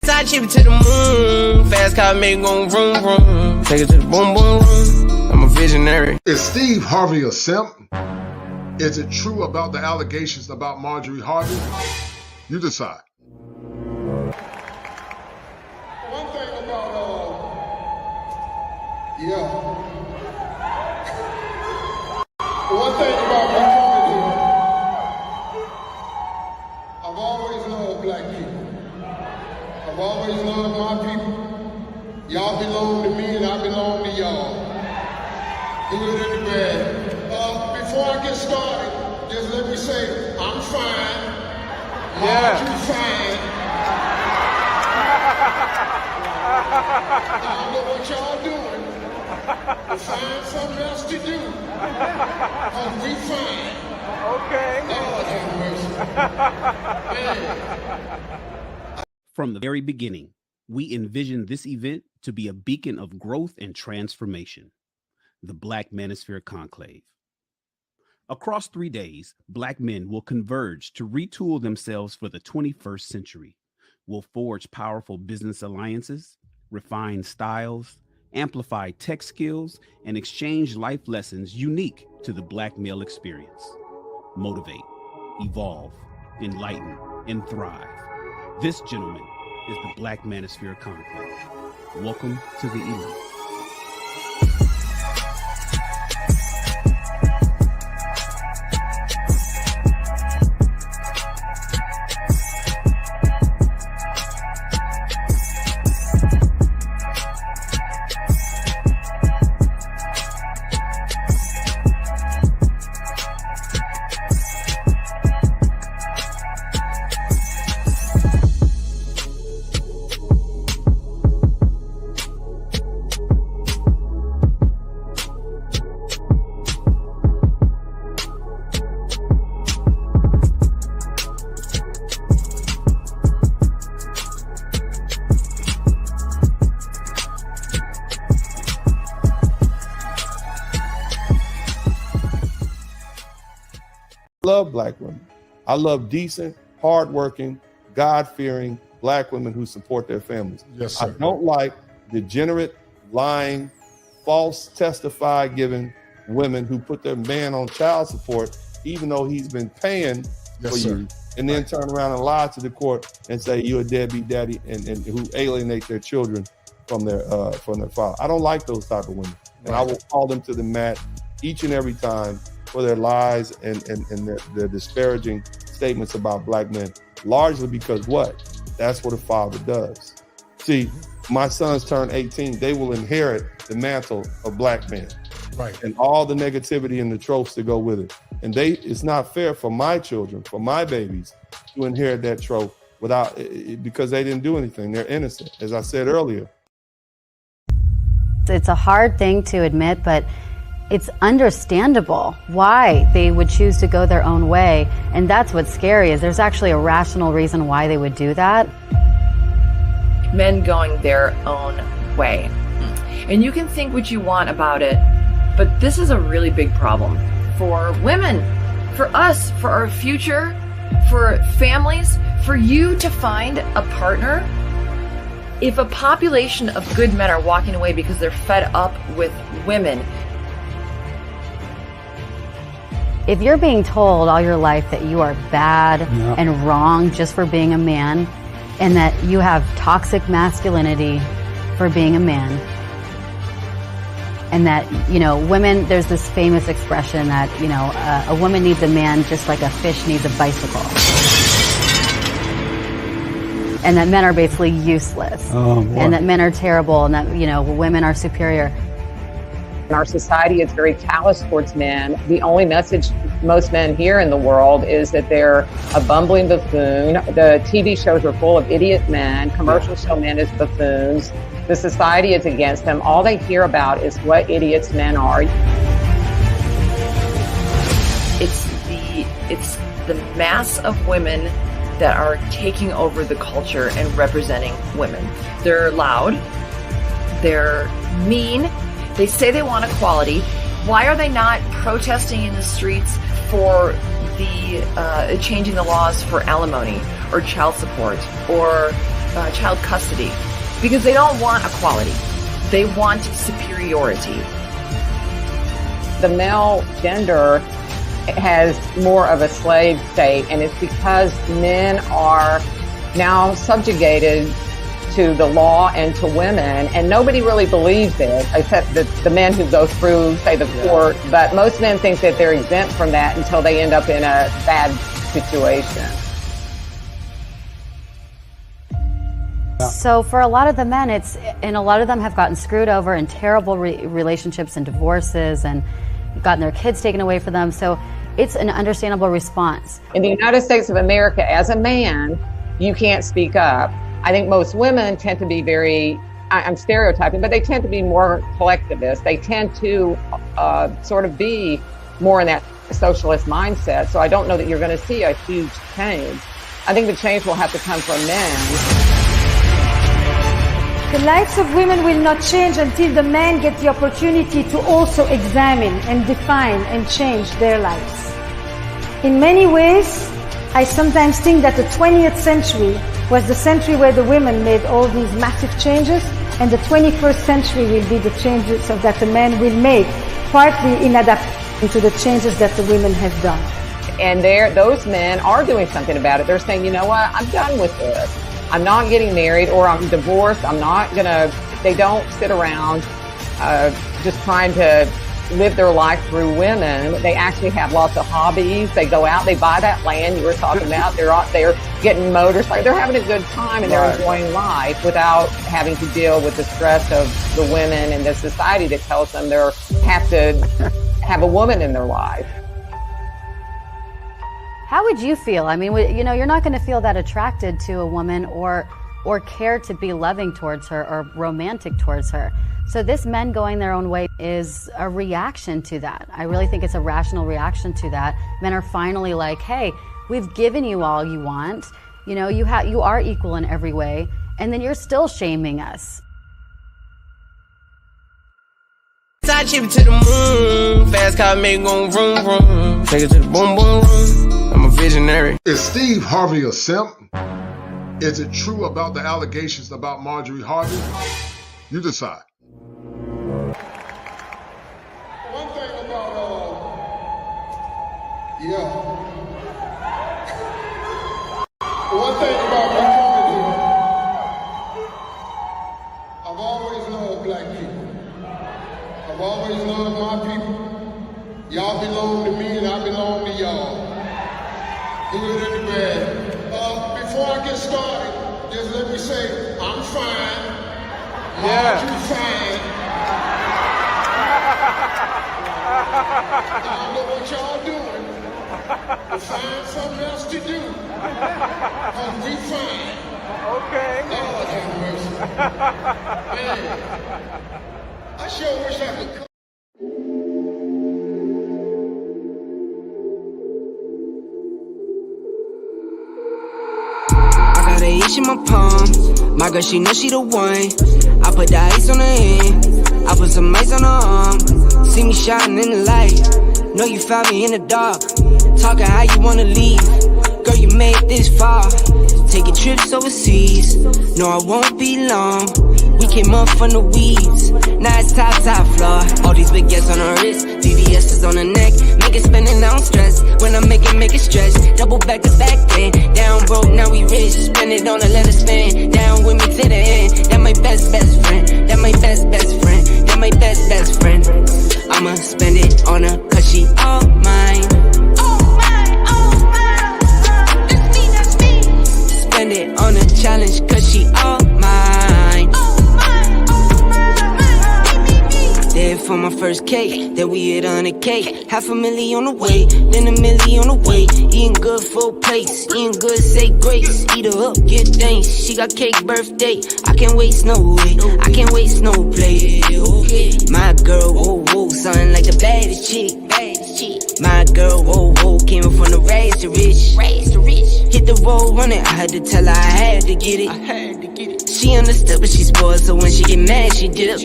Side chip to the moon, fast car make go vroom vroom. Take it to the boom boom room. I'm a visionary. Is Steve Harvey a simp? Is it true about the allegations about Marjorie Harvey? You decide. One thing about one thing about me coming here, I've always loved black people. I've always loved my people. Y'all belong to me and I belong to y'all. Good and bad. Before I get started, just let me say, I'm fine. Marjorie fine. I don't know what y'all doing, but find something else to do. Cause we fine. Okay. Lord have mercy. Man. From the very beginning, we envisioned this event to be a beacon of growth and transformation, the Black Manosphere Conclave. Across 3 days, Black men will converge to retool themselves for the 21st century. We'll forge powerful business alliances, refine styles, amplify tech skills, and exchange life lessons unique to the Black male experience. Motivate, evolve, enlighten, and thrive. This, gentlemen, is the Black Manosphere Conclave. Welcome to the elite. I love black women. I love decent, hardworking, God-fearing black women who support their families. Yes, sir. I don't like degenerate, lying, false giving women who put their man on child support, even though he's been paying for you, and then turn around and lie to the court and say you're a deadbeat daddy and who alienate their children from their father. I don't like those type of women. And I will call them to the mat each and every time for their lies and their disparaging statements about black men, largely because what? That's what a father does. See, my sons turn 18, they will inherit the mantle of black men. Right. And all the negativity and the tropes that go with it. And it's not fair for my children, for my babies, to inherit that trope because they didn't do anything. They're innocent, as I said earlier. It's a hard thing to admit, but it's understandable why they would choose to go their own way. And that's what's scary, is there's actually a rational reason why they would do that. Men going their own way. And you can think what you want about it, but this is a really big problem for women, for us, for our future, for families, for you to find a partner. If a population of good men are walking away because they're fed up with women, if you're being told all your life that you are bad and wrong just for being a man, and that you have toxic masculinity for being a man, and that, women, there's this famous expression that, a woman needs a man just like a fish needs a bicycle. And that men are basically useless. And that men are terrible, and that, women are superior. Our society is very callous towards men. The only message most men hear in the world is that they're a bumbling buffoon. The TV shows are full of idiot men. Commercials show men as buffoons. The society is against them. All they hear about is what idiots men are. It's the mass of women that are taking over the culture and representing women. They're loud. They're mean. They say they want equality. Why are they not protesting in the streets for the changing the laws for alimony or child support or child custody because they don't want equality. They want superiority. The male gender has more of a slave state, and it's because men are now subjugated to the law and to women, and nobody really believes it except the men who go through, say, the court. But most men think that they're exempt from that until they end up in a bad situation. So for a lot of the men, and a lot of them have gotten screwed over in terrible relationships and divorces and gotten their kids taken away from them. So it's an understandable response. In the United States of America, as a man, you can't speak up. I think most women tend to be very, I'm stereotyping, but they tend to be more collectivist. They tend to sort of be more in that socialist mindset. So I don't know that you're going to see a huge change. I think the change will have to come from men. The lives of women will not change until the men get the opportunity to also examine and define and change their lives. In many ways, I sometimes think that the 20th century was the century where the women made all these massive changes, and the 21st century will be the changes that the men will make, partly in adaptation to the changes that the women have done. And those men are doing something about it. They're saying, you know what, I'm done with this. I'm not getting married, or I'm divorced. I'm not gonna, they don't sit around just trying to live their life through women. They actually have lots of hobbies. They go out, they buy that land you were talking about. They're getting motorcycles. They're having a good time, and they're enjoying life without having to deal with the stress of the women and the society that tells them they have to have a woman in their life. How would you feel? I mean, you know, you're not going to feel that attracted to a woman or care to be loving towards her or romantic towards her. So this men going their own way is a reaction to that. I really think it's a rational reaction to that. Men are finally like, hey, we've given you all you want. You know, you are equal in every way, and then you're still shaming us. Side chip to the moon, fast car make go vroom vroom. Take it to the boom boom room. I'm a visionary. Is Steve Harvey a simp? Is it true about the allegations about Marjorie Harvey? You decide. One thing about, one thing about me coming here, I've always loved black people. I've always loved my people. Y'all belong to me and I belong to y'all. Good and the bad. Before I get started, just let me say, I'm fine. Marjorie fine. I don't know what y'all doing, but find something else to do. Cause we fine. Okay. Lord have mercy. Man, I sure wish I could come. The itch in my palm, my girl, she know she the one. I put the ice on her hand, I put some ice on her arm. See me shining in the light, know you found me in the dark. Talking how you wanna leave, girl, you made this far. Taking trips overseas, no, I won't be long. We came up from the weeds, now it's top floor. All these big yes on her wrist, devious is on her neck. Make it spin and I don't stress, when I make it stretch. Double back to back then, down broke, now we rich. Spend it on her, let her spin, down with me to the end. That my best friend, that my best friend, that my best friend. I'ma spend it on her, cause she all mine. Spend it on a challenge, cause she all mine. There for my first cake, then we hit on a cake. $500,000 on the way, then $1 million on the way. Eating good full plates, eating good say grace. Eat her up, get thanks, she got cake birthday. I can't waste no way, I can't waste no play. My girl, whoa, something like the baddest chick. My girl, whoa, came from the rags to rich. Hit the road running, I had to tell her I had to get it. She understood, but she spoiled, so when she get mad, she dip.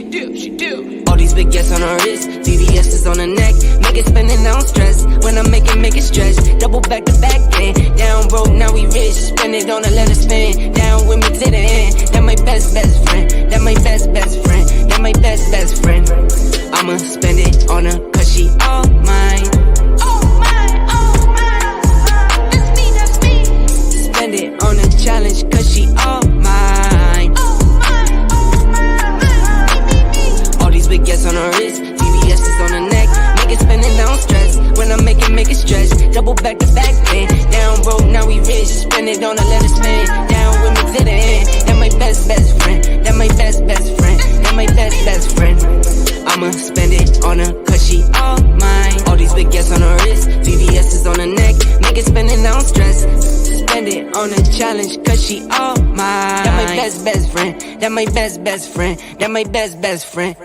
All these big yes on her wrist, devious is on her neck. Make it spin and I don't stress, when I make it stretch. Double back to back then, down broke, now we rich. Spend it on her, let her spin, down with me to the end. double back to back then. Down broke, now we rich. Spend it on a let it spin. Down with me to the end. That my best friend. That my best friend. That my best friend. I'ma spend it on her cause she all mine. All these big gas on her wrist, devious is on her neck. Make it spend it, don't stress. Spend it on a challenge cause she all mine. That my best friend. That my best friend. That my best friend.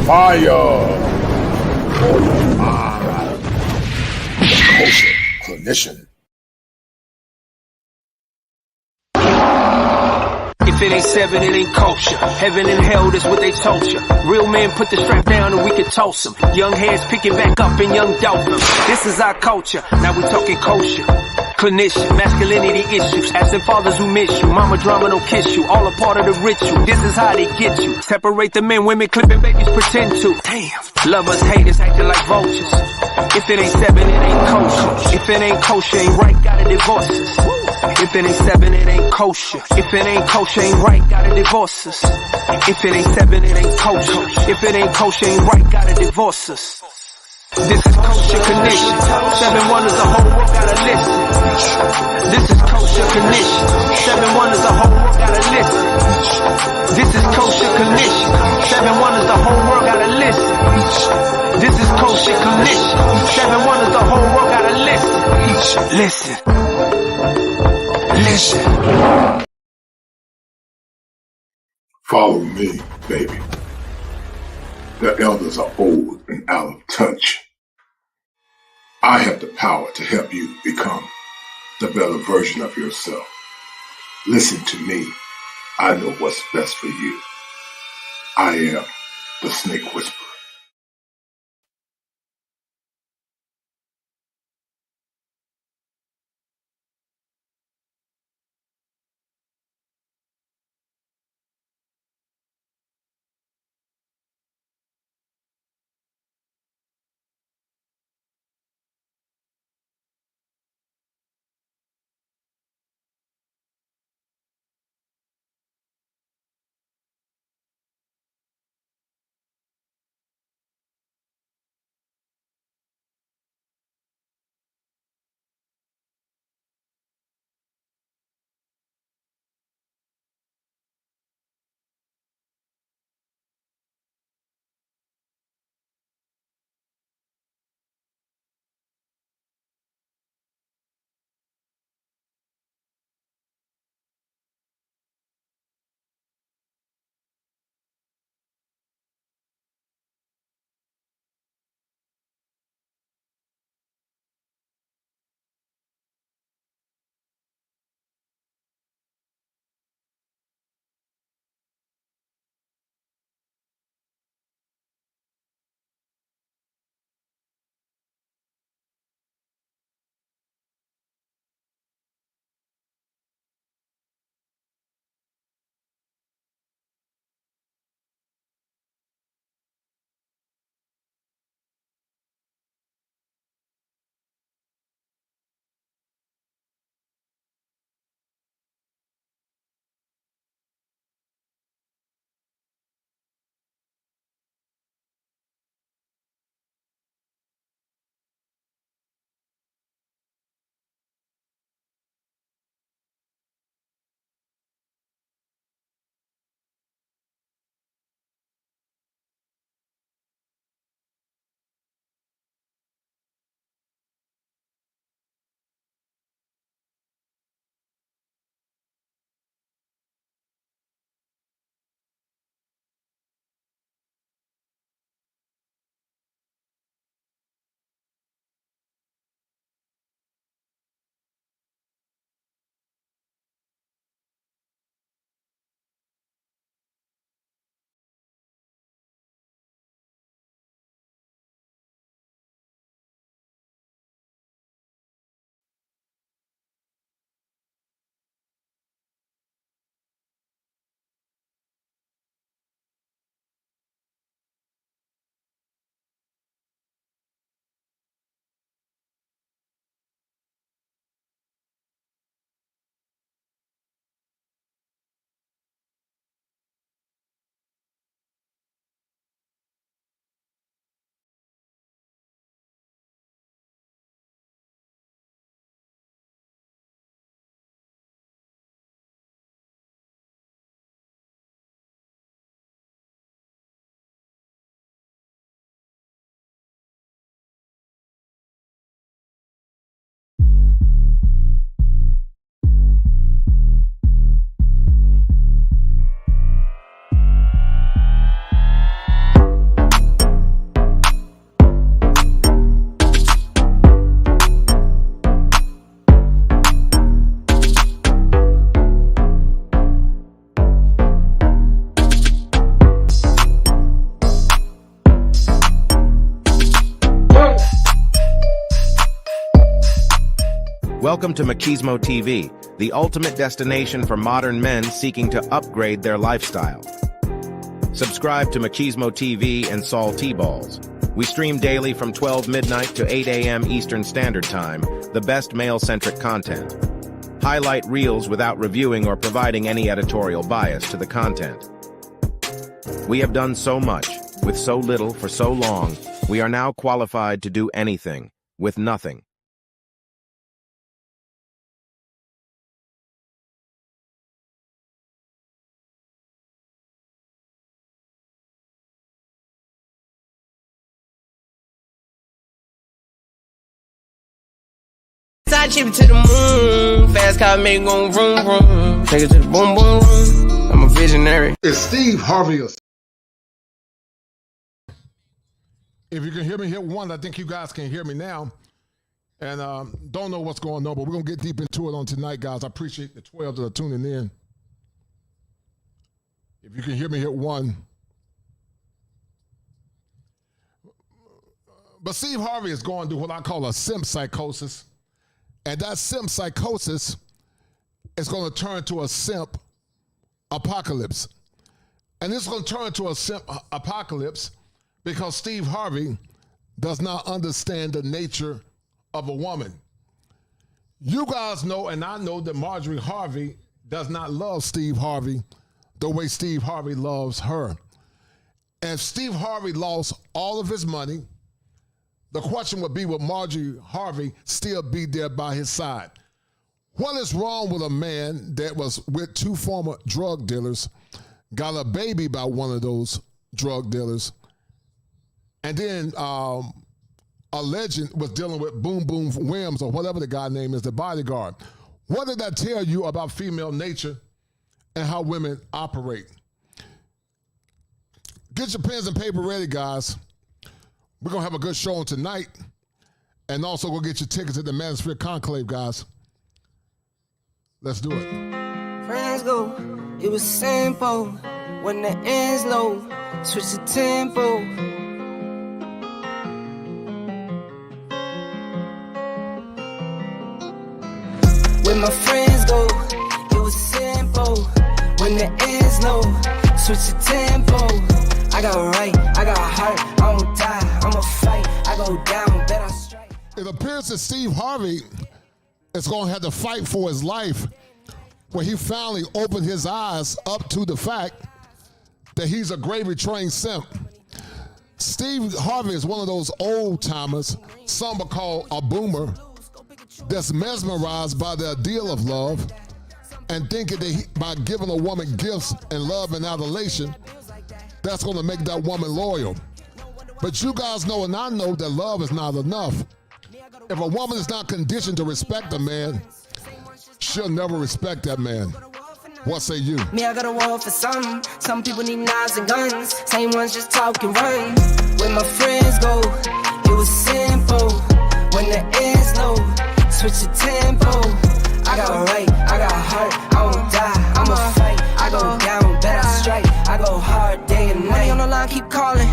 Fire for your mind. Kosher Clinician. If it ain't seven, it ain't kosher. Heaven and hell, that's what they told you. Real men put the strap down and we can toss them. Young heads picking back up and young dolphins. This is our culture. Now we talking kosher. Clinician, masculinity issues, absent fathers who miss you, mama drama don't kiss you, all a part of the ritual, this is how they get you, separate the men, women clipping babies pretend to, damn, lovers, haters acting like vultures, if it ain't seven, it ain't kosher, if it ain't kosher, ain't right, gotta divorce us, if it ain't seven, it ain't kosher, if it ain't kosher, ain't right, gotta divorce us, if it ain't seven, it ain't kosher, if it ain't kosher, ain't right, gotta divorce us. This is Kosher Connection. 7 wonders, the whole world gotta listen. This is Kosher Connection. 7 wonders, the whole world gotta listen. This is Kosher Connection. 7 wonders, the whole world gotta listen. This is Kosher Connection. 7 wonders, the whole world gotta listen. Listen. Follow me, baby. The elders are old and out of touch. I have the power to help you become the better version of yourself. Listen to me. I know what's best for you. I am the Snake Whisperer. Welcome to Machismo TV, the ultimate destination for modern men seeking to upgrade their lifestyle. Subscribe to Machismo TV and Saul T-Balls. We stream daily from 12 midnight to 8 a.m. Eastern Standard Time, the best male-centric content. Highlight reels without reviewing or providing any editorial bias to the content. We have done so much, with so little for so long, we are now qualified to do anything, with nothing. Side chip to the moon, fast car make go vroom vroom. Take it to the boom boom room. I'm a visionary. It's Steve Harvey. If you can hear me, hit 1. I think you guys can hear me now. And don't know what's going on, but we're going to get deep into it on tonight, guys. I appreciate the 12 that are tuning in. If you can hear me, hit 1. But Steve Harvey is going through what I call a simp psychosis. And that simp psychosis is going to turn to a simp apocalypse. And it's going to turn to a simp apocalypse because Steve Harvey does not understand the nature of a woman. You guys know, and I know, that Marjorie Harvey does not love Steve Harvey the way Steve Harvey loves her. And if Steve Harvey lost all of his money, the question would be, would Marjorie Harvey still be there by his side? What is wrong with a man that was with 2 former drug dealers, got a baby by one of those drug dealers, and then a legend was dealing with Boom Williams, or whatever the guy name is, the bodyguard? What did that tell you about female nature and how women operate? Get your pens and paper ready, guys. We're going to have a good show on tonight. And also go get your tickets at the Manosphere Conclave, guys. Let's do it. Friends go, it was simple. When the end's low, switch the tempo. When my friends go, it was simple. When the end's low, switch the tempo. I got right, I got heart, I won't die, I'ma fight. I go down, bet I strike. It appears that Steve Harvey is going to have to fight for his life when he finally opened his eyes up to the fact that he's a gravy train simp. Steve Harvey is one of those old timers, some would call a boomer, that's mesmerized by the ideal of love and thinking that by giving a woman gifts and love and adulation, that's going to make that woman loyal. But you guys know, and I know, that love is not enough. If a woman is not conditioned to respect a man, she'll never respect that man. What say you? Me, I got a war for some. Some people need knives and guns. Same ones just talk and run. When my friends go, it was simple. When the end's low, switch the tempo. I got right, I got heart, I won't die, I'ma fight. I go down, bet I strike. I go hard day and night. Money on the line, keep calling.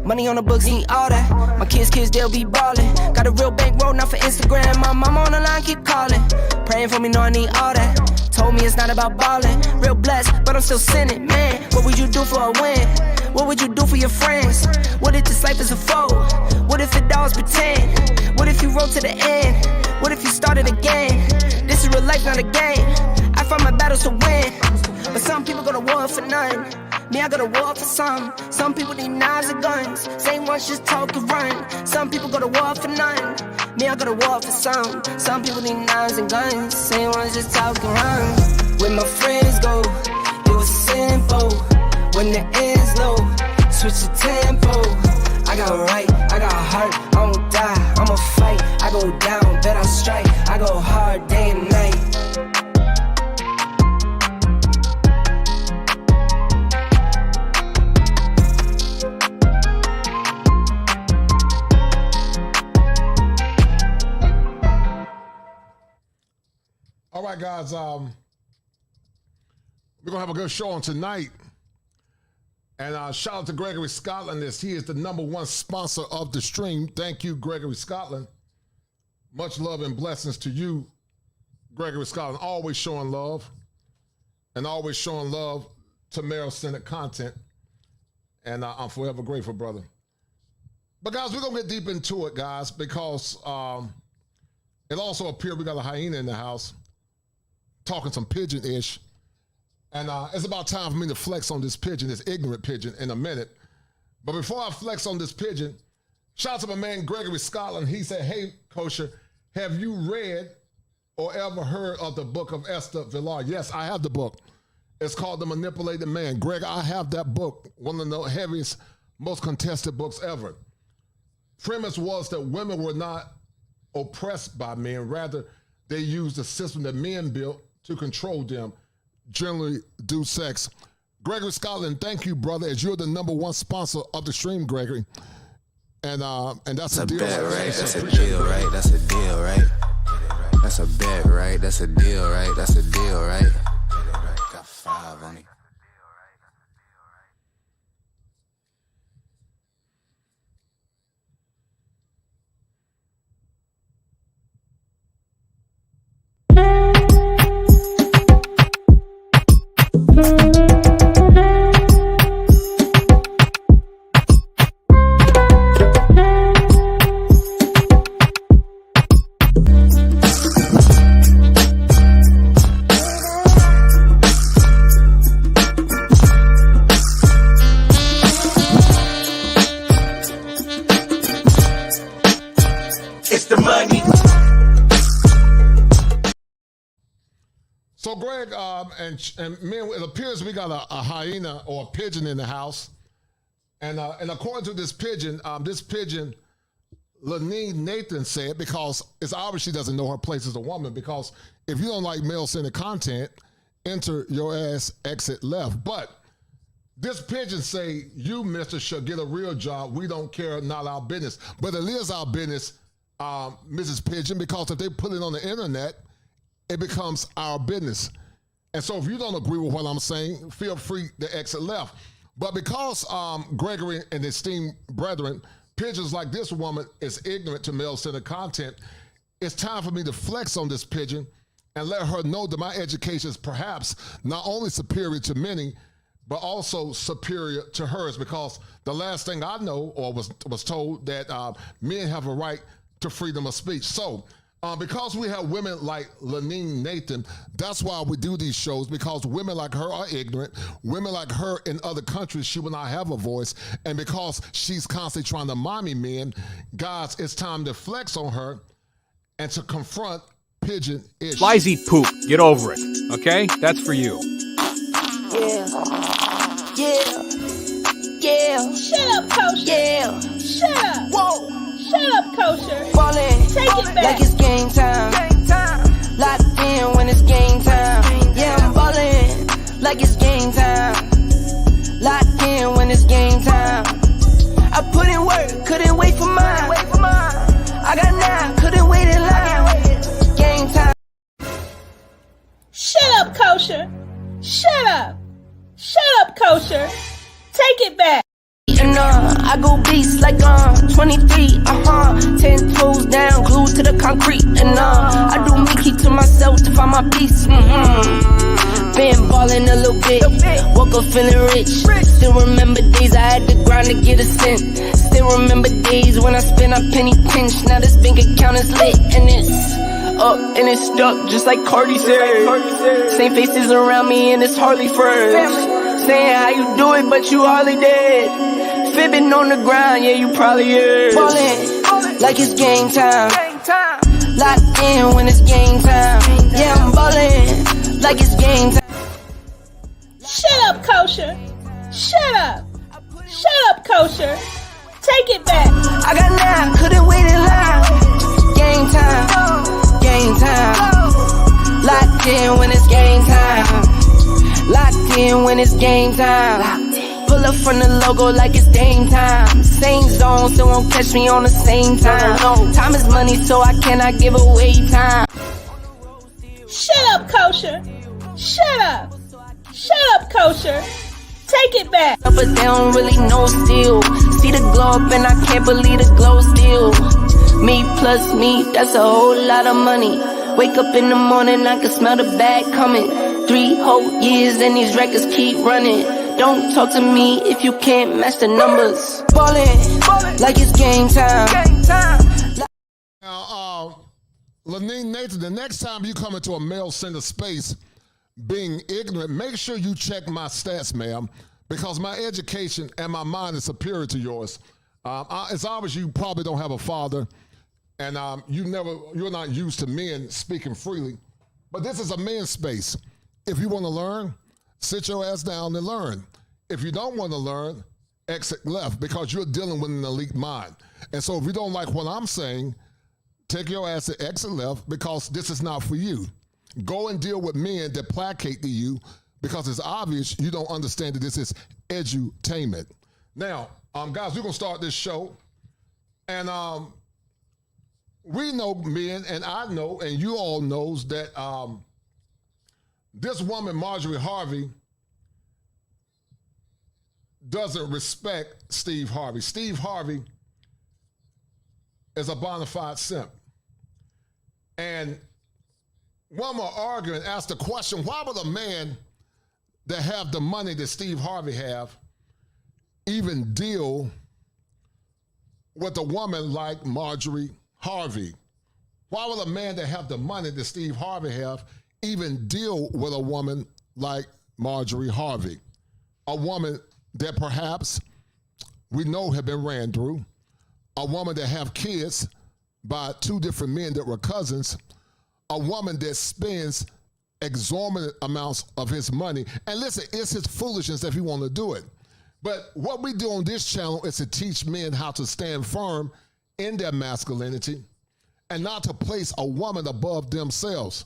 Money on the books, need all that. My kids, they'll be ballin'. Got a real bankroll, not for Instagram. My mama on the line, keep calling. Praying for me, know I need all that. Told me it's not about ballin'. Real blessed, but I'm still sinning. Man, what would you do for a win? What would you do for your friends? What if this life is a foe? What if it all is pretend? What if you roll to the end? What if you started again? This is real life, not a game. I fight my battles to win. But some people go to war for none. Me, I go to war for some. Some people need knives and guns. Same ones just talk and run. Some people go to war for none. Me, I go to war for some. Some people need knives and guns. Same ones just talk and run. When my friends go, it was simple. When the end's low, switch the tempo. I got right, I got heart, I won't die, I'ma fight. I go down, bet I strike. I go hard day and night. All right, guys, we're going to have a good show on tonight. And shout out to Gregory Scotland, as he is the #1 sponsor of the stream. Thank you, Gregory Scotland. Much love and blessings to you Gregory Scotland, always showing love and always showing love to male-centered content. And I'm forever grateful, brother. But guys, we're gonna get deep into it, guys, because it also appeared we got a hyena in the house talking some pigeon-ish. And it's about time for me to flex on this pigeon, this ignorant pigeon, in a minute. But before I flex on this pigeon, shout out to my man Gregory Scotland. He said, hey, Kosher, have you read or ever heard of the book of Esther Villar? Yes, I have the book. It's called The Manipulated Man. Greg, I have that book, one of the heaviest, most contested books ever. Premise was that women were not oppressed by men. Rather, they used the system that men built to control them, generally do sex. Gregory Scotland, thank you, brother, as you're the #1 sponsor of the stream, Gregory. And that's a deal. Bet, right? That's a deal, right? That's a deal, right? That's a bet, right? That's a deal, right? That's a deal, right? Got 5 on it. So Greg, and man, it appears we got a hyena or a pigeon in the house. And according to this pigeon, Lanine Nathan said, because it's obvious she doesn't know her place as a woman, because if you don't like male-centered content, enter your ass, exit left. But this pigeon say, you, mister, should get a real job. We don't care, not our business. But it is our business, Mrs. Pigeon, because if they put it on the internet, it becomes our business. And so if you don't agree with what I'm saying, feel free to exit left. But because Gregory and esteemed brethren, pigeons like this woman is ignorant to male-centered content, it's time for me to flex on this pigeon and let her know that my education is perhaps not only superior to many, but also superior to hers, because the last thing I know or was told that men have a right to freedom of speech. So because we have women like Lanine Nathan, that's why we do these shows, because women like her are ignorant. Women like her in other countries, she will not have a voice. And because she's constantly trying to mommy men, guys, it's time to flex on her and to confront pigeon issues. Flies eat poop. Get over it. Okay? That's for you. Yeah. Shut up, Kosher. Yeah. Shut up. Whoa. Shut up, Kosher. Ballin', take it back. Like it's game time. Locked in when it's game time. Yeah, I'm ballin', like it's game time. Locked in when it's game time. I put in work, couldn't wait for mine. I got 9, couldn't wait in line. Game time. Shut up, Kosher. Shut up. Shut up, Kosher. Take it back. And I go beast like 20 feet, 10 toes down, glued to the concrete. And I do me, keep to myself to find my peace. Been ballin' a little bit, woke up feeling rich. Still remember days I had to grind to get a cent. Still remember days when I spent a penny pinch. Now this bank account is lit and it's up and it's stuck, just like Cardi said. Same faces around me and it's hardly friends. Saying how you do it, but you hardly did. Fibbing on the ground, yeah, you probably is. Ballin', like it's game time. Locked in when it's game time. Yeah, I'm ballin', like it's game time. Shut up, Kosher. Shut up. Shut up, Kosher. Take it back. I got 9, couldn't wait in line. Game time. Game time. Locked in when it's game time. Locked in when it's game time. Pull up from the logo like it's game time. Same zone, so won't catch me on the same time. No, time is money, so I cannot give away time. Shut up, Kosher. Shut up. Shut up, Kosher. Take it back. But they don't really know still. See the glow up and I can't believe the glow still. Me plus me, that's a whole lot of money. Wake up in the morning, I can smell the bag coming. 3 whole years and these records keep running. Don't talk to me if you can't match the numbers. Ballin' like it's game time. Now, Lanine Nathan, the next time you come into a male-centered space being ignorant, make sure you check my stats, ma'am, because my education and my mind is superior to yours. It's obvious you probably don't have a father, and you're not used to men speaking freely. But this is a men's space. If you want to learn, sit your ass down and learn. If you don't want to learn, exit left, because you're dealing with an elite mind. And so if you don't like what I'm saying, take your ass to exit left, because this is not for you. Go and deal with men that placate to you, because it's obvious you don't understand that this is edutainment. Now, guys, we're going to start this show. And we know, men, and I know, and you all knows that this woman, Marjorie Harvey, doesn't respect Steve Harvey. Steve Harvey is a bona fide simp. And one more arguing asked the question, why would a man that have the money that Steve Harvey have even deal with a woman like Marjorie Harvey? Why would a man that have the money that Steve Harvey have even deal with a woman like Marjorie Harvey? A woman that perhaps we know have been ran through, a woman that have kids by 2 different men that were cousins, a woman that spends exorbitant amounts of his money. And listen, it's his foolishness if he want to do it. But what we do on this channel is to teach men how to stand firm in their masculinity and not to place a woman above themselves.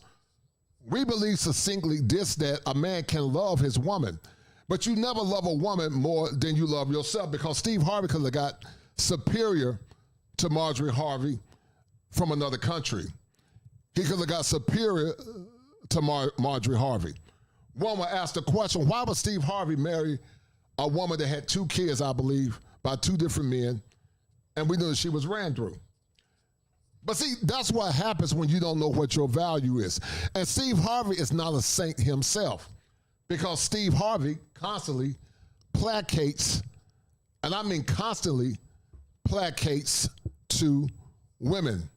We believe succinctly this, that a man can love his woman, but you never love a woman more than you love yourself, because Steve Harvey could have got superior to Marjorie Harvey from another country. He could have got superior to Marjorie Harvey. One would ask the question, why would Steve Harvey marry a woman that had 2 kids, I believe, by 2 different men, and we knew that she was ran through? But see, that's what happens when you don't know what your value is. And Steve Harvey is not a saint himself, because Steve Harvey constantly placates, and I mean constantly placates to women.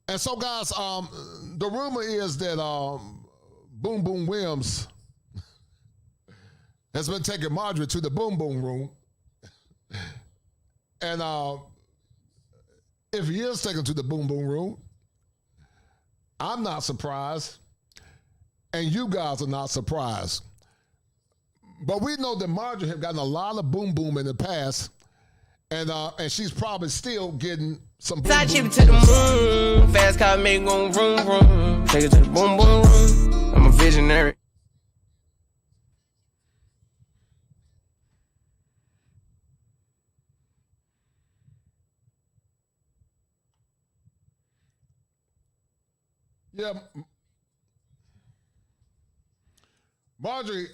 And so, guys, the rumor is that Boom Boom Williams has been taking Marjorie to the Boom Boom room. And if he is taken to the Boom Boom room, I'm not surprised, and you guys are not surprised. But we know that Marjorie have gotten a lot of boom boom in the past, and she's probably still getting some boom Side boom. chip to the moon, fast car make go vroom vroom. Take it to the boom boom room. I'm a visionary. Yeah, Marjorie,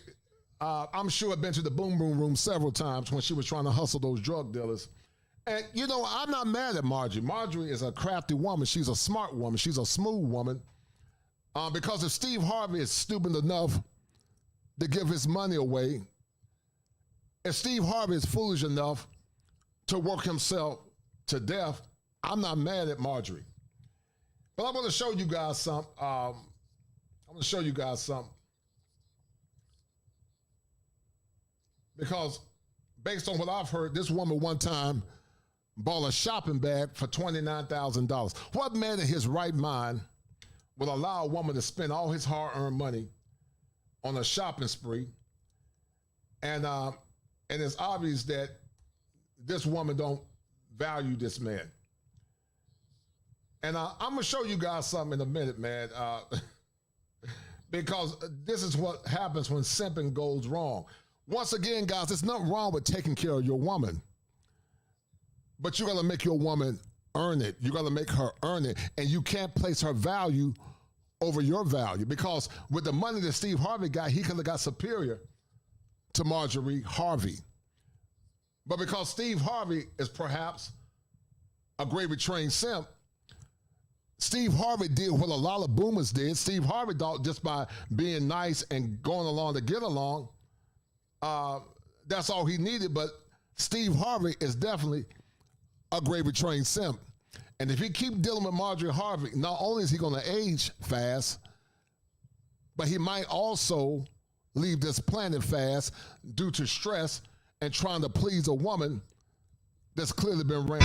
I'm sure had been to the Boom Boom room several times when she was trying to hustle those drug dealers. And, you know, I'm not mad at Marjorie. Marjorie is a crafty woman. She's a smart woman. She's a smooth woman. Because if Steve Harvey is stupid enough to give his money away, if Steve Harvey is foolish enough to work himself to death, I'm not mad at Marjorie. But I want to show you guys something. Because based on what I've heard, this woman one time bought a shopping bag for $29,000. What man in his right mind would allow a woman to spend all his hard-earned money on a shopping spree? And it's obvious that this woman don't value this man. And I'm going to show you guys something in a minute, man, because this is what happens when simping goes wrong. Once again, guys, there's nothing wrong with taking care of your woman, but you got to make your woman earn it. You got to make her earn it, and you can't place her value over your value, because with the money that Steve Harvey got, he could have got superior to Marjorie Harvey. But because Steve Harvey is perhaps a gravely trained simp, Steve Harvey did what a lot of boomers did. Steve Harvey thought just by being nice and going along to get along, that's all he needed. But Steve Harvey is definitely a gravy train simp. And if he keep dealing with Marjorie Harvey, not only is he going to age fast, but he might also leave this planet fast due to stress and trying to please a woman that's clearly been ran.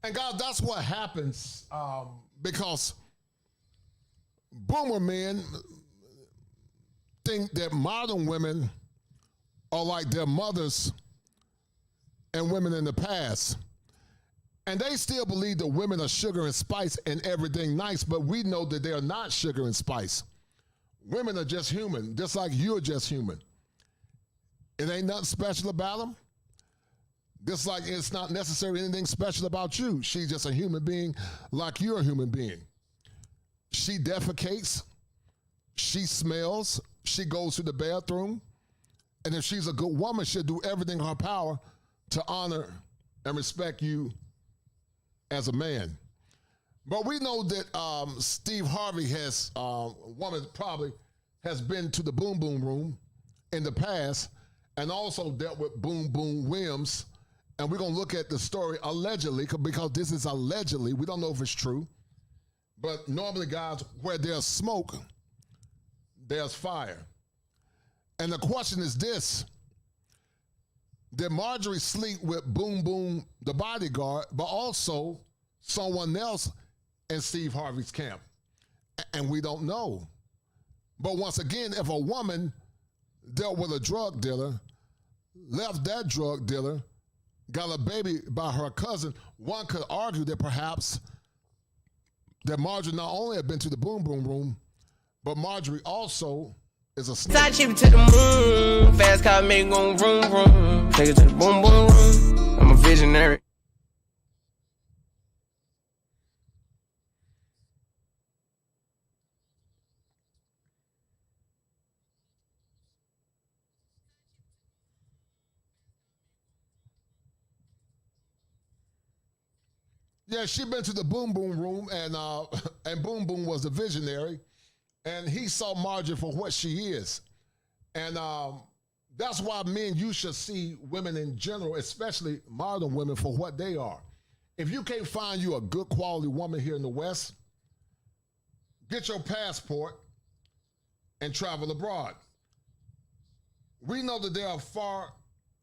And guys, that's what happens because boomer men think that modern women are like their mothers and women in the past. And they still believe that women are sugar and spice and everything nice, but we know that they are not sugar and spice. Women are just human, just like you're just human. It ain't nothing special about them. Just like it's not necessarily anything special about you. She's just a human being like you're a human being. She defecates, she smells, she goes to the bathroom, and if she's a good woman, she'll do everything in her power to honor and respect you as a man. But we know that Steve Harvey has, woman probably has been to the Boom Boom room in the past and also dealt with Boom Boom Williams. And we're going to look at the story allegedly, because this is allegedly. We don't know if it's true. But normally, guys, where there's smoke, there's fire. And the question is this: did Marjorie sleep with Boom Boom, the bodyguard, but also someone else in Steve Harvey's camp? And we don't know. But once again, if a woman dealt with a drug dealer, left that drug dealer, got a baby by her cousin, one could argue that perhaps that Marjorie not only had been to the Boom Boom room, but Marjorie also is a snake. I chip it to the moon, fast car make gon' vroom vroom. Take it to the Boom Boom room. I'm a visionary. Yeah, she been to the Boom Boom room, and Boom Boom was the visionary, and he saw Marjorie for what she is. And that's why men, you should see women in general, especially modern women, for what they are. If you can't find you a good quality woman here in the West, get your passport and travel abroad. We know that there are far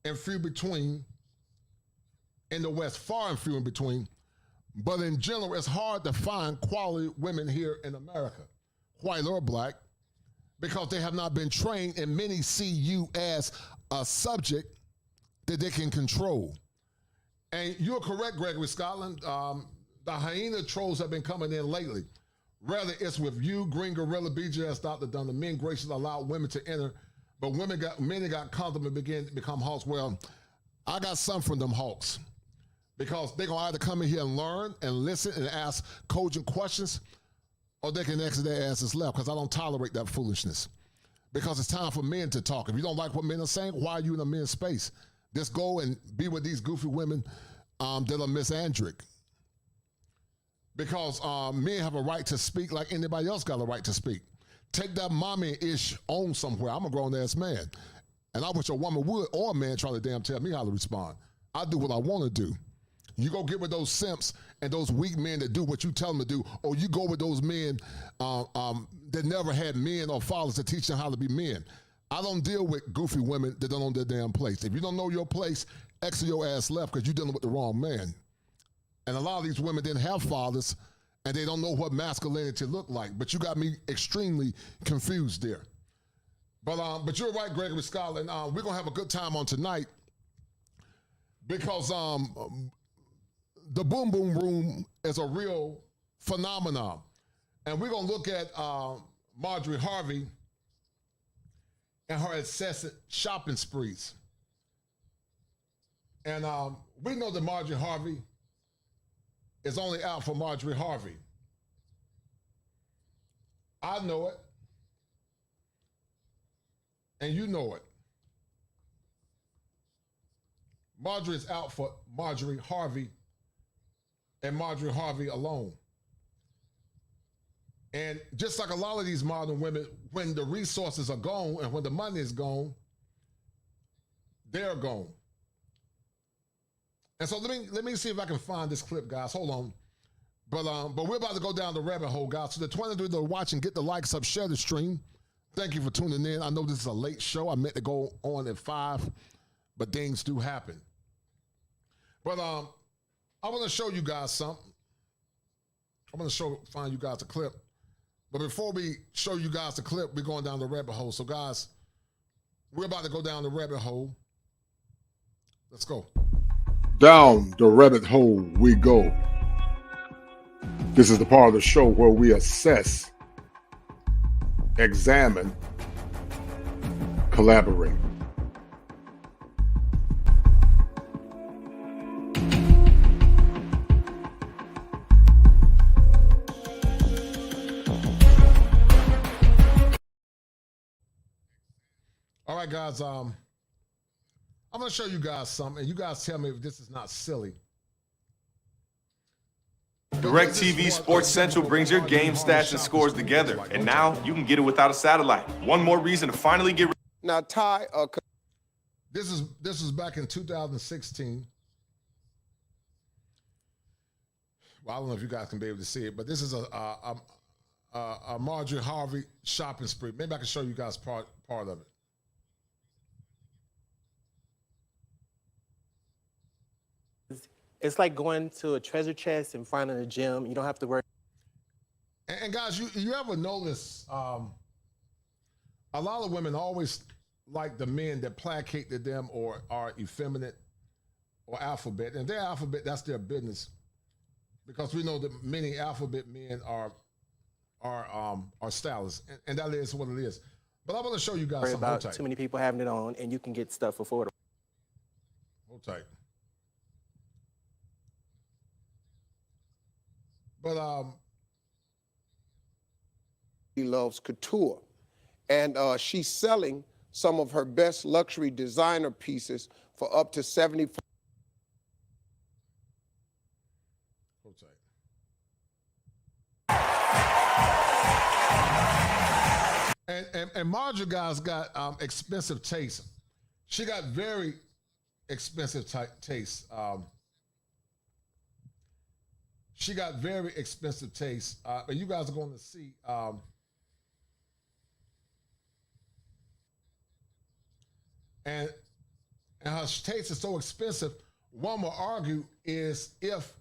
and few between in the West, far and few in between. But in general, it's hard to find quality women here in America, white or black, because they have not been trained, and many see you as a subject that they can control. And you're correct, Gregory Scotland. The hyena trolls have been coming in lately. Rather, it's with you, Green Gorilla, BJS, Dr. Dunn. The men graciously allowed women to enter, but many got comfortable and began to become hawks. Well, I got some from them hawks, because they're going to either come in here and learn and listen and ask cogent questions, or they can exit their asses left, because I don't tolerate that foolishness. Because it's time for men to talk. If you don't like what men are saying, why are you in a men's space? Just go and be with these goofy women that are misandric. Because men have a right to speak like anybody else got a right to speak. Take that mommy-ish on somewhere. I'm a grown-ass man. And I wish a woman would, or a man, try to damn tell me how to respond. I do what I want to do. You go get with those simps and those weak men that do what you tell them to do, or you go with those men that never had men or fathers to teach them how to be men. I don't deal with goofy women that don't know their damn place. If you don't know your place, exit your ass left, because you're dealing with the wrong man. And a lot of these women didn't have fathers, and they don't know what masculinity looked like. But you got me extremely confused there. But you're right, Gregory Scotland. We're going to have a good time on tonight, because the Boom Boom room is a real phenomenon. And we're going to look at Marjorie Harvey and her incessant shopping sprees. And we know that Marjorie Harvey is only out for Marjorie Harvey. I know it. And you know it. Marjorie is out for Marjorie Harvey and Marjorie Harvey alone. And just like a lot of these modern women, when the resources are gone and when the money is gone, they're gone. And so let me see if I can find this clip, guys. Hold on. But we're about to go down the rabbit hole, guys. So the 23 that are watching, get the likes up, share the stream. Thank you for tuning in. I know this is a late show. I meant to go on at 5, but things do happen. But I want to show you guys something. I'm going to find you guys a clip. But before we show you guys the clip, we're going down the rabbit hole. So guys, we're about to go down the rabbit hole. Let's go. Down the rabbit hole we go. This is the part of the show where we assess, examine, collaborate. All right, guys, I'm going to show you guys something, and you guys tell me if this is not silly. DirecTV Sports Central brings your game stats and scores together, and now you can get it without a satellite. One more reason to finally get. Now, Ty, this is back in 2016. Well, I don't know if you guys can be able to see it, but this is a Marjorie Harvey shopping spree. Maybe I can show you guys part of it. It's like going to a treasure chest and finding a gem. You don't have to worry. And guys, you ever notice a lot of women always like the men that placate to them or are effeminate or alphabet. And their alphabet, that's their business. Because we know that many alphabet men are stylists. And that is what it is. But I want to show you guys something. About too many people having it on, and you can get stuff affordable. Hold tight. But he loves couture, and she's selling some of her best luxury designer pieces for up to 70. Hold tight. And Marjorie, guys, got expensive taste. She got very expensive taste. She got very expensive taste. And you guys are going to see. And her taste is so expensive, one will argue is if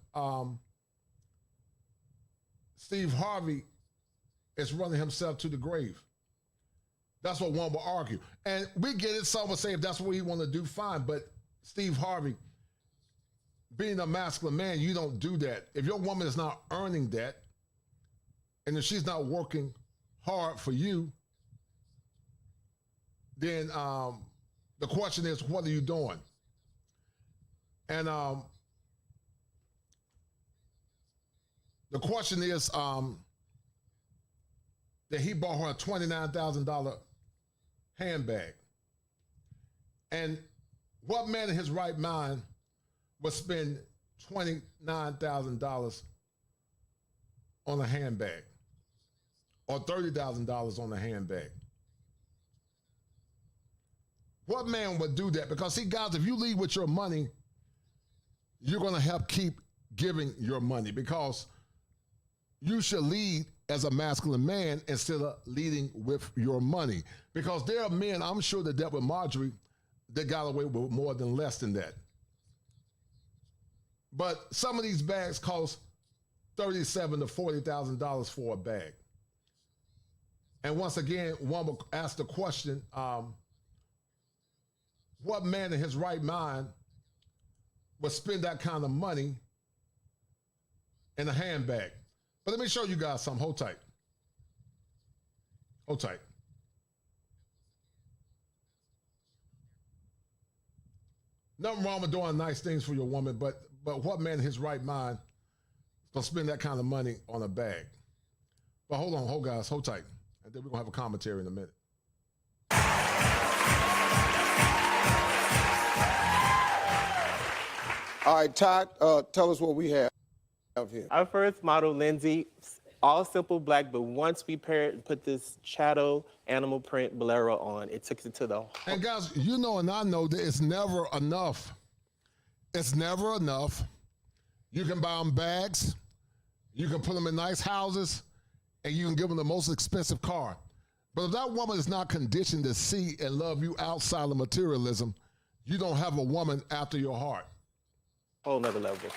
Steve Harvey is running himself to the grave. That's what one will argue. And we get it. Some will say if that's what he want to do, fine. But Steve Harvey, being a masculine man, you don't do that. If your woman is not earning that, and if she's not working hard for you, then the question is, what are you doing? And the question is that he bought her a $29,000 handbag. And what man in his right mind would spend $29,000 on a handbag or $30,000 on a handbag? What man would do that? Because see, guys, if you lead with your money, you're going to help keep giving your money, because you should lead as a masculine man instead of leading with your money. Because there are men, I'm sure, that dealt with Marjorie that got away with more than less than that. But some of these bags cost $37,000 to $40,000 for a bag. And once again, one will ask the question, what man in his right mind would spend that kind of money in a handbag? But let me show you guys something. Hold tight. Hold tight. Nothing wrong with doing nice things for your woman, but what man in his right mind is going to spend that kind of money on a bag? But hold on, guys, hold tight. And then we're going to have a commentary in a minute. All right, Todd, tell us what we have here. Our first model, Lindsay, all simple black, but once we put this chattel animal print bolero on, it took it to the... And guys, you know and I know that it's never enough. It's never enough. You can buy them bags, you can put them in nice houses, and you can give them the most expensive car. But if that woman is not conditioned to see and love you outside of materialism, you don't have a woman after your heart. Whole nother level.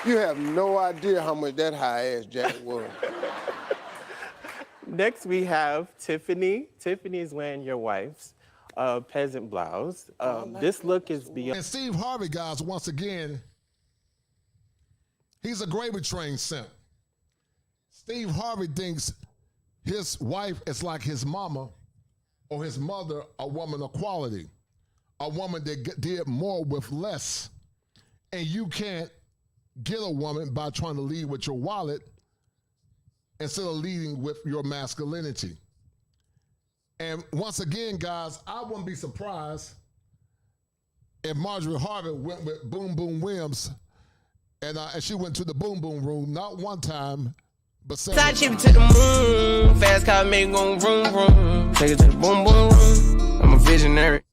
You have no idea how much that high-ass jacket was. Next, we have Tiffany. Tiffany is wearing your wife's peasant blouse. This look is beyond... And Steve Harvey, guys, once again, he's a gravy-trained simp. Steve Harvey thinks his wife is like his mama or his mother, a woman of quality, a woman that did more with less. And you can't get a woman by trying to lead with your wallet instead of leading with your masculinity. And once again, guys, I wouldn't be surprised if Marjorie Harvey went with Boom Boom Williams and she went to the Boom Boom room, not one time, but several times. Side to the moon, fast car make gon' vroom vroom. Take it to the boom boom room. I'm a visionary.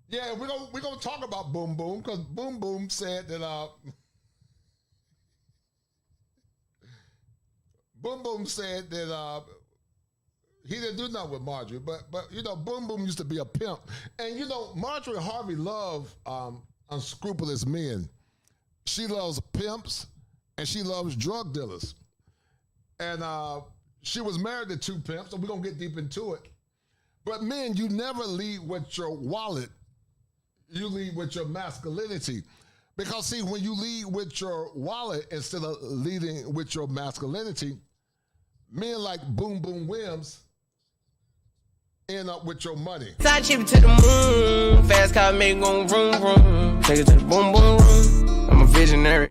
Yeah, we're gonna talk about Boom Boom because Boom Boom said that Boom Boom said that he didn't do nothing with Marjorie, but you know, Boom Boom used to be a pimp, and you know, Marjorie Harvey loved unscrupulous men. She loves pimps and she loves drug dealers, and she was married to 2 pimps, so we're gonna get deep into it. But men, you never lead with your wallet. You lead with your masculinity. Because see, when you lead with your wallet instead of leading with your masculinity, men like Boom Boom Williams end up with your money. Side to the moon, fast car make gon' vroom vroom. Take it to the boom boom room. I'm a visionary.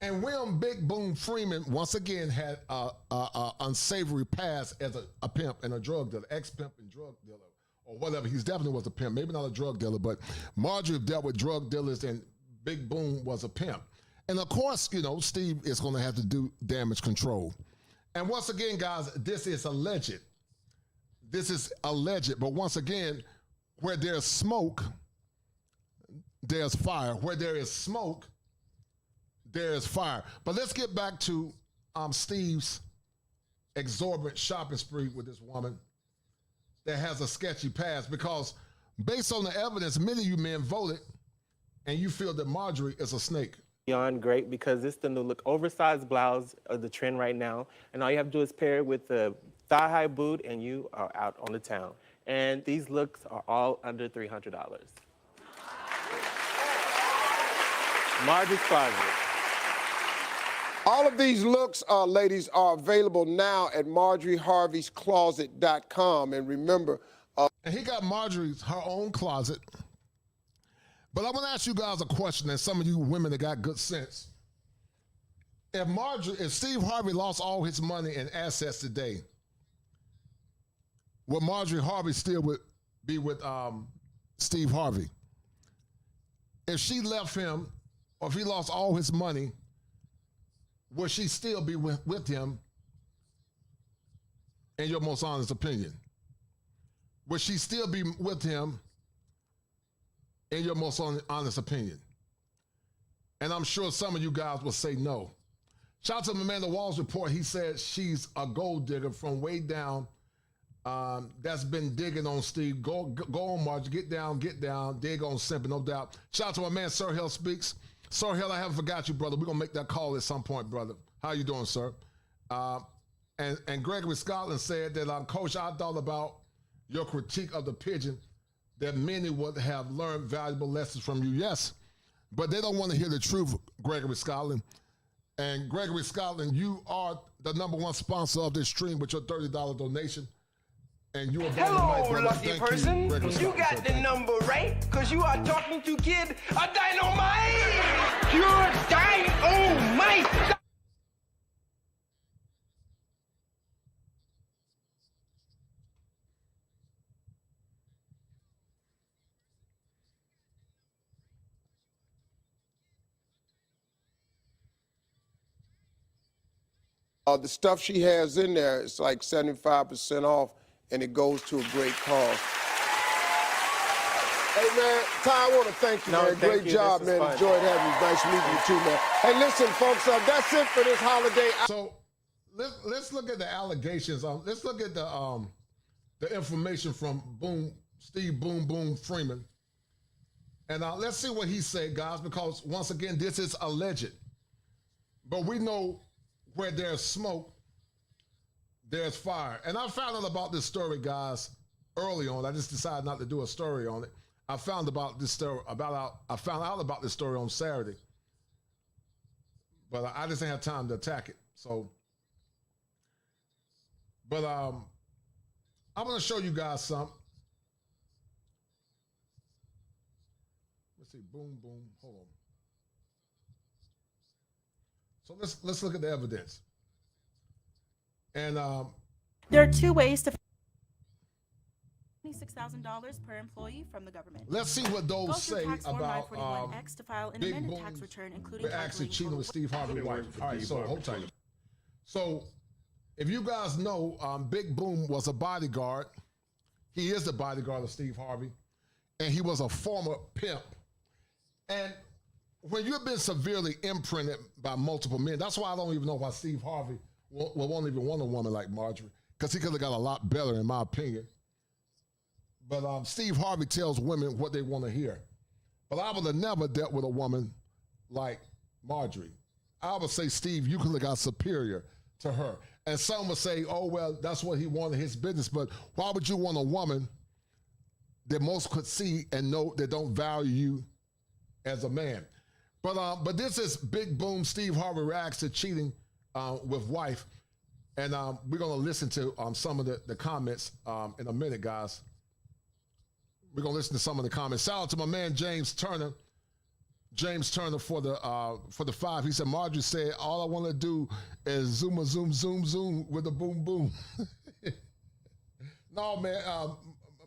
And William Big Boom Freeman, once again, had a unsavory past as a pimp and a drug dealer, ex-pimp and drug dealer, or whatever. He definitely was a pimp, maybe not a drug dealer, but Marjorie dealt with drug dealers and Big Boom was a pimp. And of course, you know, Steve is going to have to do damage control. And once again, guys, this is alleged. This is alleged, but once again, where there's smoke, there's fire. Where there is smoke, there's fire. But let's get back to Steve's exorbitant shopping spree with this woman that has a sketchy past, because based on the evidence, many of you men voted and you feel that Marjorie is a snake. Beyond great, because it's the new look. Oversized blouse of the trend right now, and all you have to do is pair it with the thigh-high boot and you are out on the town. And these looks are all under $300. Marjorie's Closet. All of these looks, ladies, are available now at MarjorieHarvey'sCloset.com. And remember... and he got Marjorie's her own closet. But I want to ask you guys a question, and some of you women that got good sense. If Steve Harvey lost all his money and assets today, would Marjorie Harvey still be with Steve Harvey? If she left him, or if he lost all his money, would she still be with him, in your most honest opinion? Would she still be with him, in your most honest opinion? And I'm sure some of you guys will say no. Shout out to Amanda Wall's report. He said she's a gold digger from way down that's been digging on Steve. Go on, Marjorie. Get down. Dig on Simp, no doubt. Shout out to my man, Sir Hill Speaks. Sir Hill, I haven't forgot you, brother. We're going to make that call at some point, brother. How you doing, sir? And Gregory Scotland said that, Coach, I thought about your critique of the pigeon, that many would have learned valuable lessons from you. Yes, but they don't want to hear the truth, Gregory Scotland. And Gregory Scotland, you are the #1 sponsor of this stream with your $30 donation. And you are hello, lucky person. You got the number right, because you are talking to Kid a Dynamite. Pure Dynamite. The stuff she has in there, it's like 75% off, and it goes to a great cause. Hey, man, Ty, I want to thank you, man. Great job, man. Enjoyed having you. Nice meeting you, too, man. Hey, listen, folks, that's it for this holiday. So let's look at the allegations. Let's look at the information from Steve Boom Freeman. And let's see what he said, guys, because, once again, this is alleged. But we know where there's smoke, there's fire. And I found out about this story, guys, early on. I just decided not to do a story on it. I found out about this story on Saturday, but I just didn't have time to attack it. So, but I'm going to show you guys something. Let's see, boom. Hold on. So let's look at the evidence. And there are two ways to $26,000 per employee from the government. Let's see what those say about X to file an amended tax return, including we're actually cheating with Steve Harvey wife. All right, so hold tight. So if you guys know, Big Boom was a bodyguard. He is the bodyguard of Steve Harvey, and he was a former pimp. And when you've been severely imprinted by multiple men, that's why I don't even know why Steve Harvey won't even want a woman like Marjorie, because he could have got a lot better, in my opinion. But Steve Harvey tells women what they want to hear. But I would have never dealt with a woman like Marjorie. I would say, Steve, you could have got superior to her. And some would say, oh, well, that's what he wanted, his business. But why would you want a woman that most could see and know that don't value you as a man? But this is Big Boom. Steve Harvey reacts to cheating with wife. And we're going to listen to some of the comments in a minute, guys. We're going to listen to some of the comments. Shout out to my man, James Turner. James Turner for the 5. He said, Marjorie said, all I want to do is zoom with the boom boom. No, man.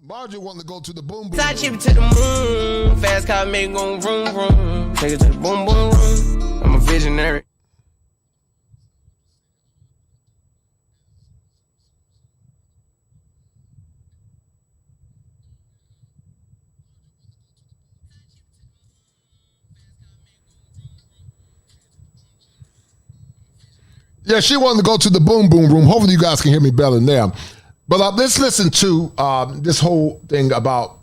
Marjorie wanted to go to the boom boom. Side chip to the moon. Fast car make go vroom vroom. Take it to the boom boom room. I'm a visionary. Yeah, she wanted to go to the boom boom room. Hopefully you guys can hear me better now. But let's listen to this whole thing about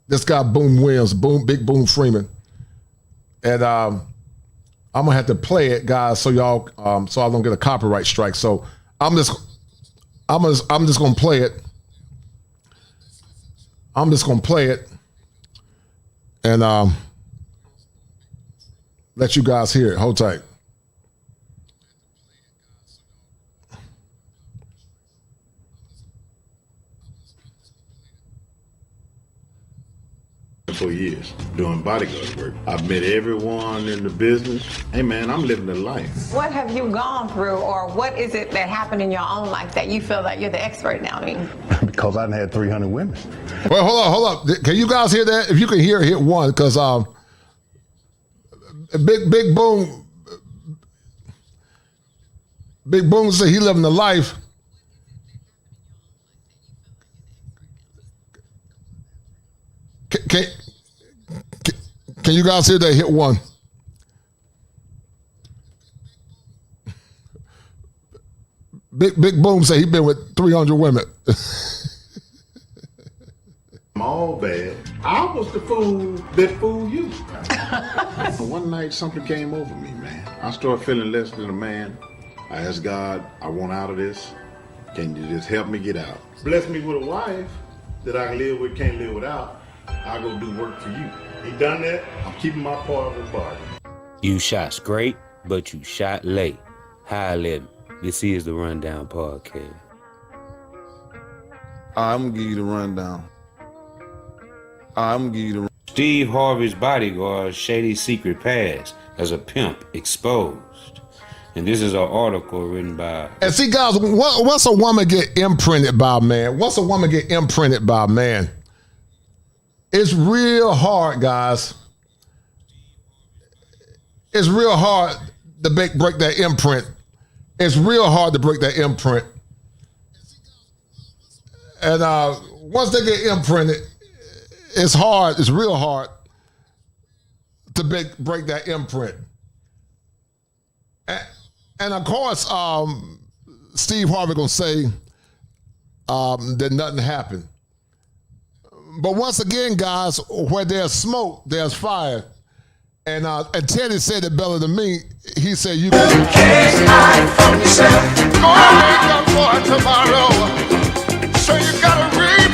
this guy, Boom Williams, Big Boom Freeman. And I'm going to have to play it, guys, so y'all, so I don't get a copyright strike. So I'm just going to play it. I'm just going to play it and let you guys hear it. Hold tight. For years doing bodyguard work. I've met everyone in the business. Hey man, I'm living the life. What have you gone through, or what is it that happened in your own life that you feel that you're the expert now in? Because I've had 300 women. Well, hold up. Can you guys hear that? If you can hear, hit 1, because Big Boom said he living the life. Can you guys hear that? Hit 1. Big Boom say he been with 300 women. I'm all bad. I was the fool that fooled you. One night something came over me, man. I started feeling less than a man. I asked God, I want out of this. Can you just help me get out? Bless me with a wife that I can live with, can't live without. I'll go do work for you. He done that? I'm keeping my part of the bargain. You shot straight, but you shot late. High level. This is the Rundown Podcast. I'm gonna give you the rundown. I'm gonna give you the. Steve Harvey's bodyguard's shady secret past as a pimp exposed. And this is an article written by. And see, guys, once a woman get imprinted by a man, once a woman get imprinted by a man, it's real hard, guys. It's real hard to break that imprint. It's real hard to break that imprint. And once they get imprinted, it's hard. It's real hard to break that imprint. And of course, Steve Harvey gonna say that nothing happened. But once again, guys, where there's smoke, there's fire. And Teddy said it better than me. He said, "You can hide from yourself. For tomorrow, so you gotta reap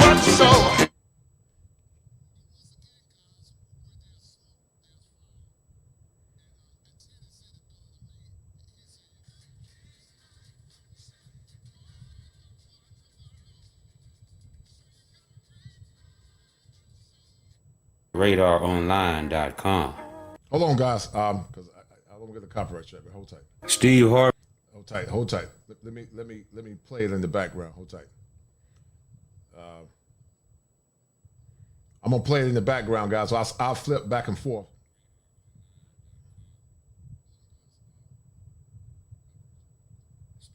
what you sow." RadarOnline.com. Hold on, guys, because I don't get a copyright check. But hold tight. Steve Harvey. Hold tight. Let me play it in the background. Hold tight. I'm gonna play it in the background, guys. So I'll flip back and forth.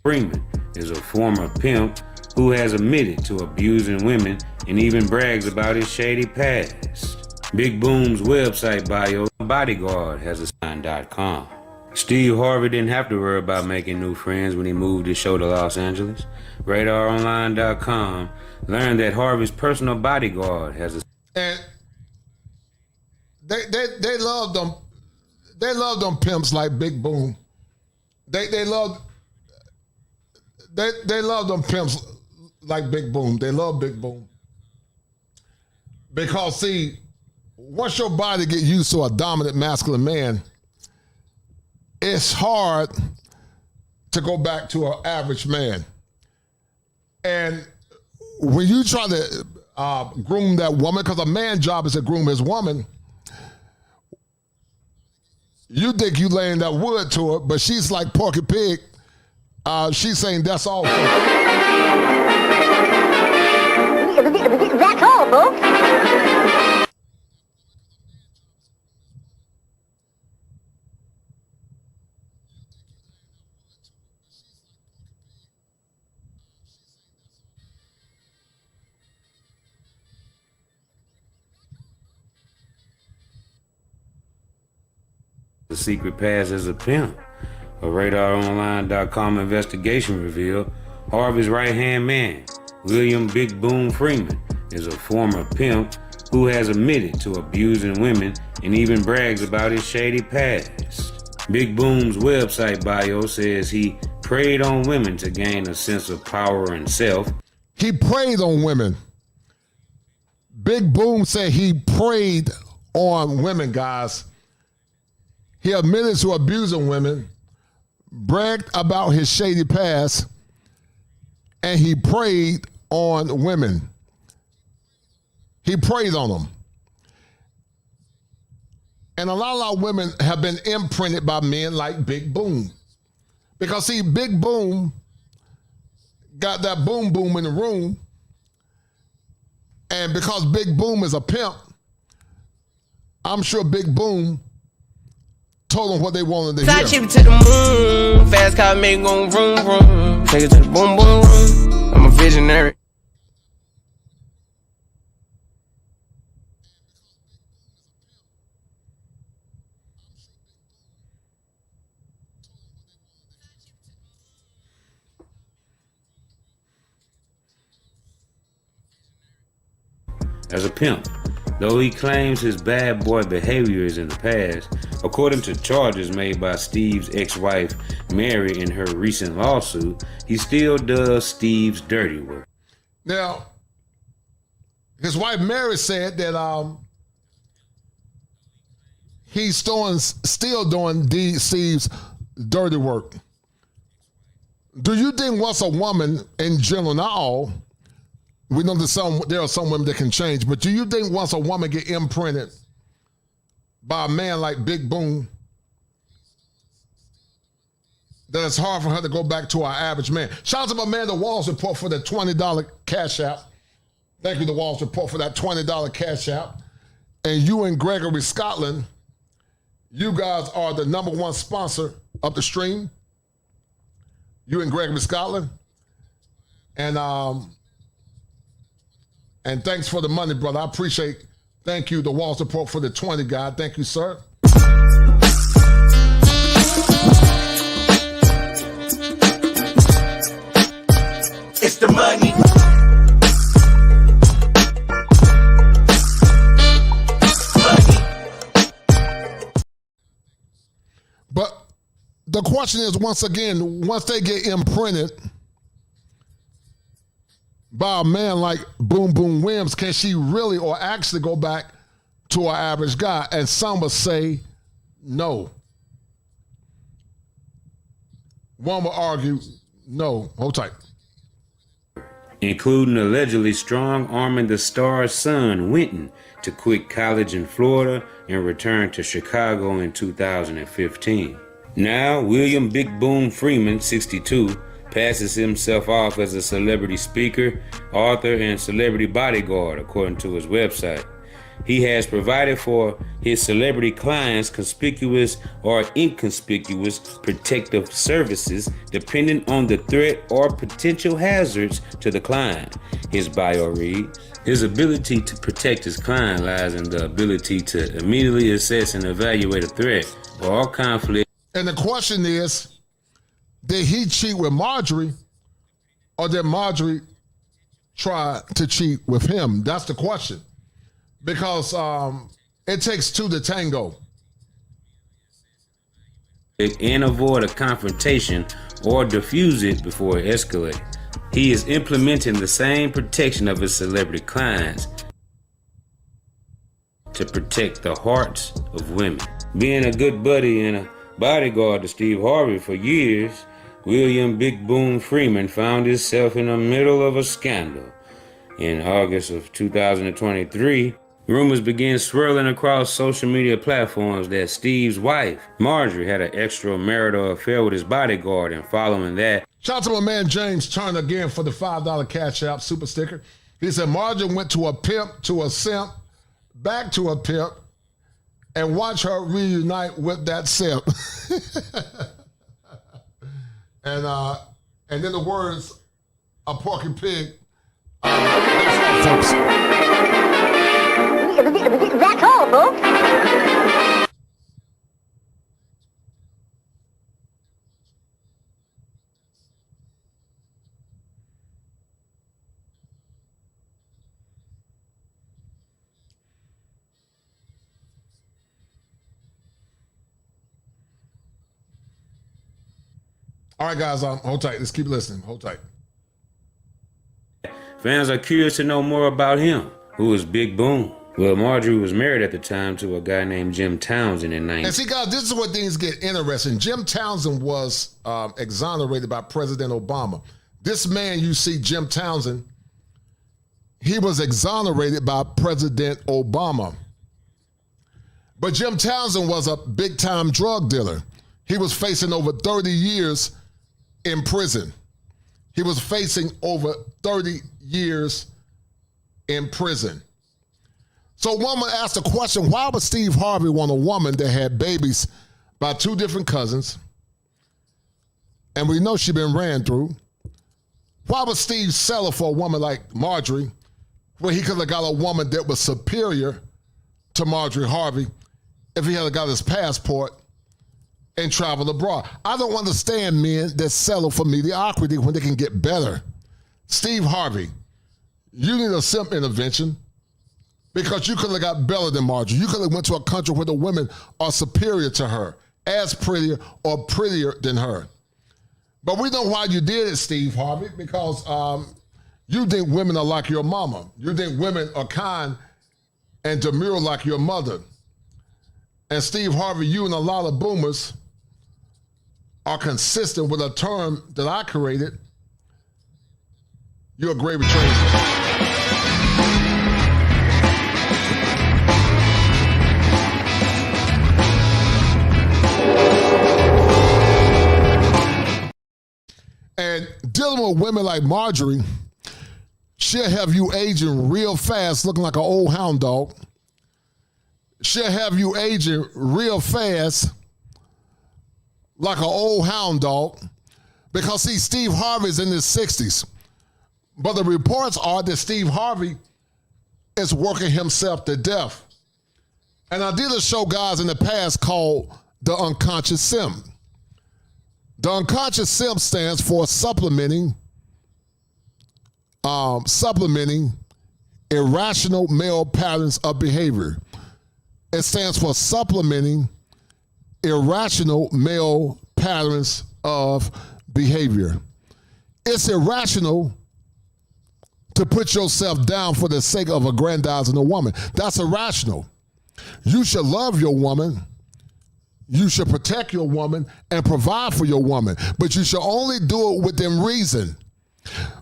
Freeman is a former pimp who has admitted to abusing women and even brags about his shady past. Big Boom's website bio, bodyguard has a sign.com. Steve Harvey didn't have to worry about making new friends when he moved his show to Los Angeles. RadarOnline.com learned that Harvey's personal bodyguard has a... And they love them. They love them pimps like Big Boom. They love them pimps like Big Boom. They love Big Boom. Because see, once your body get used to a dominant masculine man, it's hard to go back to an average man. And when you try to groom that woman, because a man's job is to groom his woman, you think you laying that wood to her, but she's like Porky Pig. She's saying that's all. That's all, folks. The secret past as a pimp. A RadarOnline.com investigation revealed Harvey's right-hand man, William Big Boom Freeman, is a former pimp who has admitted to abusing women and even brags about his shady past. Big Boom's website bio says he preyed on women to gain a sense of power and self. He preyed on women. Big Boom said he preyed on women, guys. He admitted to abusing women, bragged about his shady past, and he preyed on women. He preyed on them. And a lot of our women have been imprinted by men like Big Boom. Because see, Big Boom got that boom boom in the room, and because Big Boom is a pimp, I'm sure Big Boom told them what they wanted to hear. Fly cheap to the moon, fast car make gon' vroom vroom. Take it to the boom boom room. I'm a visionary. as a pimp. Though he claims his bad boy behavior is in the past, according to charges made by Steve's ex-wife Mary in her recent lawsuit, he still does Steve's dirty work. Now, his wife Mary said that he's still doing Steve's dirty work. Do you think once a woman, in general, not all, we know that there are some women that can change, but do you think once a woman get imprinted by a man like Big Boom, that it's hard for her to go back to our average man? Shout out to my man, The Walls Report, for the $20 cash app. Thank you, The Walls Report, for that $20 cash app. And you and Gregory Scotland, you guys are the #1 sponsor of the stream. You and Gregory Scotland. And thanks for the money, brother. I appreciate. Thank you, The Walls Report, for the 20, God. Thank you, sir. It's the money. But the question is, once again, once they get imprinted by a man like Boom Boom Williams, can she really or actually go back to our average guy? And some would say no. One would argue no. Hold tight. Including allegedly strong-arming the star's son, Winton, to quit college in Florida and return to Chicago in 2015. Now, William Big Boom Freeman, 62, passes himself off as a celebrity speaker, author, and celebrity bodyguard, according to his website. He has provided for his celebrity clients conspicuous or inconspicuous protective services depending on the threat or potential hazards to the client. His bio reads, his ability to protect his client lies in the ability to immediately assess and evaluate a threat or conflict. And the question is, did he cheat with Marjorie, or did Marjorie try to cheat with him? That's the question. Because it takes two to tango. And avoid a confrontation or diffuse it before it escalates. He is implementing the same protection of his celebrity clients to protect the hearts of women. Being a good buddy and a bodyguard to Steve Harvey for years, William Big Boom Freeman found himself in the middle of a scandal. In August of 2023, rumors began swirling across social media platforms that Steve's wife, Marjorie, had an extramarital affair with his bodyguard, and following that... Shout out to my man James Turner again for the $5 cash app super sticker. He said Marjorie went to a pimp, to a simp, back to a pimp, and watch her reunite with that simp. And then the words of Porky Pig. That's all, folks. That's all, folks. All right, guys, hold tight. Let's keep listening. Hold tight. Fans are curious to know more about him, who is Big Boom. Well, Marjorie was married at the time to a guy named Jim Townsend in 19... And see, guys, this is where things get interesting. Jim Townsend was exonerated by President Obama. This man you see, Jim Townsend, he was exonerated by President Obama. But Jim Townsend was a big-time drug dealer. He was facing over 30 years in prison. He was facing over 30 years in prison. So one would ask the question, why would Steve Harvey want a woman that had babies by two different cousins, and we know she's been ran through? Why would Steve sell her for a woman like Marjorie, where he could have got a woman that was superior to Marjorie Harvey if he had got his passport and traveled abroad? I don't understand men that settle for mediocrity when they can get better. Steve Harvey, you need a simp intervention. Because you could have got better than Marjorie. You could have went to a country where the women are superior to her, as prettier or prettier than her. But we know why you did it, Steve Harvey, because you think women are like your mama. You think women are kind and demure like your mother. And Steve Harvey, you and a lot of boomers are consistent with a term that I created. You're a great betrayer. And dealing with women like Marjorie, she'll have you aging real fast, looking like an old hound dog. She'll have you aging real fast, like an old hound dog. Because, see, Steve Harvey's in his 60s. But the reports are that Steve Harvey is working himself to death. And I did a show, guys, in the past called The Unconscious Simp. The unconscious simp stands for supplementing irrational male patterns of behavior. It stands for supplementing irrational male patterns of behavior. It's irrational to put yourself down for the sake of aggrandizing a woman. That's irrational. You should love your woman. You should protect your woman and provide for your woman, but you should only do it within reason.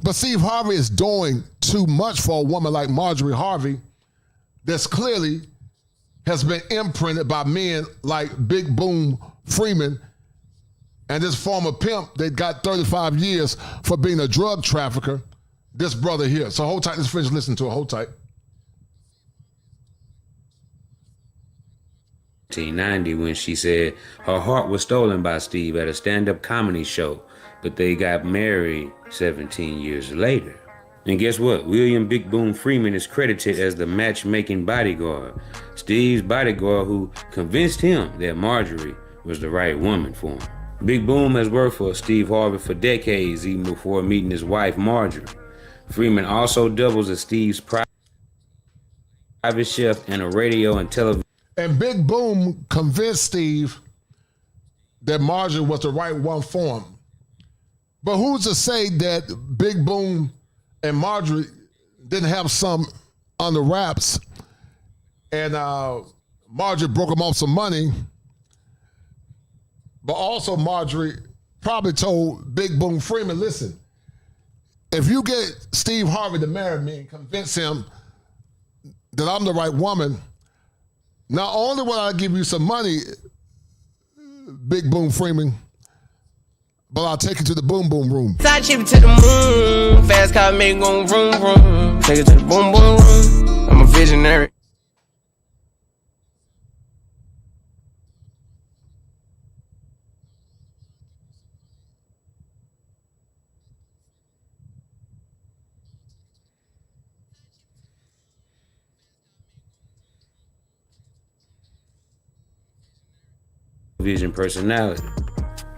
But Steve Harvey is doing too much for a woman like Marjorie Harvey that's clearly has been imprinted by men like Big Boom Freeman and this former pimp that got 35 years for being a drug trafficker, this brother here. So hold tight, let's finish listening to it, hold tight. 1990 when she said her heart was stolen by Steve at a stand-up comedy show, but they got married 17 years later. And guess what? William Big Boom Freeman is credited as the matchmaking bodyguard, Steve's bodyguard who convinced him that Marjorie was the right woman for him. Big Boom has worked for Steve Harvey for decades, even before meeting his wife Marjorie. Freeman also doubles as Steve's private chef and a radio and television. And Big Boom convinced Steve that Marjorie was the right one for him. But who's to say that Big Boom and Marjorie didn't have some on the wraps and Marjorie broke him off some money, but also Marjorie probably told Big Boom Freeman, listen, if you get Steve Harvey to marry me and convince him that I'm the right woman, not only will I give you some money, Big Boom Freeman, but I'll take you to the boom boom room. Side chip to the moon, fast car make go vroom vroom. Take it to the boom boom room. I'm a visionary. Vision personality.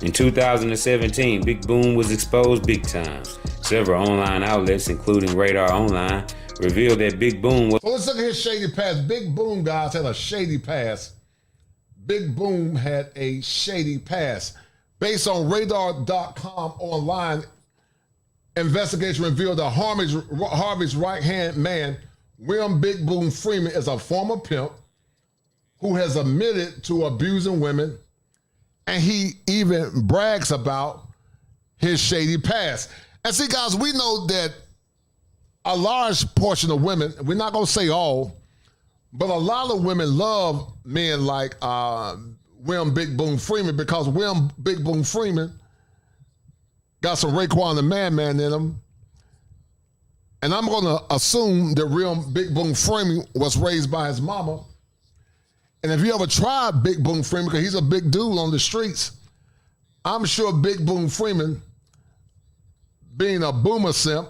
In 2017, Big Boom was exposed big time. Several online outlets, including Radar Online, revealed that Big Boom was... So let's look at his shady past. Big Boom, guys, had a shady past. Big Boom had a shady past. Based on radar.com online, investigation revealed that Harvey's right-hand man, William Big Boom Freeman, is a former pimp who has admitted to abusing women, and he even brags about his shady past. And see, guys, we know that a large portion of women, we're not going to say all, but a lot of women love men like William Big Boom Freeman because William Big Boom Freeman got some Raekwon the Man in him. And I'm going to assume that William Big Boom Freeman was raised by his mama. And if you ever tried Big Boom Freeman, because he's a big dude on the streets, I'm sure Big Boom Freeman, being a boomer simp,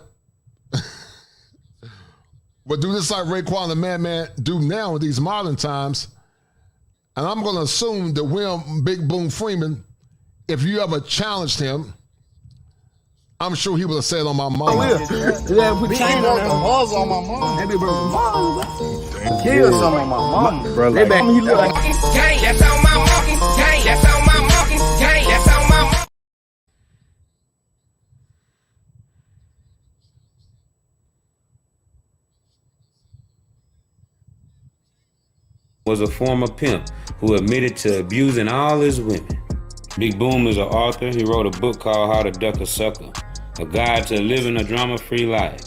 would do this like Raekwon the Man do now in these modern times. And I'm going to assume that William Big Boom Freeman, if you ever challenged him, I'm sure he would have said on my mom. Yeah, put chain on my mom. Kill some of my mama. Bro, they back me look like Gang, that's on my monkey. Gang, that's on my monkey. Gang, that's on my monkey. Was a former pimp who admitted to abusing all his women. Big Boom is an author. He wrote a book called How to Duck a Sucker, a guide to living a drama-free life.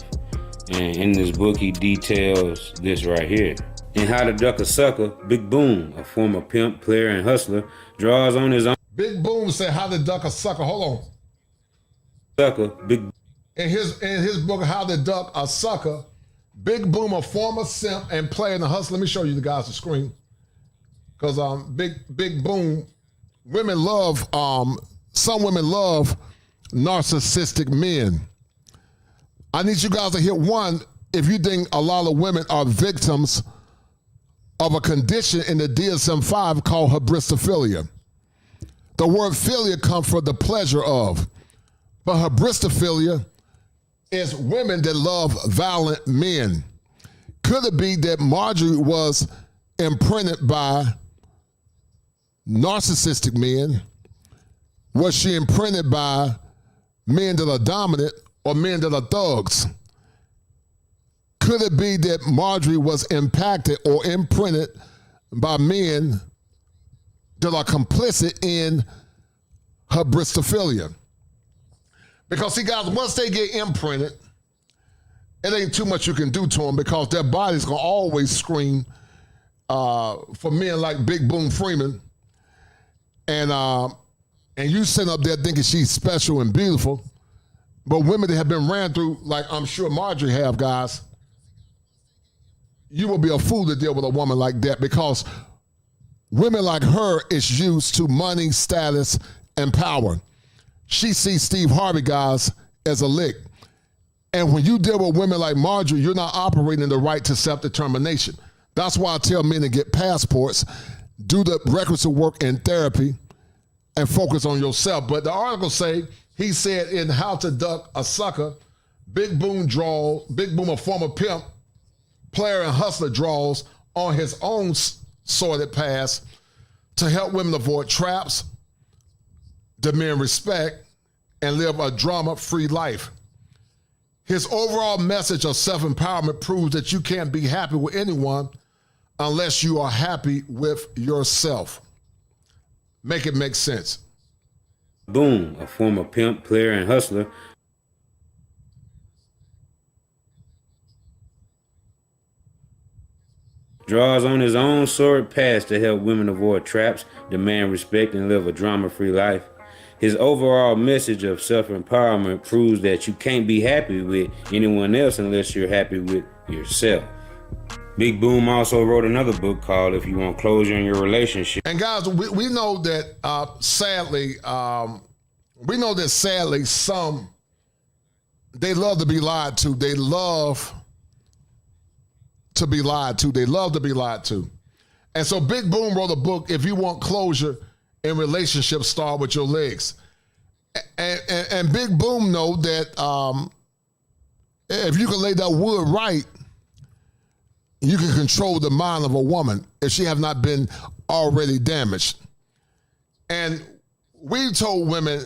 And in this book, he details this right here. In How to Duck a Sucker, Big Boom, a former pimp, player, and hustler, draws on his own. Big Boom said How to Duck a Sucker. Hold on. Sucker, Big. In his book, How to Duck a Sucker, Big Boom, a former simp and player and hustler. Let me show you the guys the screen. Because Big Boom, women love, some women love narcissistic men. I need you guys to hit one if you think a lot of women are victims of a condition in the DSM-5 called hybristophilia. The word philia comes from the pleasure of, but hybristophilia is women that love violent men. Could it be that Marjorie was imprinted by narcissistic men? Was she imprinted by men that are dominant or men that are thugs? Could it be that Marjorie was impacted or imprinted by men that are complicit in hybristophilia? Because see guys, once they get imprinted, it ain't too much you can do to them because their body's gonna always scream for men like Big Boom Freeman. And you sitting up there thinking she's special and beautiful, but women that have been ran through, like I'm sure Marjorie have, guys, you will be a fool to deal with a woman like that because women like her is used to money, status, and power. She sees Steve Harvey, guys, as a lick. And when you deal with women like Marjorie, you're not operating the right to self-determination. That's why I tell men to get passports, do the requisite work in therapy, and focus on yourself. But the article say, he said in How to Duck a Sucker, Big Boom, a former pimp, player, and hustler, draws on his own sordid past to help women avoid traps, demand respect, and live a drama-free life. His overall message of self-empowerment proves that you can't be happy with anyone unless you are happy with yourself. Make it make sense. Boom, a former pimp, player, and hustler, draws on his own sordid past to help women avoid traps, demand respect, and live a drama-free life. His overall message of self-empowerment proves that you can't be happy with anyone else unless you're happy with yourself. Big Boom also wrote another book called If You Want Closure in Your Relationship. And guys, we know that sadly, some, they love to be lied to. They love to be lied to. They love to be lied to. And so Big Boom wrote a book, If You Want Closure in Relationships, Start With Your Legs. And Big Boom know that if you can lay that wood right, you can control the mind of a woman if she have not been already damaged. And we told women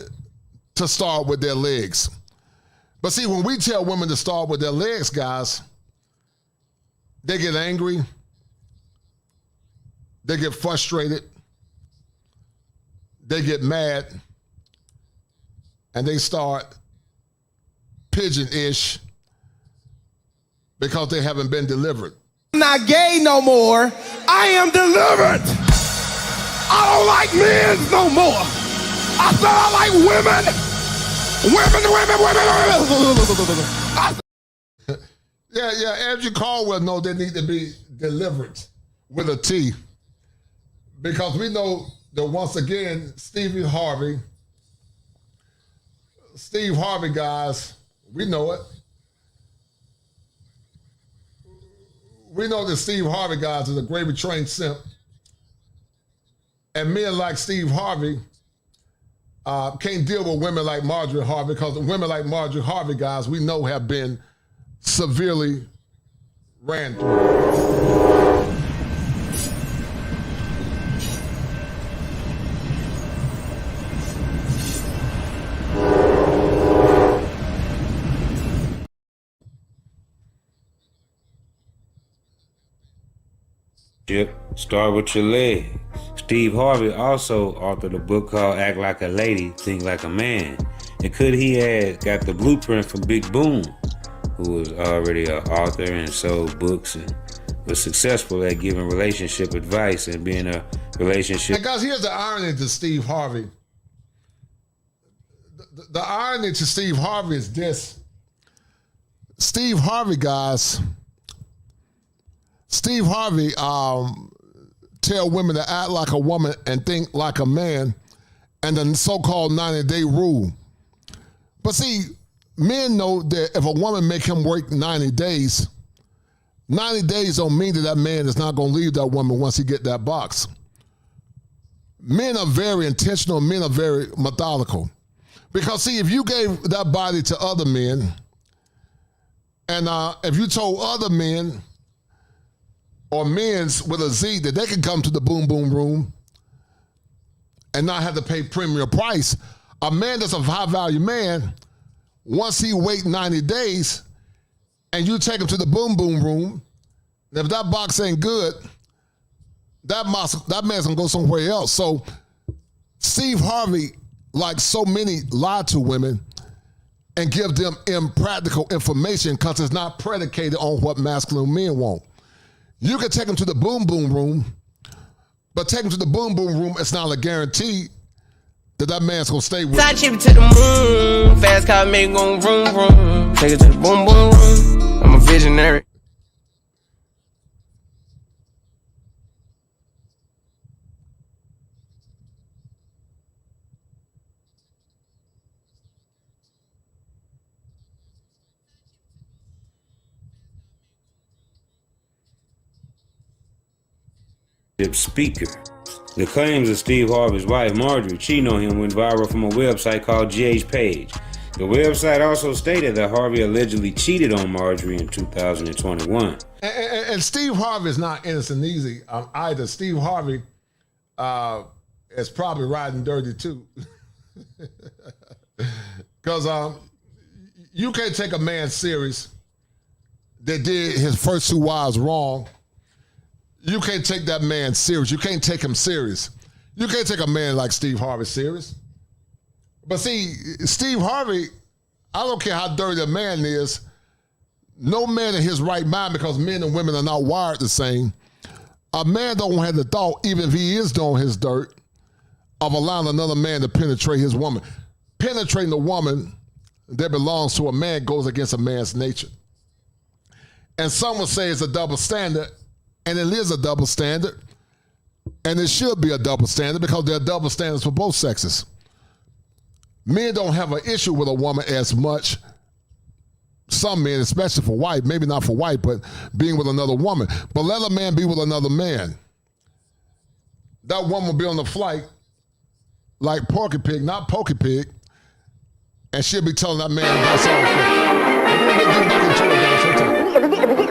to start with their legs. But see, when we tell women to start with their legs, guys, they get angry, they get frustrated, they get mad, and they start pigeon-ish because they haven't been delivered. I'm not gay no more. I am delivered. I don't like men no more. I said I like women. Yeah, Andrew Caldwell know they need to be delivered with a T. Because we know that once again, Steve Harvey, guys, we know it. We know that Steve Harvey, guys, is a gravely trained simp. And men like Steve Harvey can't deal with women like Marjorie Harvey because women like Marjorie Harvey, guys, we know have been severely ran through. Start with your legs. Steve Harvey also authored a book called Act Like a Lady, Think Like a Man. And could he have got the blueprint from Big Boom, who was already an author and sold books and was successful at giving relationship advice and being a relationship. And guys, here's the irony to Steve Harvey. The irony to Steve Harvey is this. Steve Harvey, guys, Steve Harvey tell women to act like a woman and think like a man, and the so-called 90-day rule. But see, men know that if a woman make him work 90 days don't mean that that man is not going to leave that woman once he get that box. Men are very intentional. Men are very methodical. Because see, if you gave that body to other men, and if you told other men, or men's with a Z, that they can come to the boom boom room and not have to pay premium price, a man that's a high value man, once he wait 90 days and you take him to the boom boom room, and if that box ain't good, that man's gonna go somewhere else. So Steve Harvey, like so many, lied to women and give them impractical information because it's not predicated on what masculine men want. You can take them to the boom boom room, but take them to the boom boom room, it's not a guarantee that man's gonna stay with you. Side chip to the moon, fast car make gon' vroom vroom. Take it to the boom boom room. I'm a visionary. Speaker. The claims of Steve Harvey's wife, Marjorie, cheating on him went viral from a website called GH Page. The website also stated that Harvey allegedly cheated on Marjorie in 2021. And Steve Harvey is not innocent easy either. Steve Harvey is probably riding dirty too. Because you can't take a man serious that did his first two wives wrong. You can't take that man serious. You can't take him serious. You can't take a man like Steve Harvey serious. But see, Steve Harvey, I don't care how dirty a man is, no man in his right mind, because men and women are not wired the same, a man don't have the thought, even if he is doing his dirt, of allowing another man to penetrate his woman. Penetrating a woman that belongs to a man goes against a man's nature. And some will say it's a double standard, and it is a double standard, and it should be a double standard because there are double standards for both sexes. Men don't have an issue with a woman as much. Some men, especially for white, maybe not for white, but being with another woman. But let a man be with another man. That woman will be on the flight like Porky Pig, not Pokey Pig, and she'll be telling that man that's all.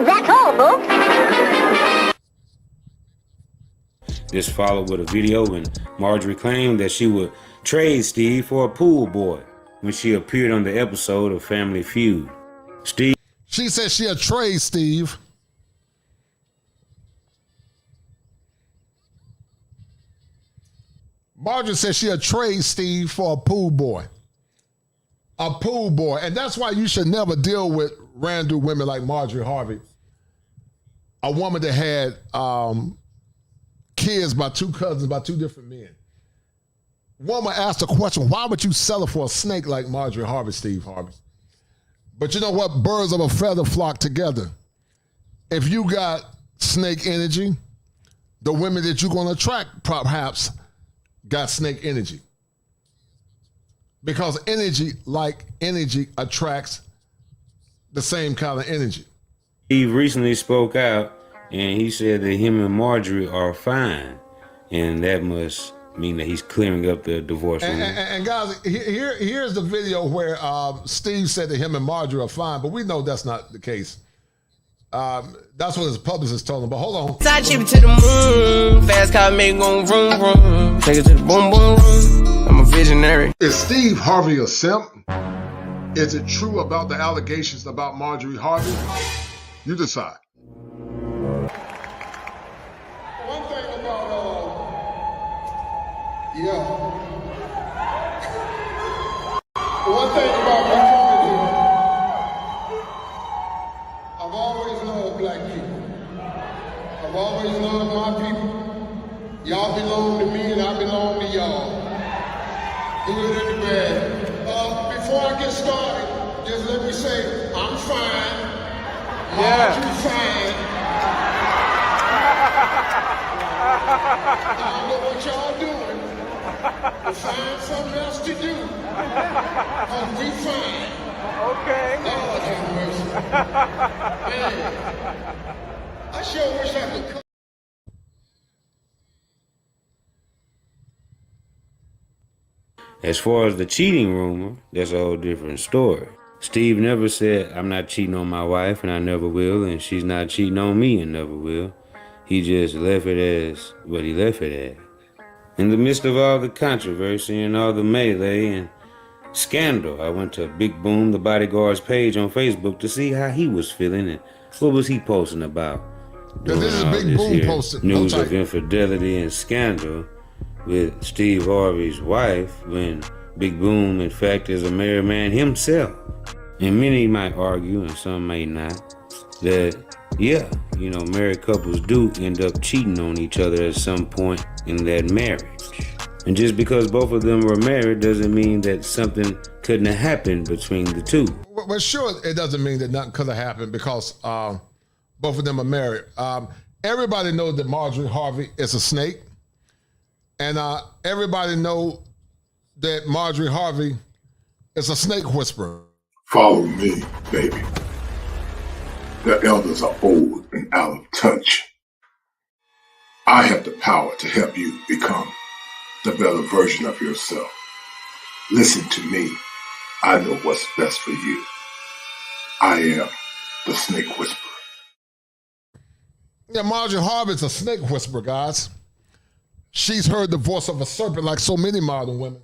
Back home, folks. This followed with a video when Marjorie claimed that she would trade Steve for a pool boy when she appeared on the episode of Family Feud. She said she'll trade Steve. Marjorie said she'll trade Steve for a pool boy. A pool boy. And that's why you should never deal with random women like Marjorie Harvey. A woman that had kids by two cousins, by two different men. Woman asked the question, why would you sell it for a snake like Marjorie Harvey, Steve Harvey? But you know what? Birds of a feather flock together. If you got snake energy, the women that you're going to attract perhaps got snake energy. Because energy, like energy, attracts the same kind of energy. Steve recently spoke out and he said that him and Marjorie are fine. And that must mean that he's clearing up the divorce. And guys, here's the video where Steve said that him and Marjorie are fine, but we know that's not the case. That's what his publicist told him, but hold on. Side chip to the moon, fast car make gon' vroom vroom. Take it to the boom boom room. I'm a visionary. Is Steve Harvey a simp? Is it true about the allegations about Marjorie Harvey? You decide. Yeah. One thing about me coming here, I've always loved black people. I've always loved my people. Y'all belong to me and I belong to y'all. Good and the bad. Before I get started, just let me say, I'm fine. Marjorie fine. I don't know what y'all doing, but find something else to do. Cause we fine. Okay. Lord have mercy. Man, I sure wish I could come. As far as the cheating rumor, that's a whole different story. Steve never said, I'm not cheating on my wife and I never will, and she's not cheating on me and never will. He just left it as what he left it as. In the midst of all the controversy and all the melee and scandal, I went to Big Boom, the bodyguard's page on Facebook to see how he was feeling and what was he posting about. This is Big Boom posted. News of infidelity and scandal with Steve Harvey's wife when Big Boom, in fact, is a married man himself. And many might argue, and some may not, that, yeah, married couples do end up cheating on each other at some point in that marriage. And just because both of them were married doesn't mean that something couldn't have happened between the two. Well, sure, it doesn't mean that nothing could have happened because both of them are married. Everybody knows that Marjorie Harvey is a snake. And everybody knows that Marjorie Harvey is a snake whisperer. Follow me, baby. The elders are old and out of touch. I have the power to help you become the better version of yourself. Listen to me. I know what's best for you. I am the snake whisperer. Yeah, Marjorie Harvey's a snake whisperer, guys. She's heard the voice of a serpent like so many modern women.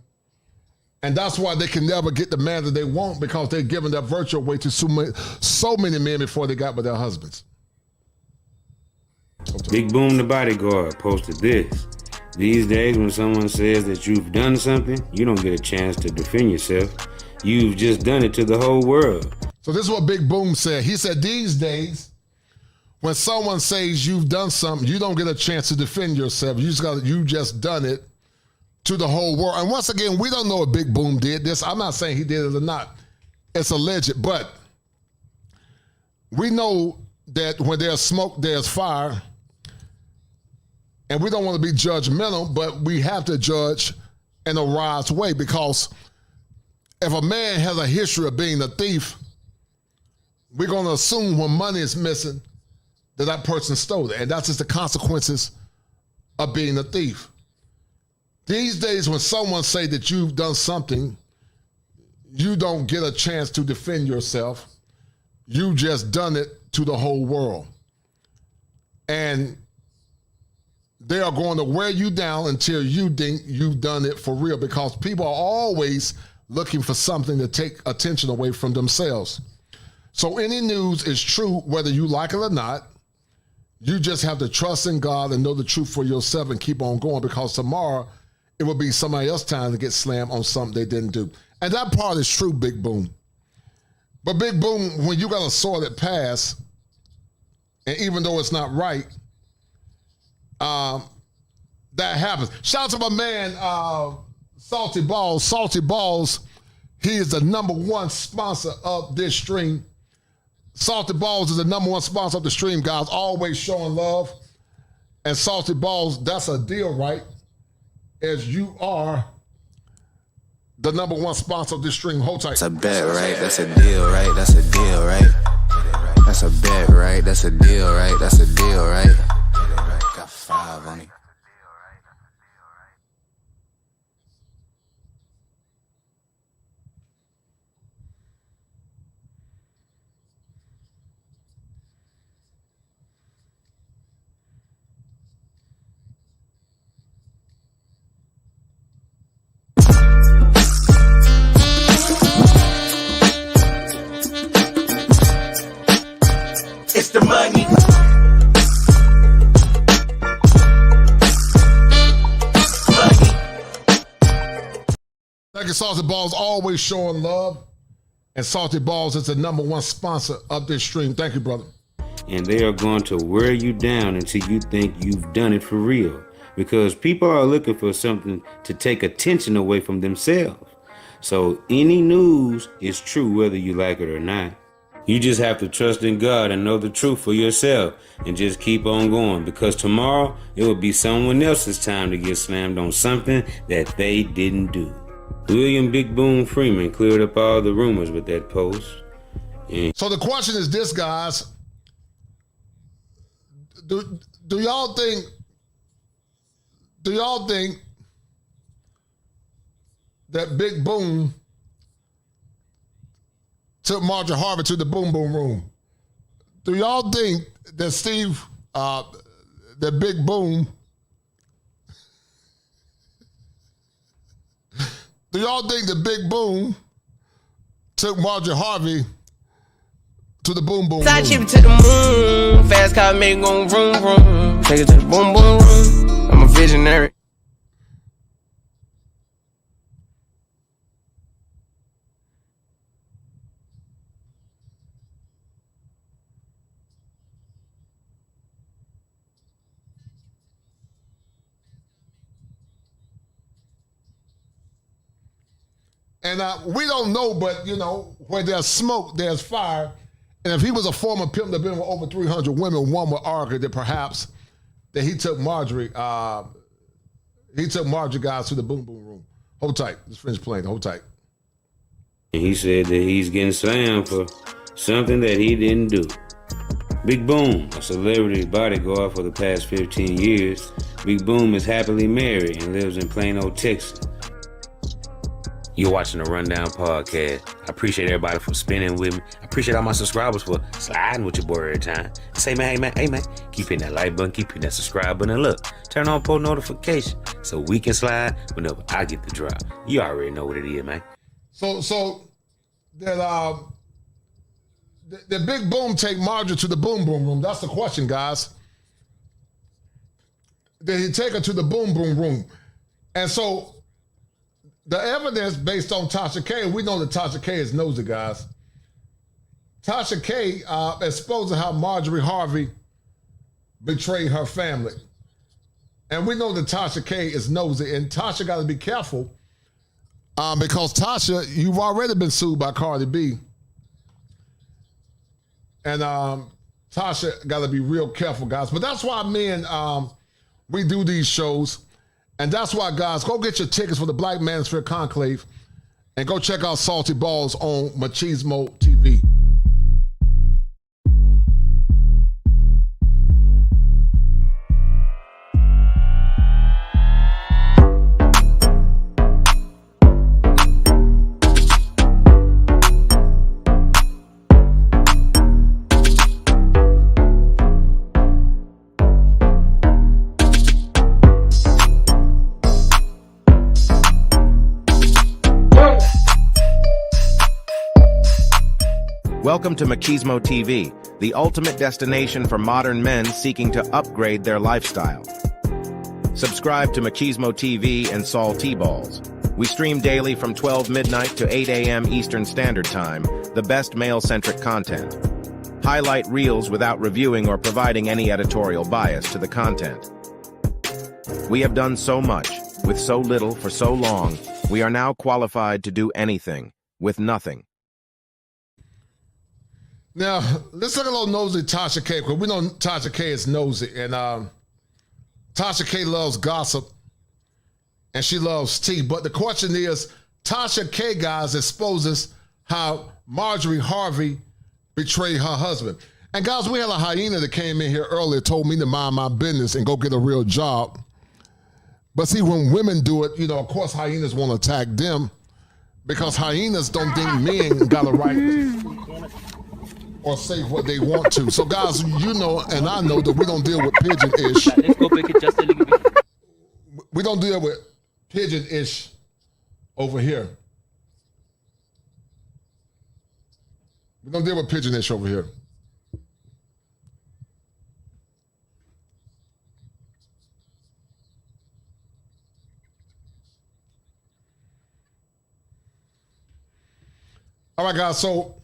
And that's why they can never get the man that they want, because they've given their virtue away to so many men before they got with their husbands. Big Boom the bodyguard posted this. These days when someone says that you've done something, you don't get a chance to defend yourself. You've just done it to the whole world. So this is what Big Boom said. He said these days, when someone says you've done something, you don't get a chance to defend yourself. You just done it to the whole world. And once again, we don't know if Big Boom did this. I'm not saying he did it or not. It's alleged, but we know that when there's smoke, there's fire. And we don't want to be judgmental, but we have to judge in a wise way, because if a man has a history of being a thief, we're going to assume when money is missing that person stole it. And that's just the consequences of being a thief. These days, when someone say that you've done something, you don't get a chance to defend yourself. You just done it to the whole world. And they are going to wear you down until you think you've done it for real, because people are always looking for something to take attention away from themselves. So any news is true whether you like it or not. You just have to trust in God and know the truth for yourself and keep on going, because tomorrow it will be somebody else's time to get slammed on something they didn't do. And that part is true, Big Boom. But Big Boom, when you got a sordid past, and even though it's not right, that happens. Shout out to my man, Salty Balls. Salty Balls, he is the #1 sponsor of this stream. Salty Balls is the #1 sponsor of the stream, guys. Always showing love. And Salty Balls, that's a deal, right? As you are the #1 sponsor of this stream. Hold tight. That's a bet, right? That's a deal, right? That's a deal, right? That's a bet, right? That's a deal, right? That's a deal, right? Got 5 on it. It's the money. Thank you, Salty Balls, always showing love. And Salty Balls is the #1 sponsor of this stream. Thank you, brother. And they are going to wear you down until you think you've done it for real. Because people are looking for something to take attention away from themselves. So any news is true whether you like it or not. You just have to trust in God and know the truth for yourself and just keep on going, because tomorrow it will be someone else's time to get slammed on something that they didn't do. William Big Boom Freeman cleared up all the rumors with that post. So the question is this, guys. Do y'all think that Big Boom took Marjorie Harvey to the Boom Boom room? Do y'all think that that Big Boom, do y'all think that Big Boom took Marjorie Harvey to the Boom Boom Side room? chip to the moon, fast car make it go vroom vroom. Take it to the boom boom room. I'm a visionary. And we don't know, but, where there's smoke, there's fire. And if he was a former pimp that been with over 300 women, one would argue that perhaps that he took Marjorie guys to the Boom Boom room. Hold tight. Let's finish playing. Hold tight. And he said that he's getting slammed for something that he didn't do. Big Boom, a celebrity bodyguard for the past 15 years. Big Boom is happily married and lives in Plano, Texas. You're watching the Rundown Podcast. I appreciate everybody for spinning with me. I appreciate all my subscribers for sliding with your boy every time. Say, man, hey, man, keep hitting that like button, keep hitting that subscribe button, and look, turn on post notification so we can slide whenever I get the drop. You already know what it is, man. So that the Big Boom take Marjorie to the Boom Boom room. That's the question, guys. Did he take her to the Boom Boom room? And so the evidence based on Tasha K, we know that Tasha K is nosy, guys. Tasha K exposing how Marjorie Harvey betrayed her family. And we know that Tasha K is nosy, and Tasha got to be careful because Tasha, you've already been sued by Cardi B. And Tasha got to be real careful, guys. But that's why we do these shows. And that's why, guys, go get your tickets for the Black Manosphere Conclave and go check out Salty Balls on Machismo TV. Welcome to Machismo TV, the ultimate destination for modern men seeking to upgrade their lifestyle. Subscribe to Machismo TV and Saul T-Balls. We stream daily from 12 midnight to 8 a.m. Eastern Standard Time, the best male-centric content. Highlight reels without reviewing or providing any editorial bias to the content. We have done so much, with so little for so long, we are now qualified to do anything, with nothing. Now, let's look at a little nosy Tasha K, because we know Tasha K is nosy, and Tasha K loves gossip, and she loves tea. But the question is, Tasha K, guys, exposes how Marjorie Harvey betrayed her husband. And guys, we had a hyena that came in here earlier, told me to mind my business and go get a real job. But see, when women do it, of course, hyenas want to attack them because hyenas don't think men got a right or say what they want to. So guys, and I know that we don't deal with pigeon-ish. We don't deal with pigeon-ish over here. We don't deal with pigeon-ish over here. All right, guys, so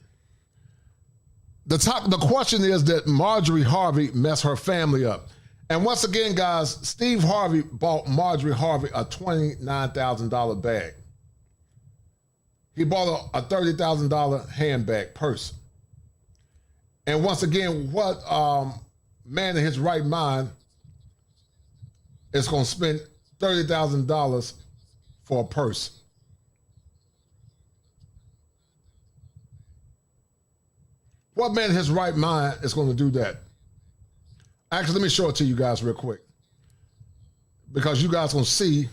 the question is that Marjorie Harvey messed her family up. And once again, guys, Steve Harvey bought Marjorie Harvey a $29,000 bag. He bought a $30,000 handbag, purse. And once again, what man in his right mind is going to spend $30,000 for a purse? What man in his right mind is going to do that? Actually, let me show it to you guys real quick, because you guys going to see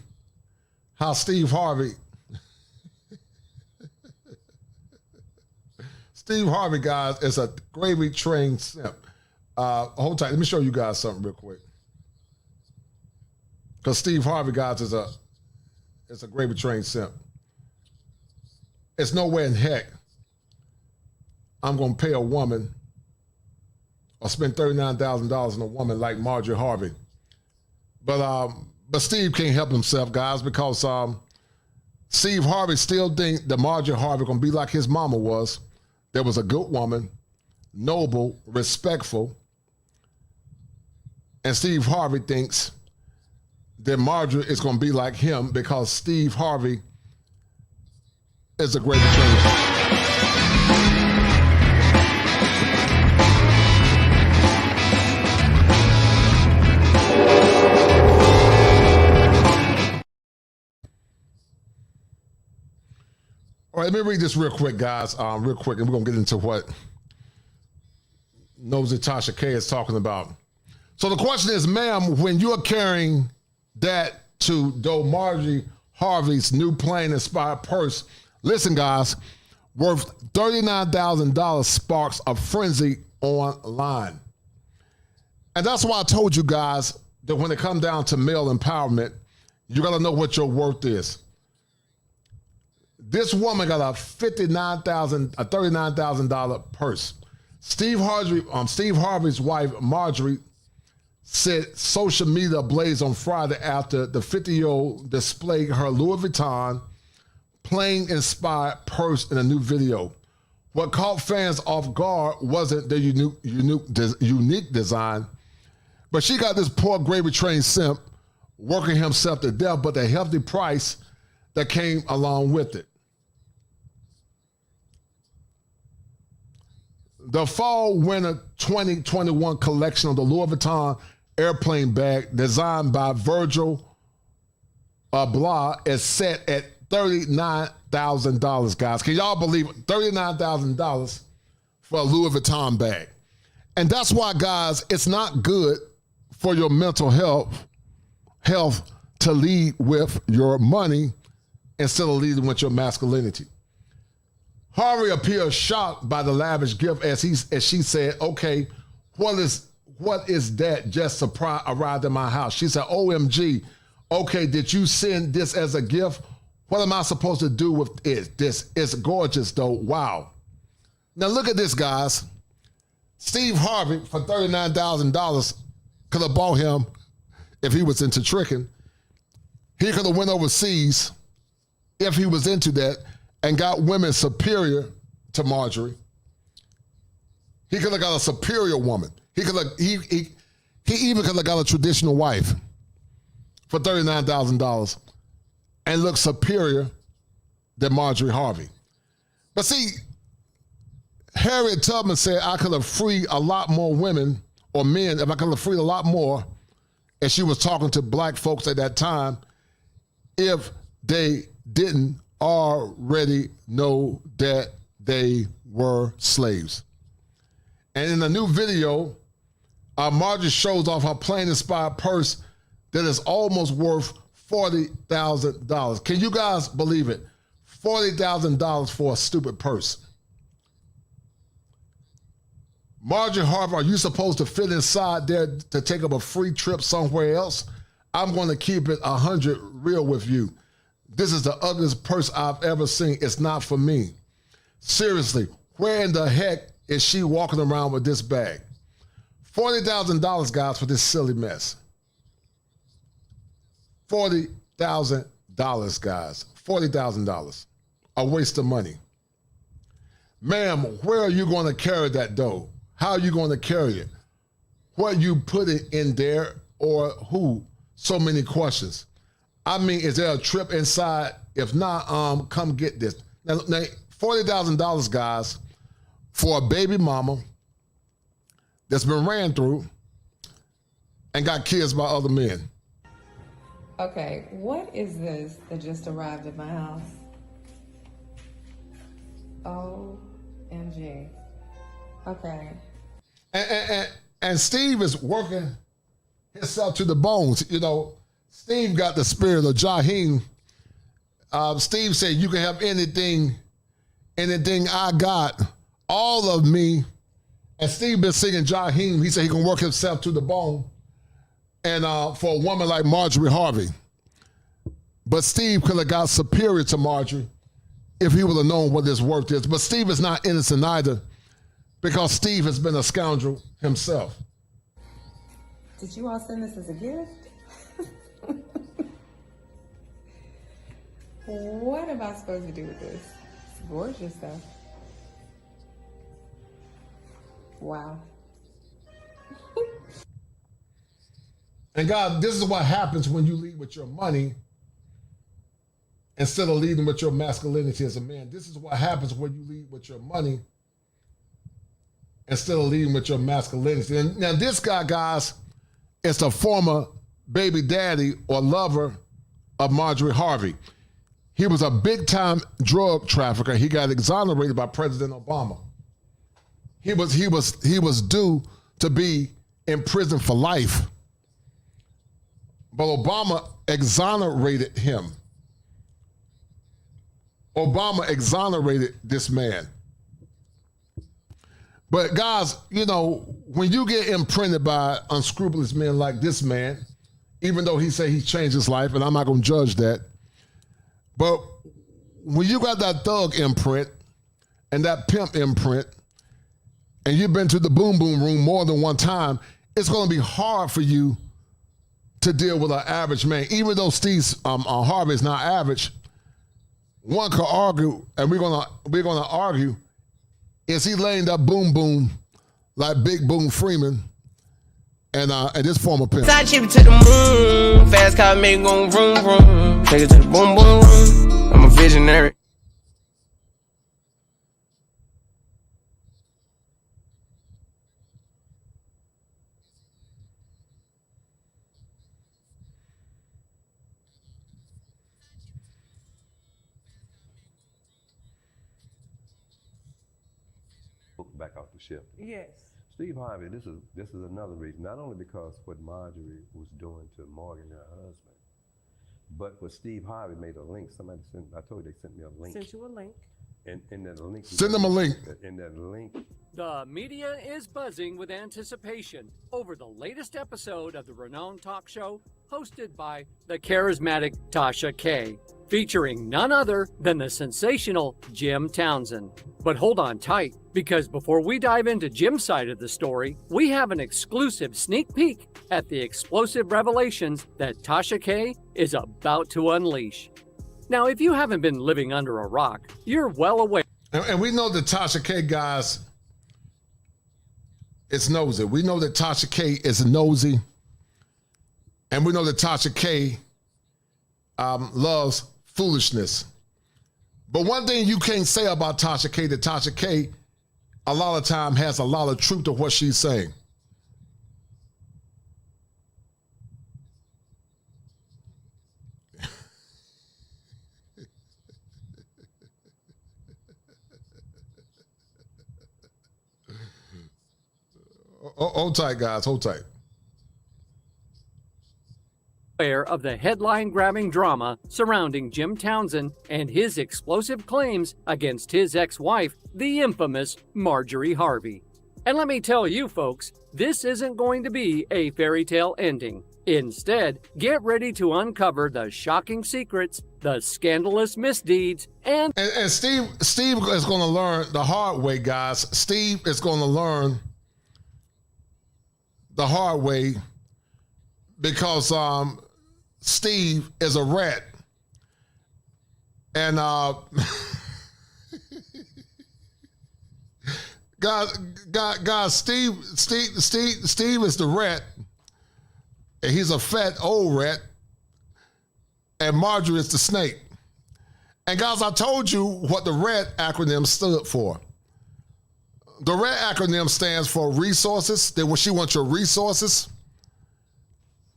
how Steve Harvey, guys, is a gravy trained simp. Hold tight. Let me show you guys something real quick, because Steve Harvey, guys, is a gravy trained simp. It's nowhere in heck I'm going to pay a woman or spend $39,000 on a woman like Marjorie Harvey. But Steve can't help himself, guys, because Steve Harvey still think that Marjorie Harvey going to be like his mama was. There was a good woman, noble, respectful. And Steve Harvey thinks that Marjorie is going to be like him because Steve Harvey is a great trainer. All right, let me read this real quick, guys, real quick, and we're going to get into what Nosy Tasha K is talking about. So the question is, ma'am, when you're carrying that to Marjorie Harvey's new plane-inspired purse, listen, guys, worth $39,000 sparks a frenzy online. And that's why I told you guys that when it comes down to male empowerment, you got to know what your worth is. This woman got a $39,000 purse. Steve Harvey's wife, Marjorie, said social media ablaze on Friday after the 50-year-old displayed her Louis Vuitton plane-inspired purse in a new video. What caught fans off guard wasn't the unique design, but she got this poor gravy-trained simp working himself to death, but the hefty price that came along with it. The fall-winter 2021 collection of the Louis Vuitton airplane bag designed by Virgil Abloh is set at $39,000, guys. Can y'all believe it? $39,000 for a Louis Vuitton bag. And that's why, guys, it's not good for your mental health to lead with your money instead of leading with your masculinity. Harvey appeared shocked by the lavish gift as she said, okay, what is that just arrived at my house? She said, OMG, okay, did you send this as a gift? What am I supposed to do with it? This is gorgeous though, wow. Now look at this, guys. Steve Harvey for $39,000 could have bought him, if he was into tricking, he could have went overseas if he was into that and got women superior to Marjorie. He could have got a superior woman. He even could have got a traditional wife for $39,000 and look superior than Marjorie Harvey. But see, Harriet Tubman said, I could have freed a lot more women or men, if I could have freed a lot more, and she was talking to black folks at that time, if they didn't already know that they were slaves. And in the new video, Marjorie shows off her plane-inspired purse that is almost worth $40,000. Can you guys believe it? $40,000 for a stupid purse. Marjorie Harvey, are you supposed to fit inside there to take up a free trip somewhere else? I'm going to keep it 100 real with you. This is the ugliest purse I've ever seen. It's not for me. Seriously, where in the heck is she walking around with this bag? $40,000, guys, for this silly mess. $40,000, guys. $40,000. A waste of money. ma'am, where are you going to carry that dough? How are you going to carry it? What you put it in there or who? So many questions. I mean, is there a trip inside? If not, come get this. Now $40,000, guys, for a baby mama that's been ran through and got kids by other men. Okay, what is this that just arrived at my house? OMG. Okay. And Steve is working himself to the bones. You know, Steve got the spirit of Jaheim. Steve said, you can have anything I got, all of me. And Steve been singing Jaheim. He said he can work himself to the bone. And for a woman like Marjorie Harvey. But Steve could have got superior to Marjorie if he would have known what his worth is. But Steve is not innocent either, because Steve has been a scoundrel himself. Did you all send this as a gift? What am I supposed to do with this? It's gorgeous stuff. Wow. And God, this is what happens when you lead with your money instead of leading with your masculinity as a man. This is what happens when you lead with your money instead of leading with your masculinity. And now this guy, guys, is the former baby daddy or lover of Marjorie Harvey. He was a big-time drug trafficker. He got exonerated by President Obama. He was due to be in prison for life. But Obama exonerated him. Obama exonerated this man. But guys, you know, when you get imprinted by unscrupulous men like this man, even though he said he changed his life, and I'm not going to judge that, but when you got that thug imprint and that pimp imprint, and you've been to the boom boom room more than one time, it's going to be hard for you to deal with an average man. Even though Steve Harvey is not average, one could argue, and we're gonna argue, is he laying that boom boom like big Boom Freeman and this former pimp? Side chip to the moon, fast car make gon' vroom vroom. Take it to the boom boom room. I'm a visionary. Back off the ship. Yes. Steve Harvey, this is another reason, not only because what Marjorie was doing to Morgan, her husband, but what Steve Harvey made a link. Somebody sent, I told you they sent me a link. Sent you a link. And that link. Send them a link. In that link. The media is buzzing with anticipation over the latest episode of the renowned talk show hosted by the charismatic Tasha K, featuring none other than the sensational Jim Townsend. But hold on tight, because before we dive into Jim's side of the story, we have an exclusive sneak peek at the explosive revelations that Tasha K is about to unleash. Now, if you haven't been living under a rock, you're well aware. And we know that Tasha K, guys, is nosy. We know that Tasha K is nosy. And we know that Tasha K loves foolishness. But one thing you can't say about Tasha K, that Tasha K a lot of time has a lot of truth to what she's saying. Hold tight, guys, hold tight. Of the headline-grabbing drama surrounding Jim Townsend and his explosive claims against his ex-wife, the infamous Marjorie Harvey. And let me tell you folks, this isn't going to be a fairy tale ending. Instead, get ready to uncover the shocking secrets, the scandalous misdeeds, and Steve is going to learn the hard way, guys. Steve is going to learn the hard way because Steve is a rat. And Steve is the rat, and he's a fat old rat, and Marjorie is the snake. And guys, I told you what the rat acronym stood for. The rat acronym stands for resources. That she wants your resources.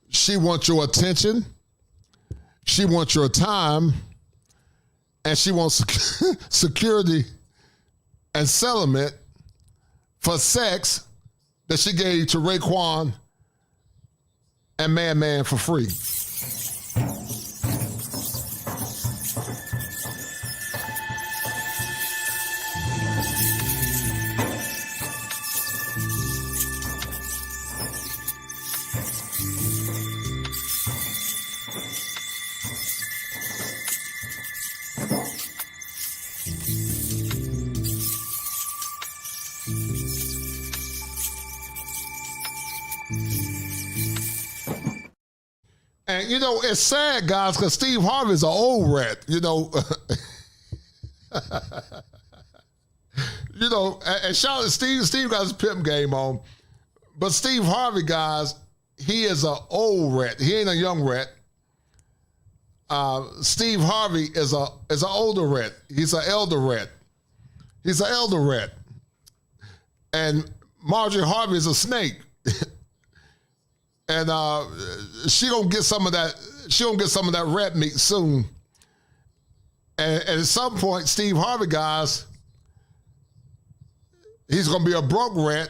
She wants your attention. She wants your time. And she wants security and settlement for sex that she gave to Raekwon and Man for free. And, you know, it's sad, guys, because Steve Harvey is an old rat, you know. And shout out to Steve. Steve got his pimp game on. But Steve Harvey, guys, he is an old rat. He ain't a young rat. Steve Harvey is an older rat. He's an elder rat. He's an elder rat. And Marjorie Harvey is a snake. And she gonna get some of that. She gonna get some of that rat meat soon. And at some point, Steve Harvey, guys, he's gonna be a broke rat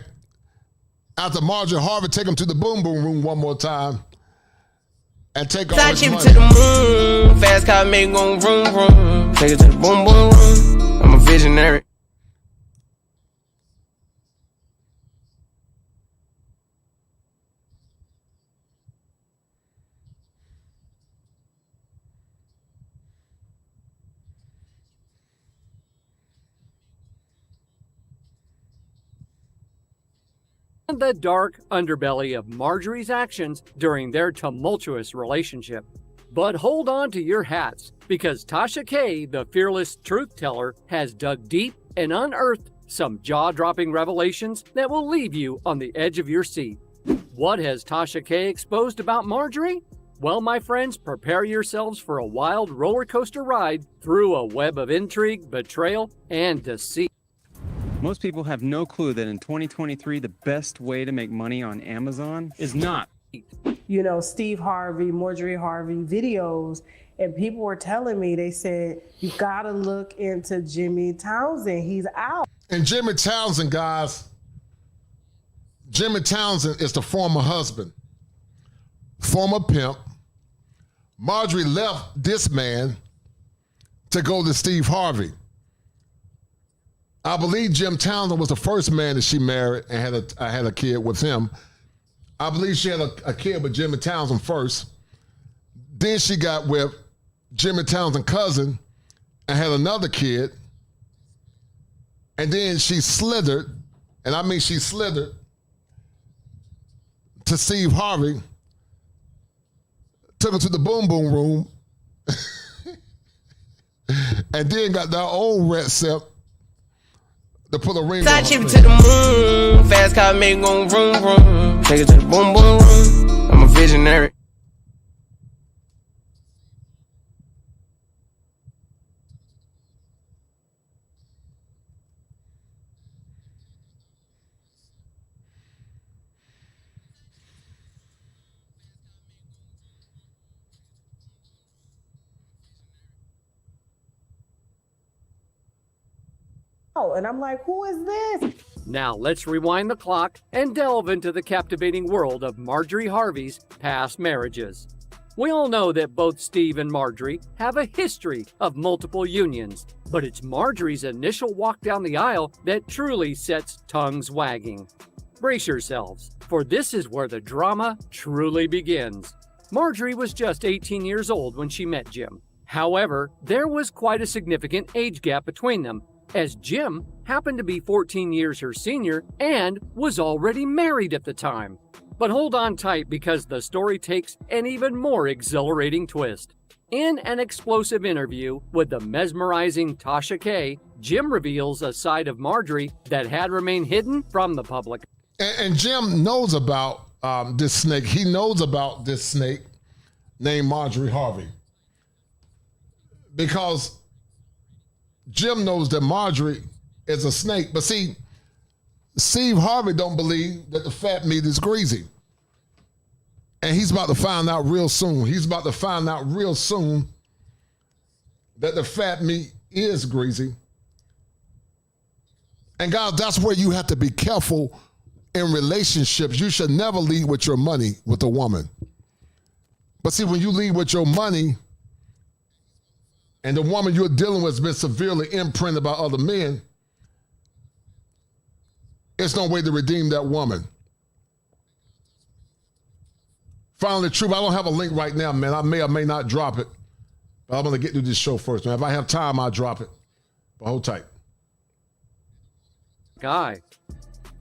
after Marjorie Harvey take him to the boom room one more time and take all his money. To the moon, fast car make gon' vroom vroom. Take it to the boom room. I'm a visionary. The dark underbelly of Marjorie's actions during their tumultuous relationship. But hold on to your hats, because Tasha K, the fearless truth teller, has dug deep and unearthed some jaw-dropping revelations that will leave you on the edge of your seat. What has Tasha K exposed about Marjorie? Well, my friends, prepare yourselves for a wild roller coaster ride through a web of intrigue, betrayal, and deceit. Most people have no clue that in 2023, the best way to make money on Amazon is not. You know, Steve Harvey, Marjorie Harvey videos, and people were telling me, they said, you gotta look into Jimmy Townsend. He's out. And Jimmy Townsend, guys, Jimmy Townsend is the former husband, former pimp. Marjorie left this man to go to Steve Harvey. I believe Jim Townsend was the first man that she married and had a kid with him. I believe she had a kid with Jimmy Townsend first. Then she got with Jimmy Townsend's cousin and had another kid. And then she slithered, and I mean she slithered, to Steve Harvey, took him to the boom room, and then got that old rat Simp to put a ring on her to the moon, fast car make gon' vroom vroom. Take it to the boom room. I'm a visionary. And I'm like, who is this? Now let's rewind the clock and delve into the captivating world of Marjorie Harvey's past marriages. We all know that both Steve and Marjorie have a history of multiple unions, but it's Marjorie's initial walk down the aisle that truly sets tongues wagging. Brace yourselves, for this is where the drama truly begins. Marjorie was just 18 years old when she met Jim. However, there was quite a significant age gap between them, as Jim happened to be 14 years her senior and was already married at the time. But hold on tight because the story takes an even more exhilarating twist. In an explosive interview with the mesmerizing Tasha K, Jim reveals a side of Marjorie that had remained hidden from the public. And Jim knows about this snake. He knows about this snake named Marjorie Harvey. Because Jim knows that Marjorie is a snake. But see, Steve Harvey don't believe that the fat meat is greasy. And he's about to find out real soon. He's about to find out real soon that the fat meat is greasy. And guys, that's where you have to be careful in relationships. You should never lead with your money with a woman. But see, when you lead with your money and the woman you're dealing with has been severely imprinted by other men, it's no way to redeem that woman. Finally, Troop, I don't have a link right now, man. I may or may not drop it. But I'm going to get through this show first, man. If I have time, I'll drop it. But hold tight. Guy.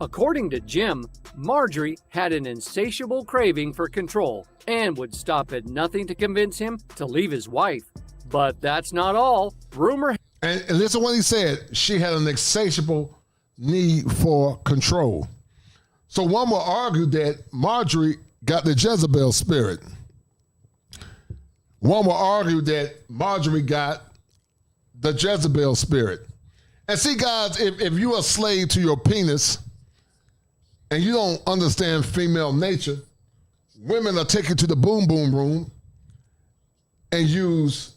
According to Jim, Marjorie had an insatiable craving for control and would stop at nothing to convince him to leave his wife. But that's not all. Rumor. And listen to what he said. She had an insatiable need for control. So one will argue that Marjorie got the Jezebel spirit. One will argue that Marjorie got the Jezebel spirit. And see, guys, if you're a slave to your penis and you don't understand female nature, women are taken to the boom boom room and use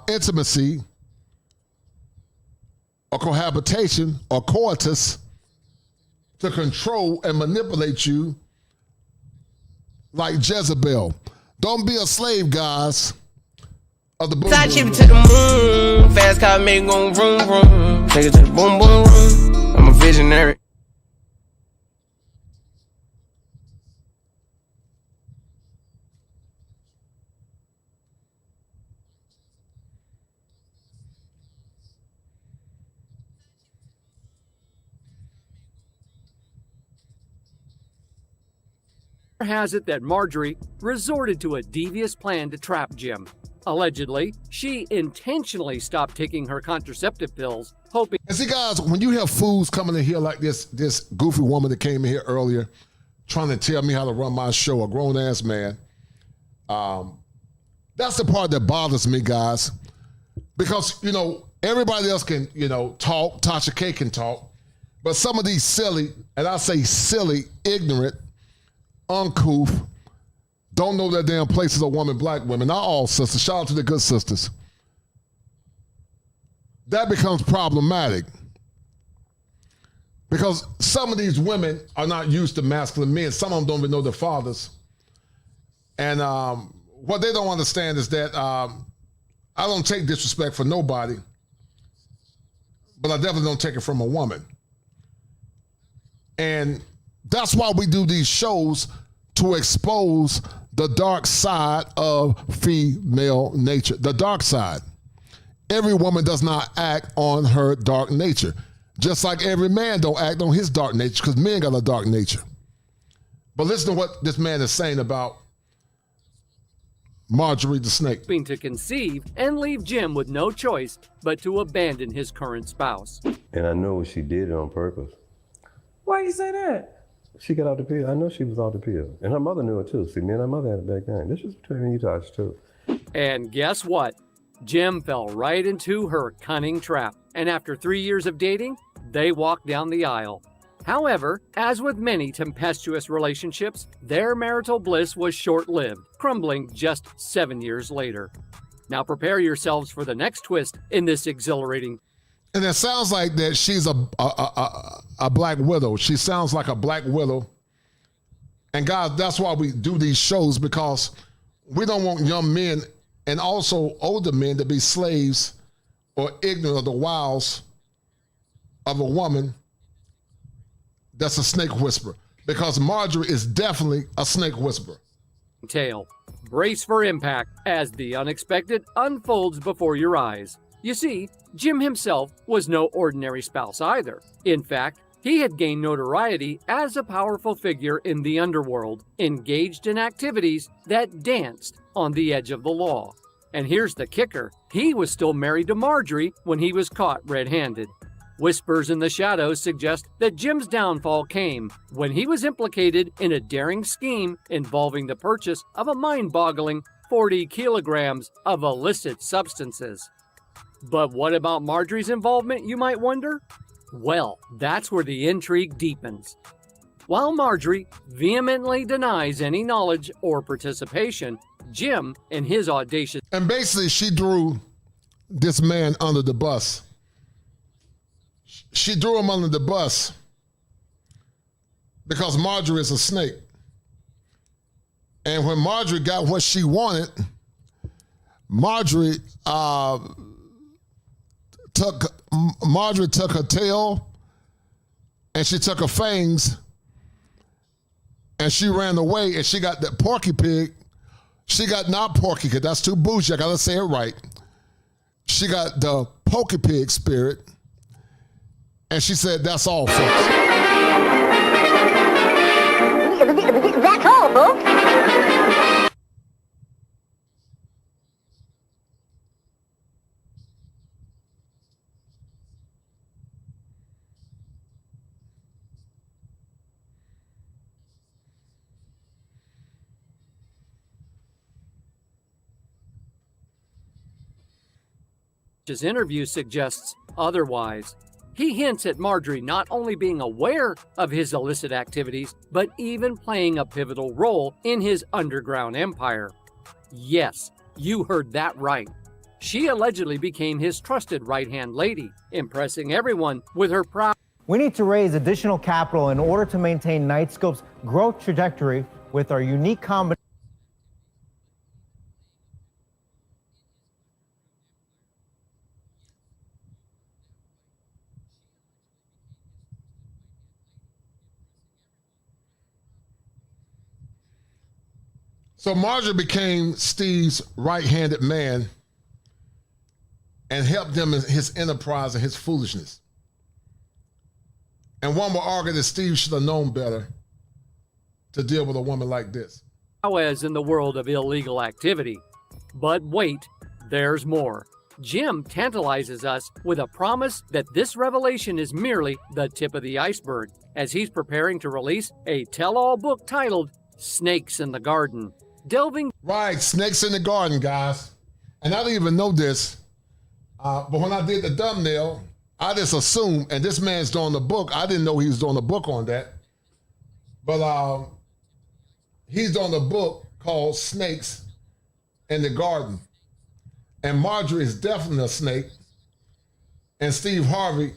intimacy or cohabitation or coitus to control and manipulate you like Jezebel. Don't be a slave, guys, of the boom Side boom chip room. to the moon, fast car make gon' vroom vroom. Take it to the boom boom room. I'm a visionary. Has it that Marjorie resorted to a devious plan to trap Jim. Allegedly, she intentionally stopped taking her contraceptive pills, hoping... And see, guys, when you have fools coming in here like this goofy woman that came in here earlier trying to tell me how to run my show, a grown-ass man, that's the part that bothers me, guys. Because, everybody else can, talk. Tasha K can talk. But some of these silly, and I say silly, ignorant, uncouth, don't know their damn places of women, black women, not all sisters, shout out to the good sisters. That becomes problematic because some of these women are not used to masculine men. Some of them don't even know their fathers. And what they don't understand is that I don't take disrespect for nobody, but I definitely don't take it from a woman. And that's why we do these shows, to expose the dark side of female nature. The dark side. Every woman does not act on her dark nature. Just like every man don't act on his dark nature, because men got a dark nature. But listen to what this man is saying about Marjorie the snake. To conceive and leave Jim with no choice but to abandon his current spouse. And I know she did it on purpose. Why you say that? She got off the pill. I know she was off the pill. And her mother knew it too. See, me and her mother had it back then. This was between me and you, Tasha, too. And guess what? Jim fell right into her cunning trap. And after 3 years of dating, they walked down the aisle. However, as with many tempestuous relationships, their marital bliss was short-lived, crumbling just 7 years later. Now prepare yourselves for the next twist in this exhilarating. And it sounds like that she's a black widow. She sounds like a black widow. And guys, that's why we do these shows, because we don't want young men and also older men to be slaves or ignorant of the wiles of a woman that's a snake whisperer. Because Marjorie is definitely a snake whisperer. Tale. Brace for impact as the unexpected unfolds before your eyes. You see, Jim himself was no ordinary spouse either. In fact, He had gained notoriety as a powerful figure in the underworld, engaged in activities that danced on the edge of the law. And here's the kicker. He was still married to Marjorie when he was caught red-handed. Whispers in the shadows suggest that Jim's downfall came when he was implicated in a daring scheme involving the purchase of a mind-boggling 40 kilograms of illicit substances. But what about Marjorie's involvement, you might wonder? Well, that's where the intrigue deepens. While Marjorie vehemently denies any knowledge or participation, Jim, in his audacious... And basically, she drew this man under the bus. She threw him under the bus because Marjorie is a snake. And when Marjorie got what she wanted, Marjorie took her tail and she took her fangs and she ran away, and she got that Porky Pig. She got not Porky, because that's too bougie. I gotta say it right. She got the Porky Pig spirit. And she said, that's all, folks. That's all, folks. His interview suggests otherwise. He hints at Marjorie not only being aware of his illicit activities, but even playing a pivotal role in his underground empire. Yes, you heard that right. She allegedly became his trusted right-hand lady, impressing everyone with her proud... We need to raise additional capital in order to maintain Nightscope's growth trajectory with our unique combination. So Marjorie became Steve's right-handed man and helped him in his enterprise and his foolishness. And one will argue that Steve should have known better to deal with a woman like this. As in the world of illegal activity. But wait, there's more. Jim tantalizes us with a promise that this revelation is merely the tip of the iceberg, as he's preparing to release a tell-all book titled Snakes in the Garden. Delving... Right, Snakes in the Garden, guys. And I didn't even know this, but when I did the thumbnail, I just assumed, and this man's doing the book, I didn't know he was doing a book on that, but he's doing a book called Snakes in the Garden. And Marjorie is definitely a snake, and Steve Harvey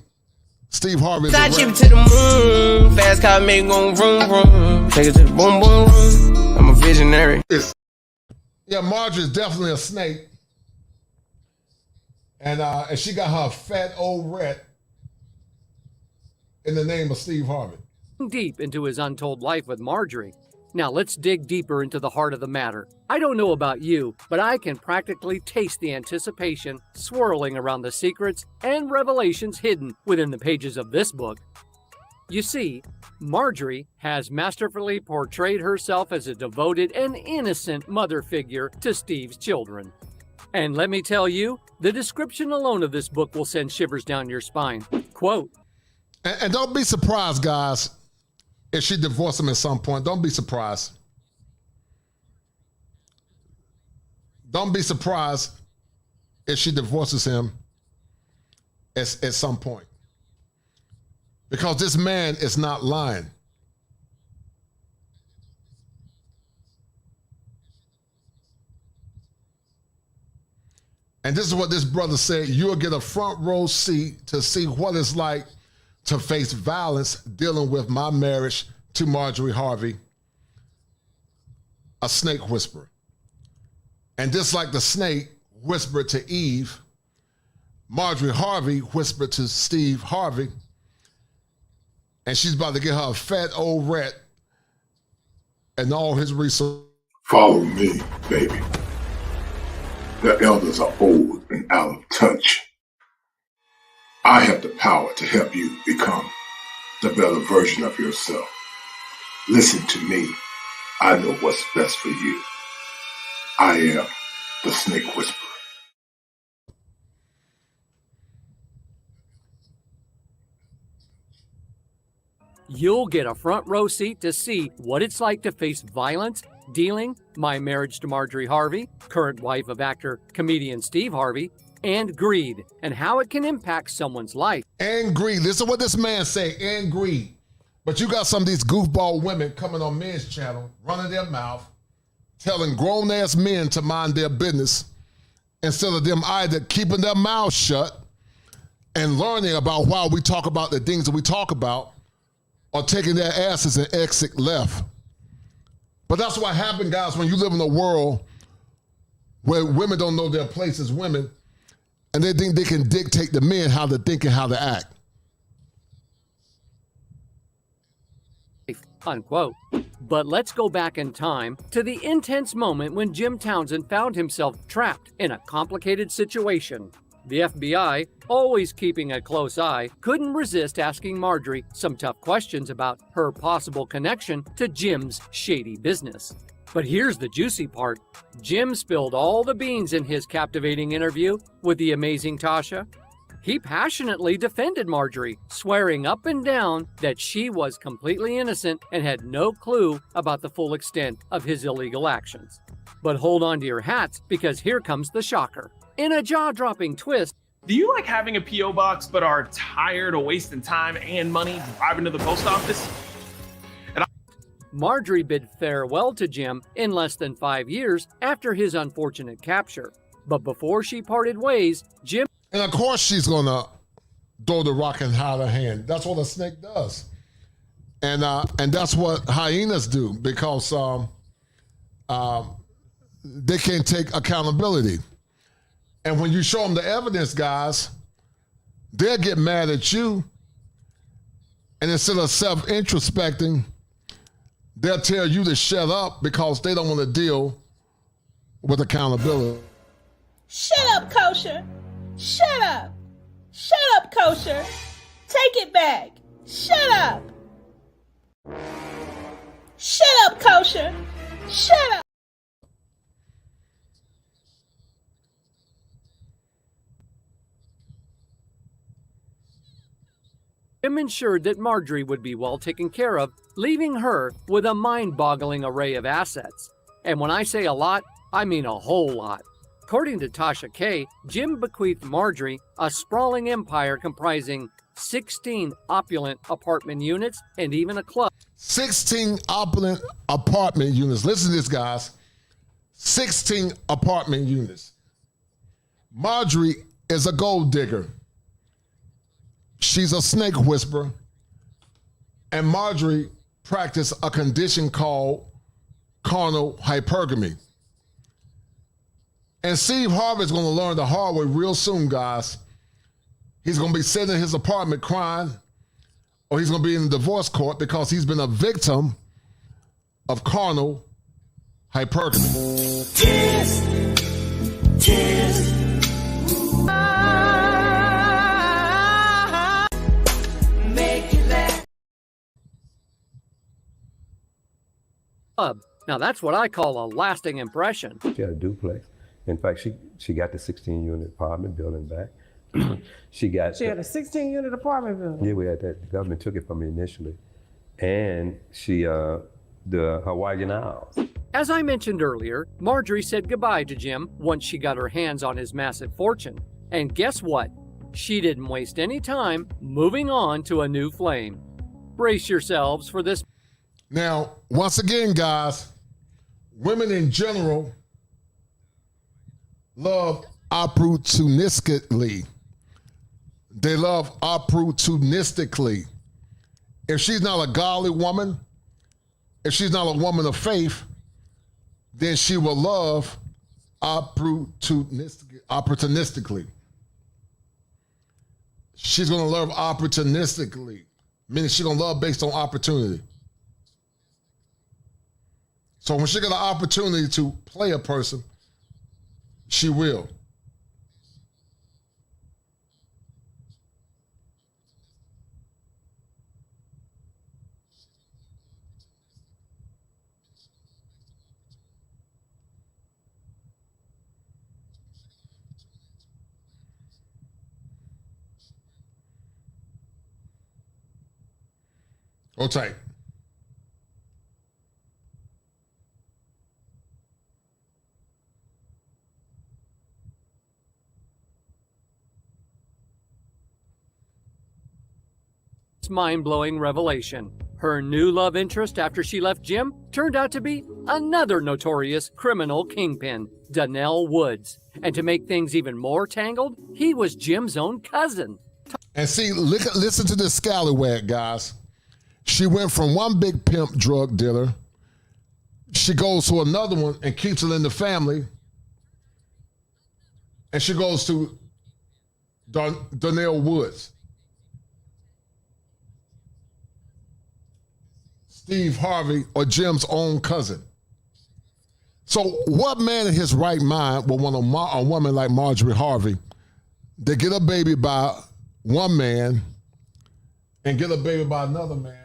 is I chip it to the moon, fast car make go vroom vroom, take it to the boom boom room. I'm a visionary. Yeah, Marjorie is definitely a snake. And she got her fat old rat in the name of Steve Harvey. Deep into his untold life with Marjorie. Now let's dig deeper into the heart of the matter. I don't know about you, but I can practically taste the anticipation swirling around the secrets and revelations hidden within the pages of this book. You see, Marjorie has masterfully portrayed herself as a devoted and innocent mother figure to Steve's children. And let me tell you, the description alone of this book will send shivers down your spine. Quote, and don't be surprised, guys, if she divorced him at some point. Don't be surprised. Don't be surprised if she divorces him at some point. Because this man is not lying. And this is what this brother said: you'll get a front row seat to see what it's like to face violence dealing with my marriage to Marjorie Harvey, a snake whisperer. And just like the snake whispered to Eve, Marjorie Harvey whispered to Steve Harvey, and she's about to get her a fat old rat and all his resources. Follow me, baby. The elders are old and out of touch. I have the power to help you become the the better version of yourself. Listen to me. I know what's best for you. I am the Snake Whisperer. You'll get a front row seat to see what it's like to face violence, dealing, my marriage to Marjorie Harvey, current wife of actor, comedian Steve Harvey, and greed, and how it can impact someone's life. And greed. Listen to what this man say, and greed. But you got some of these goofball women coming on men's channel, running their mouth, telling grown-ass men to mind their business instead of them either keeping their mouths shut and learning about why we talk about the things that we talk about, or taking their asses and exit left. But that's what happened, guys, when you live in a world where women don't know their place as women, and they think they can dictate the men how to think and how to act. Unquote. But let's go back in time to the intense moment when Jim Townsend found himself trapped in a complicated situation. The FBI, always keeping a close eye, couldn't resist asking Marjorie some tough questions about her possible connection to Jim's shady business. But here's the juicy part. Jim spilled all the beans in his captivating interview with the amazing Tasha. He passionately defended Marjorie, swearing up and down that she was completely innocent and had no clue about the full extent of his illegal actions. But hold on to your hats, because here comes the shocker. In a jaw-dropping twist, do you like having a P.O. box but are tired of wasting time and money driving to the post office? Marjorie bid farewell to Jim in less than 5 years after his unfortunate capture. But before she parted ways, Jim... And of course she's gonna throw the rock and hide her hand. That's what a snake does. And that's what hyenas do, because they can't take accountability. And when you show them the evidence, guys, they'll get mad at you. And instead of self-introspecting, they'll tell you to shut up because they don't want to deal with accountability. Shut up, Kosher. Shut up. Shut up, Kosher. Take it back. Shut up. Shut up, Kosher. Shut up. Jim ensured that Marjorie would be well taken care of, leaving her with a mind-boggling array of assets. And when I say a lot, I mean a whole lot. According to Tasha K, Jim bequeathed Marjorie a sprawling empire comprising 16 opulent apartment units and even a club. 16 opulent apartment units. Listen to this, guys. 16 apartment units. Marjorie is a gold digger. She's a snake whisperer. And Marjorie practiced a condition called carnal hypergamy. And Steve Harvey is going to learn the hard way real soon, guys. He's going to be sitting in his apartment crying, or he's going to be in the divorce court because he's been a victim of carnal hypergamy. Tears. Tears. Make it last. Now that's what I call a lasting impression. She had a duplex. In fact, she got the 16-unit apartment building back. She had a 16-unit apartment building. Yeah, we had that. The government took it from me initially. And she, the Hawaiian Isles. As I mentioned earlier, Marjorie said goodbye to Jim once she got her hands on his massive fortune. And guess what? She didn't waste any time moving on to a new flame. Brace yourselves for this. Now, once again, guys, women in general love opportunistically. They love opportunistically. If she's not a godly woman, if she's not a woman of faith, then she will love opportunistically. She's going to love opportunistically, meaning she's going to love based on opportunity. So when she get an opportunity to play a person, she will. Hold tight. Mind-blowing revelation. Her new love interest after she left Jim turned out to be another notorious criminal kingpin, Donnell Woods. And to make things even more tangled, he was Jim's own cousin. And see, listen to this scallywag, guys. She went from one big pimp drug dealer. She goes to another one and keeps it in the family. And she goes to Donnell Woods. Steve Harvey, or Jim's own cousin. So what man in his right mind would want a woman like Marjorie Harvey to get a baby by one man and get a baby by another man,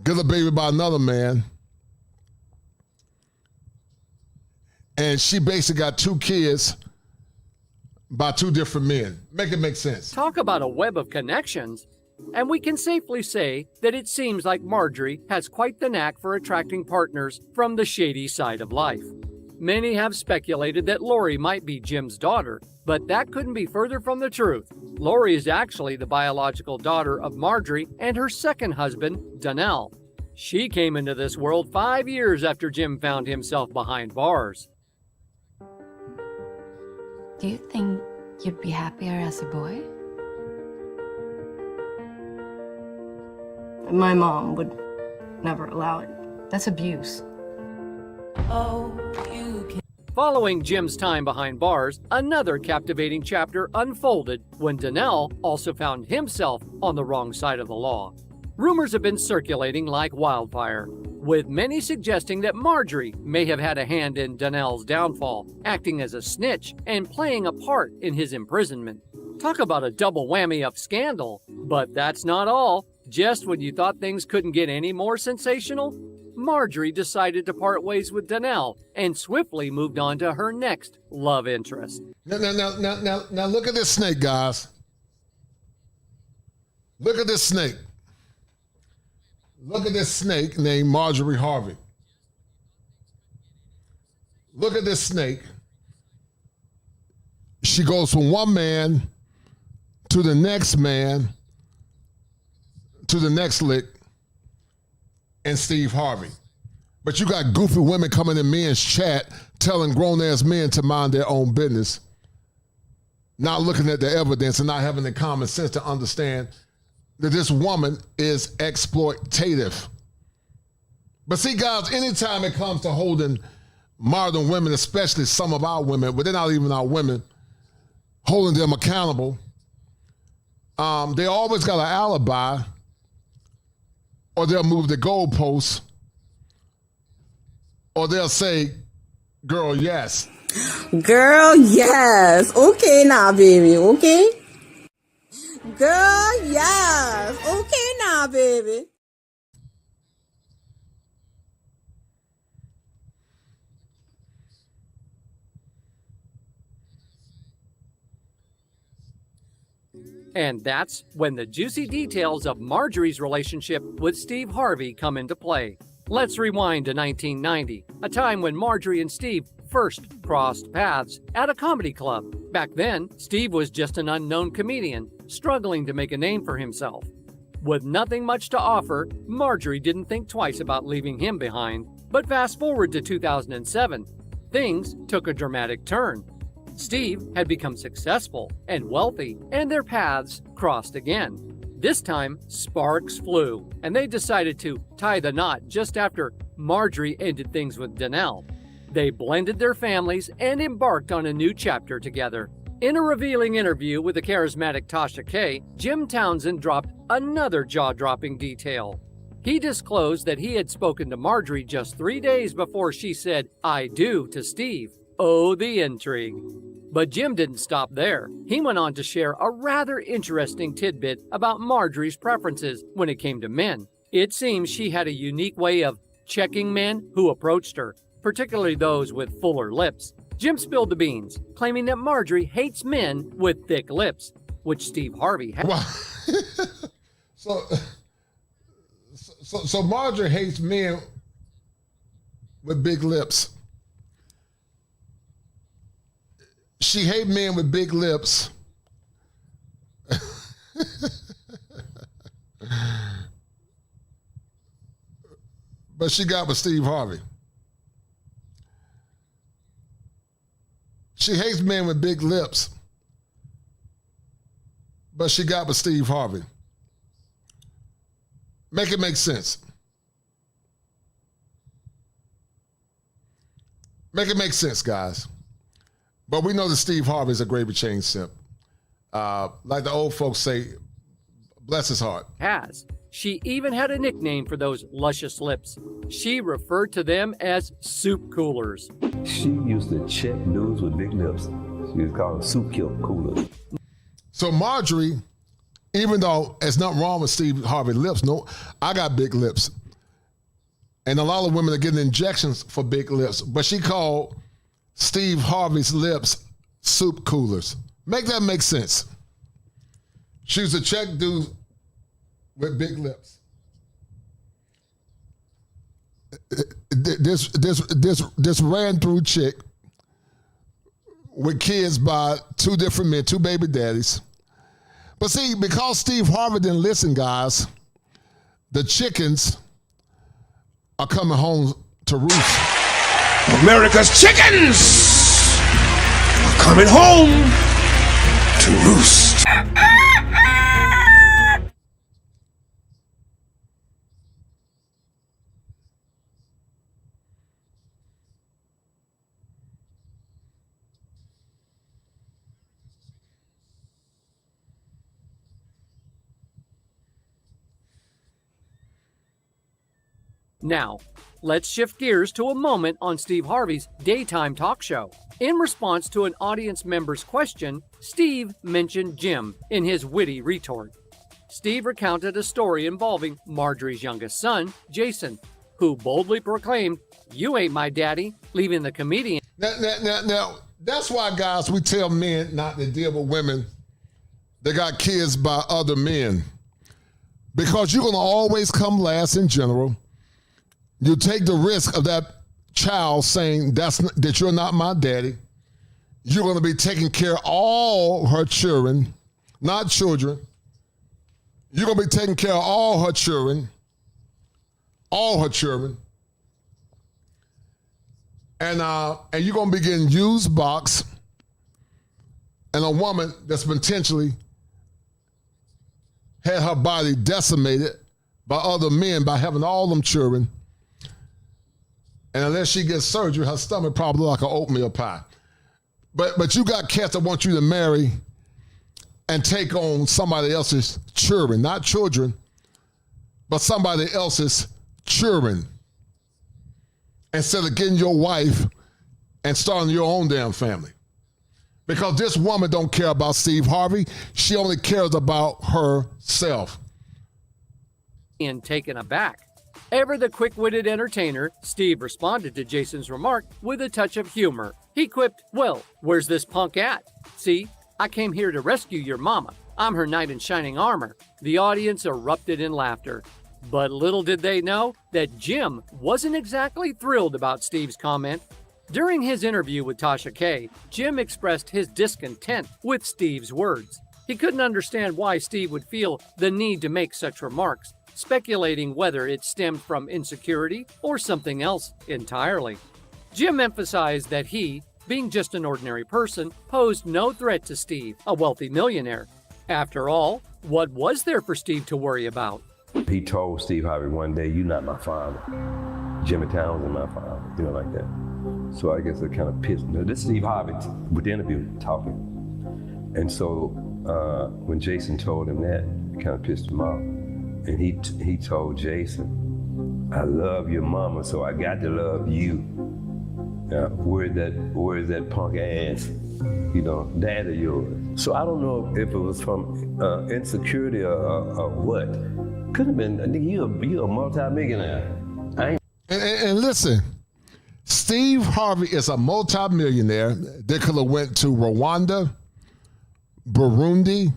get a baby by another man, and she basically got 2 kids by 2 different men? Make it make sense. Talk about a web of connections. And we can safely say that it seems like Marjorie has quite the knack for attracting partners from the shady side of life. Many have speculated that Lori might be Jim's daughter, but that couldn't be further from the truth. Lori is actually the biological daughter of Marjorie and her second husband, Donnell. She came into this world 5 years after Jim found himself behind bars. Do you think you'd be happier as a boy? My mom would never allow it. That's abuse. Following Jim's time behind bars, another captivating chapter unfolded when Donnell also found himself on the wrong side of the law. Rumors have been circulating like wildfire, with many suggesting that Marjorie may have had a hand in Donnell's downfall, acting as a snitch and playing a part in his imprisonment. Talk about a double whammy of scandal. But that's not all. Just when you thought things couldn't get any more sensational, Marjorie decided to part ways with Donnell and swiftly moved on to her next love interest. Now look at this snake, guys. Look at this snake. Look at this snake named Marjorie Harvey. Look at this snake. She goes from one man to the next man to the next lick and Steve Harvey. But you got goofy women coming in men's chat telling grown-ass men to mind their own business, not looking at the evidence and not having the common sense to understand that this woman is exploitative. But see, guys, anytime it comes to holding modern women, especially some of our women, but they're not even our women, holding them accountable, they always got an alibi, or they'll move the goalposts, or they'll say, girl, yes. Girl, yes. Okay now, baby, okay? Girl, yes. Okay now, baby. And that's when the juicy details of Marjorie's relationship with Steve Harvey come into play. Let's rewind to 1990, a time when Marjorie and Steve first crossed paths at a comedy club. Back then, Steve was just an unknown comedian, struggling to make a name for himself. With nothing much to offer, Marjorie didn't think twice about leaving him behind. But fast forward to 2007, things took a dramatic turn. Steve had become successful and wealthy, and their paths crossed again. This time, sparks flew, and they decided to tie the knot just after Marjorie ended things with Donnell. They blended their families and embarked on a new chapter together. In a revealing interview with the charismatic Tasha K, Jim Townsend dropped another jaw-dropping detail. He disclosed that he had spoken to Marjorie just 3 days before she said, "I do" to Steve. Oh, the intrigue. But Jim didn't stop there. He went on to share a rather interesting tidbit about Marjorie's preferences when it came to men. It seems she had a unique way of checking men who approached her, particularly those with fuller lips. Jim spilled the beans, claiming that Marjorie hates men with thick lips, which Steve Harvey had. So Marjorie hates men with big lips. She hates men with big lips. But she got with Steve Harvey. She hates men with big lips. But she got with Steve Harvey. Make it make sense. Make it make sense, guys. But we know that Steve Harvey is a gravy chain simp. Like the old folks say, bless his heart. She even had a nickname for those luscious lips. She referred to them as soup coolers. She used to check dudes with big lips. She was called soup coolers. So Marjorie, even though there's nothing wrong with Steve Harvey's lips, no, I got big lips. And a lot of women are getting injections for big lips, but she called Steve Harvey's lips soup coolers. Make that make sense. She was a check dude with big lips. This ran through chick with kids by two different men, two baby daddies. But see, because Steve Harvey didn't listen, guys, the chickens are coming home to roost. America's chickens are coming home to roost. Now, let's shift gears to a moment on Steve Harvey's daytime talk show. In response to an audience member's question, Steve mentioned Jim in his witty retort. Steve recounted a story involving Marjorie's youngest son, Jason, who boldly proclaimed, "You ain't my daddy," leaving the comedian. Now, that's why, guys, we tell men not to deal with women that got kids by other men. Because you're going to always come last in general. You take the risk of that child saying that you're not my daddy. You're going to be taking care of all her children, not children. You're going to be taking care of all her children. And you're going to be getting used box and a woman that's potentially had her body decimated by other men by having all them children. And unless she gets surgery, her stomach probably like an oatmeal pie. But you got cats that want you to marry and take on somebody else's children, not children, but somebody else's children. Instead of getting your wife and starting your own damn family. Because this woman don't care about Steve Harvey. She only cares about herself. And taken aback. Ever the quick-witted entertainer, Steve responded to Jason's remark with a touch of humor. He quipped, "Well, where's this punk at? See, I came here to rescue your mama. I'm her knight in shining armor." The audience erupted in laughter. But little did they know that Jim wasn't exactly thrilled about Steve's comment. During his interview with Tasha K, Jim expressed his discontent with Steve's words. He couldn't understand why Steve would feel the need to make such remarks, speculating whether it stemmed from insecurity or something else entirely. Jim emphasized that he, being just an ordinary person, posed no threat to Steve, a wealthy millionaire. After all, what was there for Steve to worry about? He told Steve Harvey one day, "You're not my father. Jimmy Townsend my father," like that. So I guess it kind of pissed me. This is Steve Harvey with the interview talking. And so when Jason told him that, it kind of pissed him off. And he told Jason, "I love your mama, so I got to love you." Now, where's that punk ass, dad of yours? So I don't know if it was from insecurity or what. Could have been, you're a multi-millionaire. And listen, Steve Harvey is a multi-millionaire. They could have went to Rwanda, Burundi,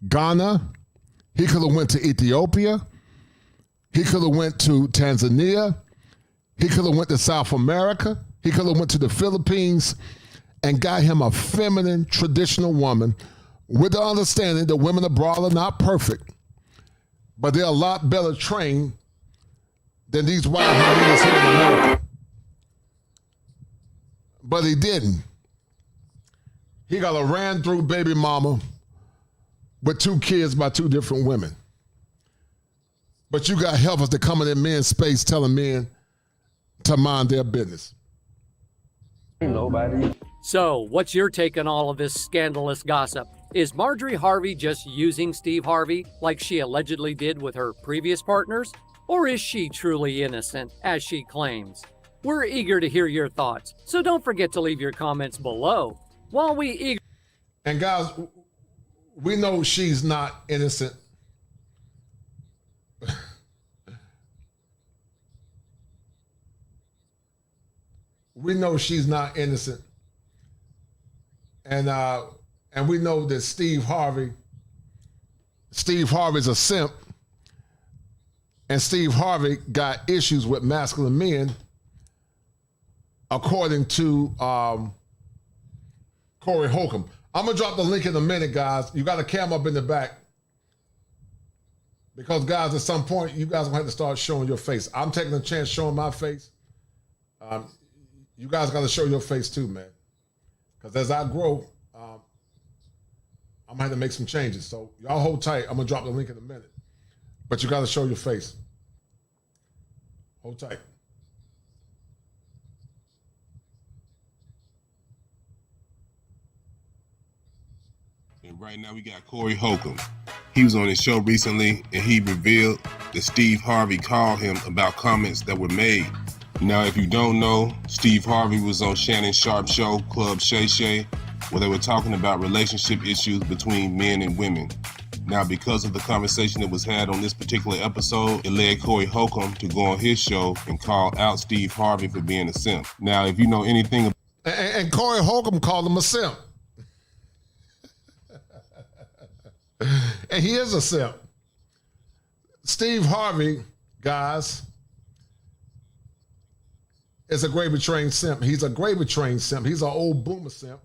Ghana, He could have went to Ethiopia. He could have went to Tanzania. He could have went to South America. He could have went to the Philippines and got him a feminine, traditional woman with the understanding that women abroad are not perfect, but they're a lot better trained than these white hyenas here in America. But he didn't. He got a ran-through baby mama with 2 kids by 2 different women. But you got helpers that come in that men's space telling men to mind their business. Nobody. So, what's your take on all of this scandalous gossip? Is Marjorie Harvey just using Steve Harvey like she allegedly did with her previous partners? Or is she truly innocent, as she claims? We're eager to hear your thoughts, so don't forget to leave your comments below. While we And guys, we know she's not innocent. We know she's not innocent. And we know that Steve Harvey's a simp. And Steve Harvey got issues with masculine men, according to Corey Holcomb. I'm gonna drop the link in a minute, guys. You got a cam up in the back. Because guys, at some point, you guys will have to start showing your face. I'm taking a chance showing my face. You guys got to show your face too, man. Because as I grow, I'm going to have to make some changes. So y'all hold tight. I'm going to drop the link in a minute. But you got to show your face. Hold tight. And right now we got Corey Holcomb. He was on his show recently and he revealed that Steve Harvey called him about comments that were made. Now, if you don't know, Steve Harvey was on Shannon Sharp's show, Club Shay Shay, where they were talking about relationship issues between men and women. Now, because of the conversation that was had on this particular episode, it led Corey Holcomb to go on his show and call out Steve Harvey for being a simp. Now, if you know anything about... And Corey Holcomb called him a simp. And he is a simp. Steve Harvey, guys, is a gravy train simp. He's a gravy train simp. He's an old boomer simp.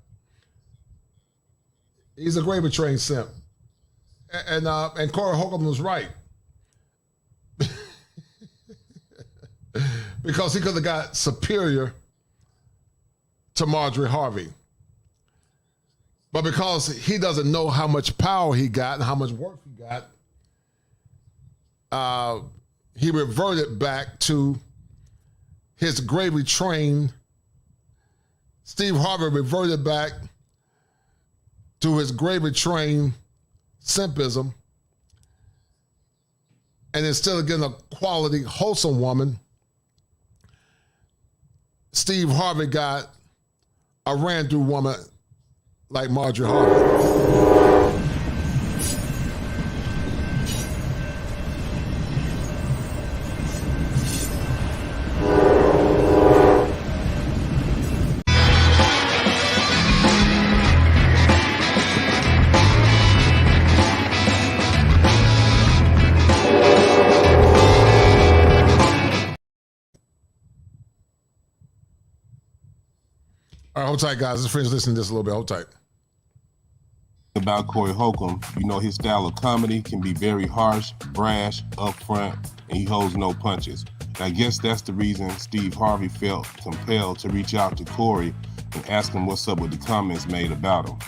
He's a gravy train simp. And Corey Holcomb was right. Because he could have got superior to Marjorie Harvey. But because he doesn't know how much power he got and how much work he got, he reverted back to his gravy train. Steve Harvey reverted back to his gravy train simpism. And instead of getting a quality, wholesome woman, Steve Harvey ran through woman like Marjorie Harvey. All right, hold tight, guys. Let's finish listening to this a little bit. Hold tight. About Corey Holcomb, you know his style of comedy can be very harsh, brash, upfront, and he holds no punches. And I guess that's the reason Steve Harvey felt compelled to reach out to Corey and ask him what's up with the comments made about him.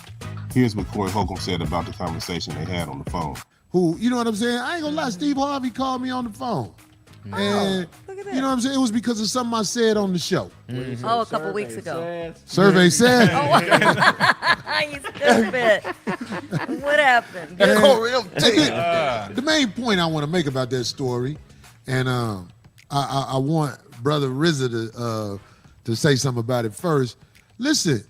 Here's what Corey Holcomb said about the conversation they had on the phone. Who, you know what I'm saying? I ain't gonna lie, Steve Harvey called me on the phone. And look at that. you know what I'm saying? It was because of something I said on the show. Oh, a couple weeks ago. Survey said. You stupid. What happened? The main point I want to make about that story, and I want Brother RZA to say something about it first. Listen,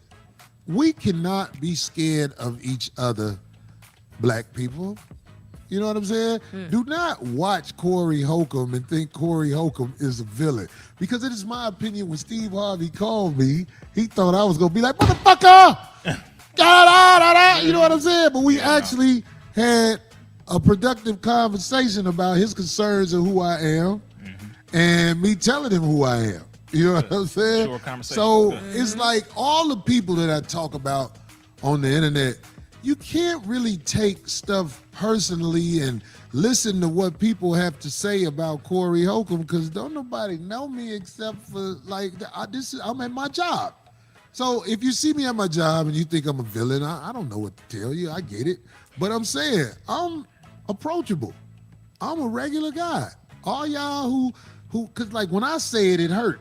we cannot be scared of each other, black people. You know what I'm saying? Do not watch Corey Holcomb and think Corey Holcomb is a villain. Because it is my opinion, when Steve Harvey called me, he thought I was going to be like, motherfucker! You know what I'm saying? But we actually had a productive conversation about his concerns and who I am, and me telling him who I am. You know what I'm saying? Short conversation. So it's like all the people that I talk about on the internet, you can't really take stuff personally and listen to what people have to say about Corey Holcomb, because don't nobody know me except for like I'm at my job. So if you see me at my job and you think I'm a villain, I don't know what to tell you. I get it. But I'm saying I'm approachable. I'm a regular guy. All y'all who, cause like when I say it, it hurt.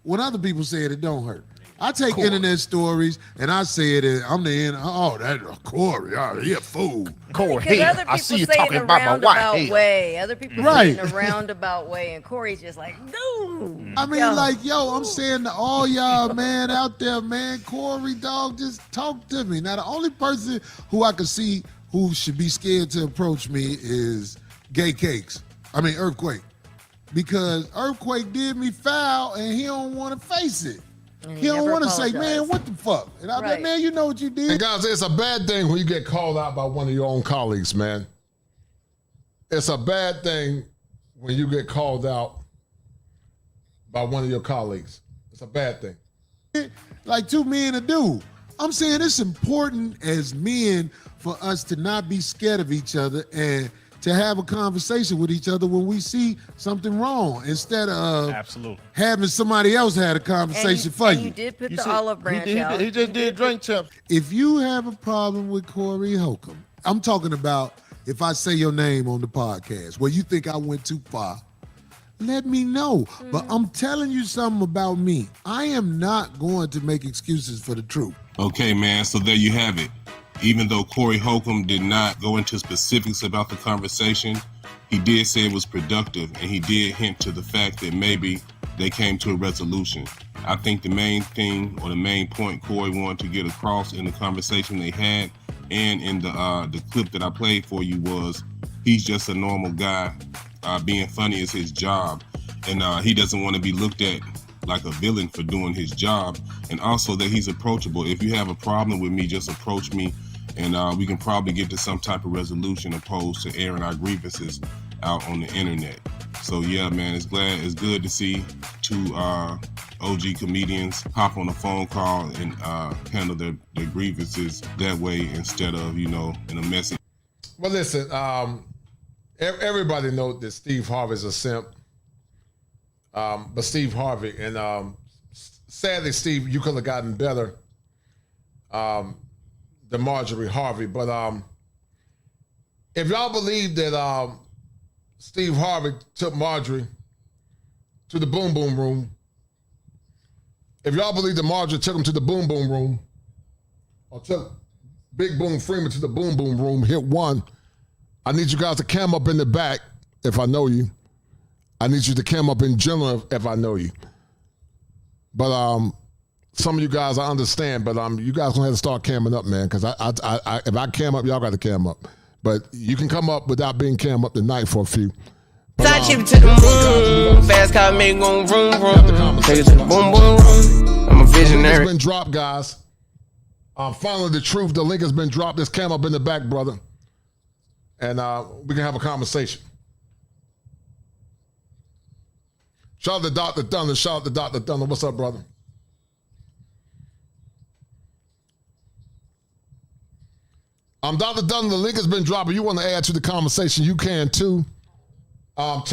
When other people say it don't hurt. I take internet stories and I say it, and I'm the end. Oh, that Corey, he a fool. Corey, because other people say it in a roundabout way. Other people say it in a roundabout way, and Corey's just like, dude. I mean, like, yo, I'm saying to all y'all, man, out there, man, Corey, dog, just talk to me. Now, the only person who I can see who should be scared to approach me is Earthquake. Because Earthquake did me foul, and he don't want to face it. He don't want to say, man, what the fuck? And I'm like, man, you know what you did. And guys, it's a bad thing when you get called out by one of your own colleagues, man. It's a bad thing when you get called out by one of your colleagues. It's a bad thing. Like two men to do. I'm saying it's important as men for us to not be scared of each other and to have a conversation with each other when we see something wrong, instead of having somebody else had a conversation for you. You did put the olive branch out. He just did drink champs. If you have a problem with Corey Holcomb, I'm talking about if I say your name on the podcast where you think I went too far, let me know. But I'm telling you something about me. I am not going to make excuses for the truth. Okay, man, so there you have it. Even though Corey Holcomb did not go into specifics about the conversation, he did say it was productive, and he did hint to the fact that maybe they came to a resolution. I think the main thing, or the main point Corey wanted to get across in the conversation they had and in the clip that I played for you was he's just a normal guy. Being funny is his job, and he doesn't want to be looked at like a villain for doing his job, and also that he's approachable. If you have a problem with me, just approach me, and we can probably get to some type of resolution opposed to airing our grievances out on the internet. So yeah, man, it's good to see two OG comedians hop on a phone call and handle their grievances that way instead of, in a messy. Well, listen, everybody knows that Steve Harvey's a simp. But Steve Harvey, and sadly, Steve, you could have gotten better than Marjorie Harvey. But if y'all believe that Steve Harvey took Marjorie to the Boom Boom Room, if y'all believe that Marjorie took him to the Boom Boom Room, or took Big Boom Freeman to the Boom Boom Room, hit one, I need you guys to cam up in the back if I know you. I need you to cam up in general if I know you. But some of you guys I understand, but you guys gonna have to start camming up, man, because I if I cam up, y'all got to cam up. But you can come up without being cam up tonight for a few. Side chip to the moon, fast car make gon' vroom vroom. Take it to the boom boom room. I'm a visionary. It's been dropped, guys. Finally, the truth. The link has been dropped. Just cam up in the back, brother, and we can have a conversation. Shout out to Dr. Thunder. Shout out to Dr. Thunder. What's up, brother? Dr. Thunder, the link has been dropped. If you want to add to the conversation, you can too. My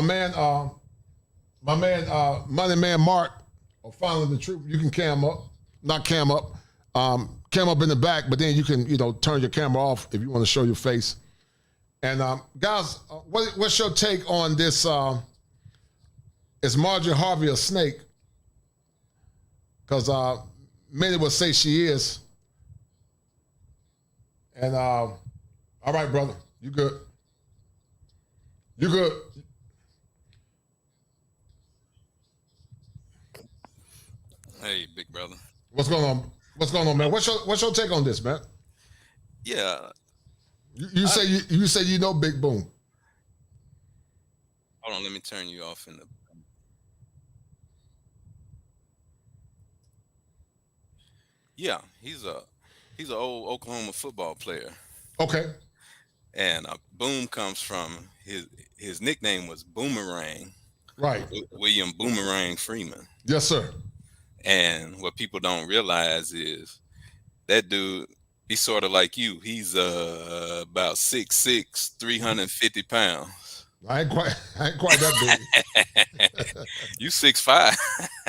man, Money Man Mark, or Finally the Truth, you can cam up. Not cam up. Cam up in the back, but then you can, turn your camera off if you want to show your face. And guys, what's your take on this? Is Marjorie Harvey a snake? Because many would say she is. And all right, brother, you good? You good? Hey, big brother. What's going on? What's going on, man? What's your take on this, man? Yeah. You say you know Big Boom. Hold on, let me turn you off in the. Yeah, he's an old Oklahoma football player. Okay. And Boom comes from his nickname was Boomerang. Right. William Boomerang Freeman. Yes, sir. And what people don't realize is that dude, he's sort of like you. He's about 6'6", 350 pounds. I ain't quite that big. You 6'5".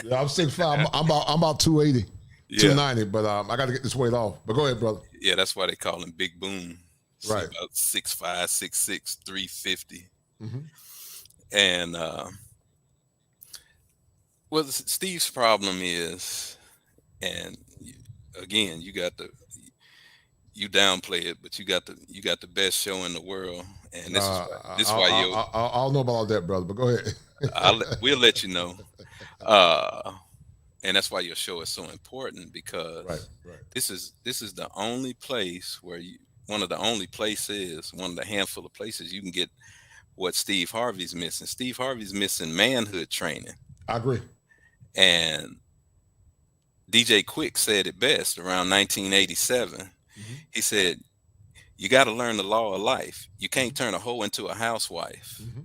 Yeah, I'm 6'5". I'm about 280, Yeah. 290, but I got to get this weight off. But go ahead, brother. Yeah, that's why they call him Big Boom. So Right. about 6'5", 6'6", 350. Mm-hmm. And well, Steve's problem is, and again, you downplay it, but you got the best show in the world, and this is why you. I don't know about all that, brother, but go ahead. We'll let you know, and that's why your show is so important, because this is the only place where one of the handful of places you can get what Steve Harvey's missing. Steve Harvey's missing manhood training. I agree. And DJ Quick said it best around 1987. Mm-hmm. He said, "You got to learn the law of life. You can't turn a hoe into a housewife." Mm-hmm.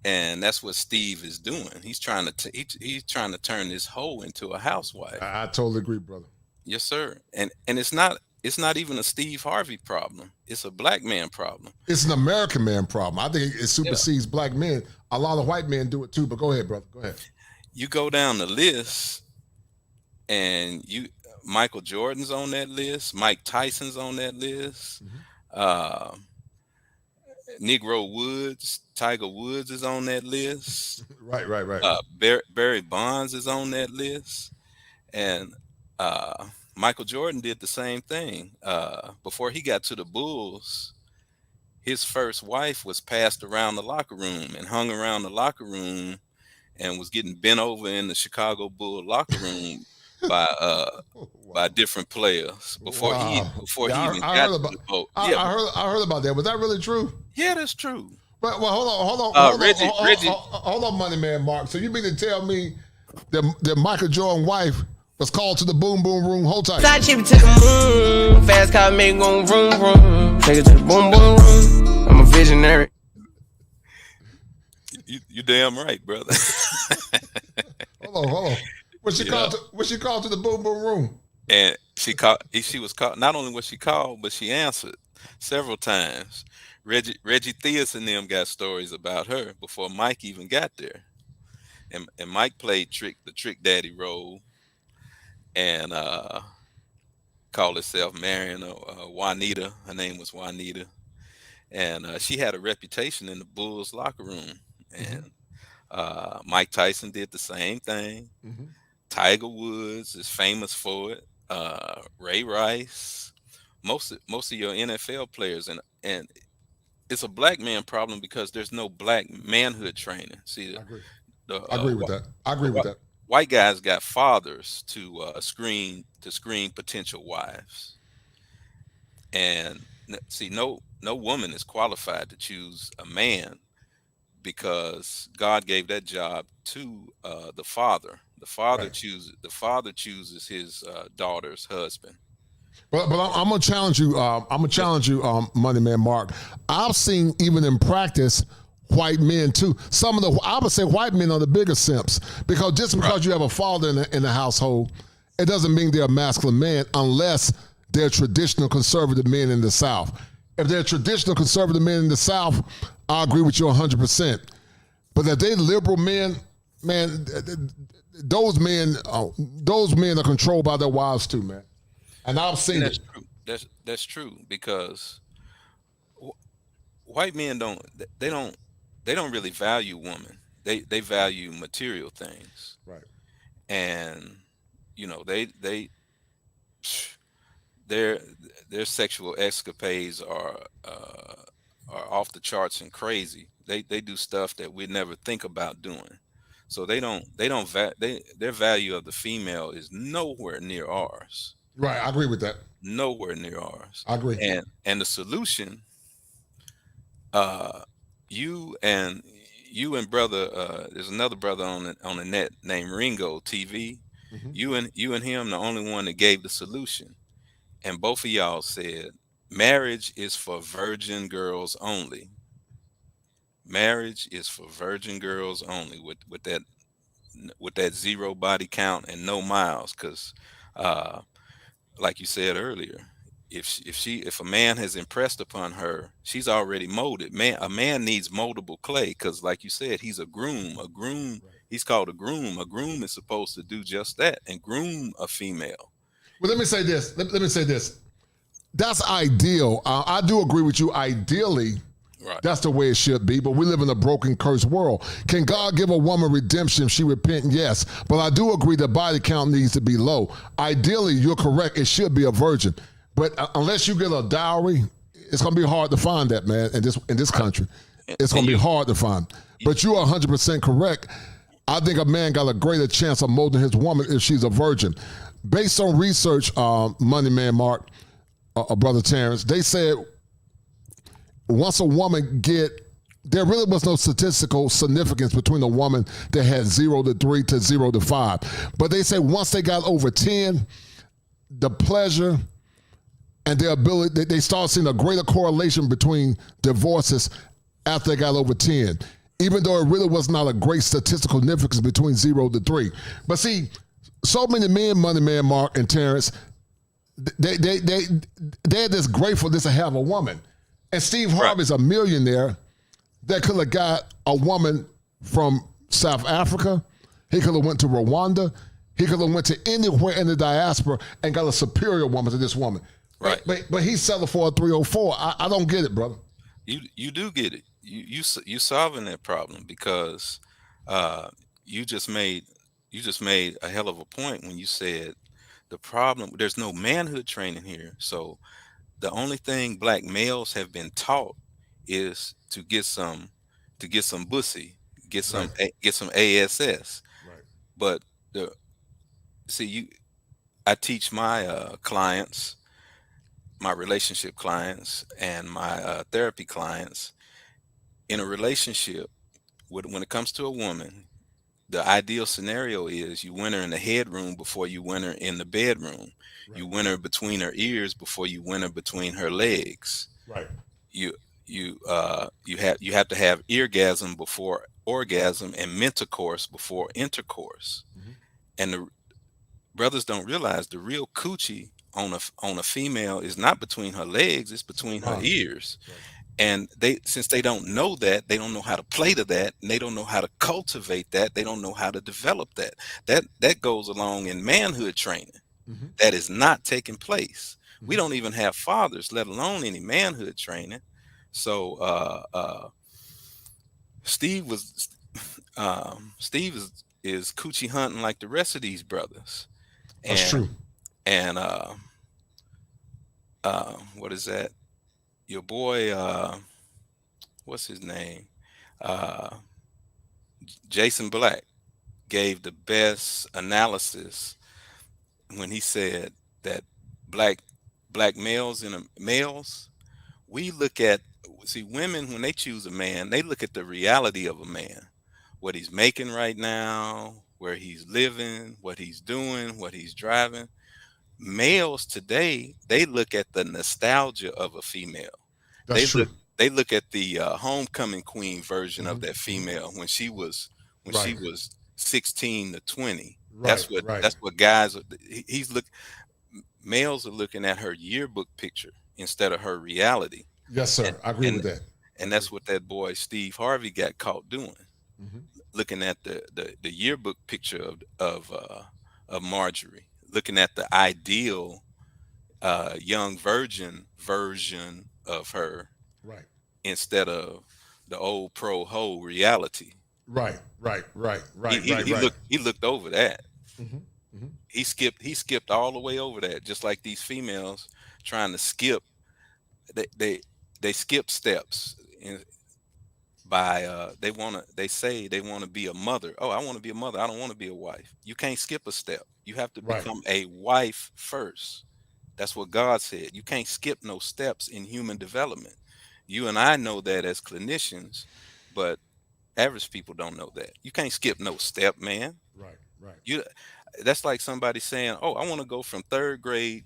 And that's what Steve is doing. He's trying to turn this hoe into a housewife. I totally agree, brother. Yes, sir. And it's not even a Steve Harvey problem. It's a black man problem. It's an American man problem. I think it supersedes black men. A lot of white men do it too, but go ahead, brother. Go ahead. You go down the list, and Michael Jordan's on that list. Mike Tyson's on that list. Mm-hmm. Negro Woods, Tiger Woods is on that list. Right. Barry Bonds is on that list. And Michael Jordan did the same thing. Before he got to the Bulls, his first wife was passed around the locker room and hung around the locker room and was getting bent over in the Chicago Bull locker room by different players before he even got to the boat. I heard about that. Was that really true? Yeah, that's true. But hold on. Reggie. Hold on, Money Man Mark. So you mean to tell me that Michael Jordan's wife was called to the boom room? Hold tight. Side chip to the moon. Fast car make gon' vroom vroom. Take it to the boom room. I'm a visionary. You damn right, brother. Hold on. Was she called to the boom room? And she was called. Not only was she called, but she answered several times. Reggie Theus and them got stories about her before Mike even got there. And Mike played the trick daddy role, and called herself marrying Juanita. Her name was Juanita, and she had a reputation in the Bulls locker room. And Mike Tyson did the same thing. Mm-hmm. Tiger Woods is famous for it. Ray Rice, most of your NFL players, and it's a black man problem because there's no black manhood training. See, I agree with that. White guys got fathers to screen potential wives, and see, no woman is qualified to choose a man, because God gave that job to the father. The father chooses his daughter's husband. But I'm gonna challenge you. Money Man Mark. I've seen, even in practice, white men too. I would say white men are the bigger simps, because just because you have a father in the household, it doesn't mean they're a masculine man unless they're traditional conservative men in the South. If they're traditional conservative men in the South, I agree with you 100%. But if they liberal men, man, those men are controlled by their wives too, man. And I've seen it. That's true, because white men don't really value women. They value material things. Right. And their sexual escapades are off the charts and crazy. They do stuff that we'd never think about doing. So their value of the female is nowhere near ours. Right, I agree with that. Nowhere near ours. I agree. And the solution, you and brother, there's another brother on the net named Ringo TV. Mm-hmm. You and him, the only one that gave the solution. And both of y'all said Marriage is for virgin girls only. Marriage is for virgin girls only with that zero body count and no miles, because like you said earlier, if a man has impressed upon her, she's already molded. A man needs moldable clay, because like you said, he's a groom. He's called a groom. A groom is supposed to do just that and groom a female. Well, let me say this. Let me say this. That's ideal. I do agree with you. Ideally, right, that's the way it should be. But we live in a broken, cursed world. Can God give a woman redemption if she repent? Yes. But I do agree the body count needs to be low. Ideally, you're correct. It should be a virgin. But unless you get a dowry, it's going to be hard to find that, man, in this country. It's going to be hard to find. But you are 100% correct. I think a man got a greater chance of molding his woman if she's a virgin. Based on research, Money Man Mark, Brother Terrence, they said once a woman there really was no statistical significance between a woman that had 0 to 3 to 0 to 5. But they say once they got over 10, the pleasure and their ability, they start seeing a greater correlation between divorces after they got over 10, even though it really was not a great statistical significance between 0 to 3. But see, so many men, Money Man Mark and Terrence, they're just grateful just to have a woman. And Steve Harvey's a millionaire that could have got a woman from South Africa. He could have went to Rwanda. He could have went to anywhere in the diaspora and got a superior woman to this woman. Right. But he's selling for a 304. I don't get it, brother. You do get it. You solving that problem, because you just made a hell of a point when you said the problem, there's no manhood training here. So the only thing black males have been taught is to get some bussy, get some ASS. Right. But I teach my clients, my relationship clients and my therapy clients, in a relationship, when it comes to a woman, the ideal scenario is you win her in the headroom before you win her in the bedroom. Right. You win her between her ears before you win her between her legs. Right. You have to have eargasm before orgasm and mental before intercourse. Mm-hmm. And the brothers don't realize the real coochie on a female is not between her legs, it's between her ears. Right. And since they don't know that, they don't know how to play to that, and they don't know how to cultivate that, they don't know how to develop that. That goes along in manhood training. Mm-hmm. That is not taking place. Mm-hmm. We don't even have fathers, let alone any manhood training. So Steve is coochie hunting like the rest of these brothers. That's true. And what is that? Your boy, what's his name? Jason Black gave the best analysis when he said that black males we look at, women, when they choose a man, they look at the reality of a man, what he's making right now, where he's living, what he's doing, what he's driving. Males today, they look at the nostalgia of a female. That's true. They look at the homecoming queen version mm-hmm. of that female when she was 16 to 20. Right, that's what guys. Males are looking at her yearbook picture instead of her reality. Yes, sir. I agree with that. And that's what that boy Steve Harvey got caught doing, mm-hmm. looking at the yearbook picture of Marjorie, looking at the ideal young virgin version of her, right, instead of the old pro hoe reality. Right. He looked over that. Mm-hmm. Mm-hmm. He skipped all the way over that, just like these females trying to skip. They skip steps by they say they want to be a mother. Oh, I want to be a mother. I don't want to be a wife. You can't skip a step. You have to become a wife first. That's what God said. You can't skip no steps in human development. You and I know that as clinicians, but average people don't know that. You can't skip no step, man. Right. That's like somebody saying, "Oh, I want to go from third grade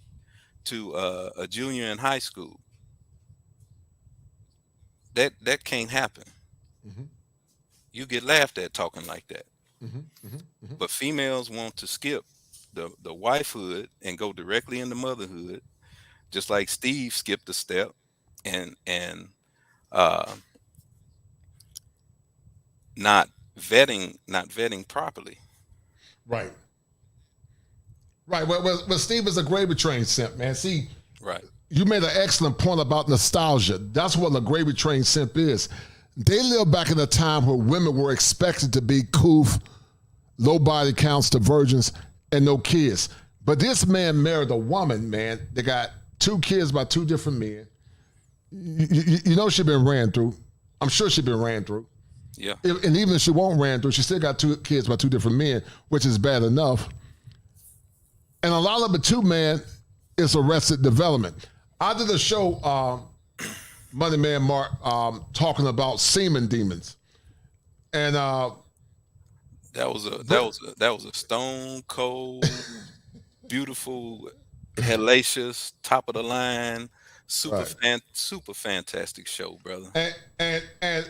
to a junior in high school." that can't happen. You get laughed at talking like that. But females want to skip the wifehood and go directly into motherhood, just like Steve skipped a step and uh not vetting properly. Right. Well, Steve is a gravy train simp, man. See, right. You made an excellent point about nostalgia. That's what a gravy train simp is. They lived back in a time where women were expected to be coof, low body counts, to virgins, and no kids. But this man married a woman, man. They got 2 kids by 2 different men. You know she been ran through. I'm sure she been ran through. Yeah. And even if she won't ran through, she still got 2 kids by 2 different men, which is bad enough. And a lot of it too, man, is Arrested Development. I did a show, Money Man Mark, talking about semen demons, and that was a stone cold, beautiful, hellacious, top of the line, super fantastic show, brother. And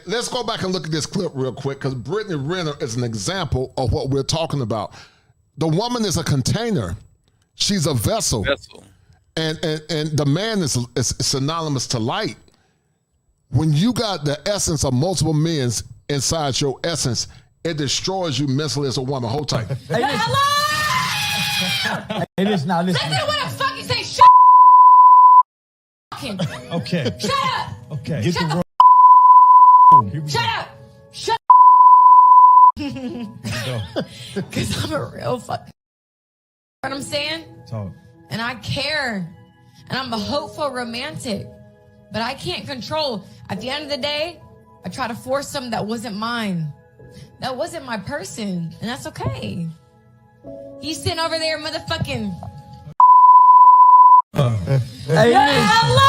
let's go back and look at this clip real quick, because Brittany Renner is an example of what we're talking about. The woman is a container; she's a vessel. And the man is synonymous to light. When you got the essence of multiple men inside your essence, it destroys you mentally as a woman. Hold tight. Hello? It is now. Listen. Listen to what I fucking say. Shut up. Okay. Shut up. Okay. Get the Shut up. Shut up. Because I'm a real fuck. You know what I'm saying? Talk. And I care. And I'm a hopeful romantic. But I can't control. At the end of the day, I try to force something that wasn't mine. That wasn't my person. And that's okay. He's sitting over there motherfucking... Hey, hello!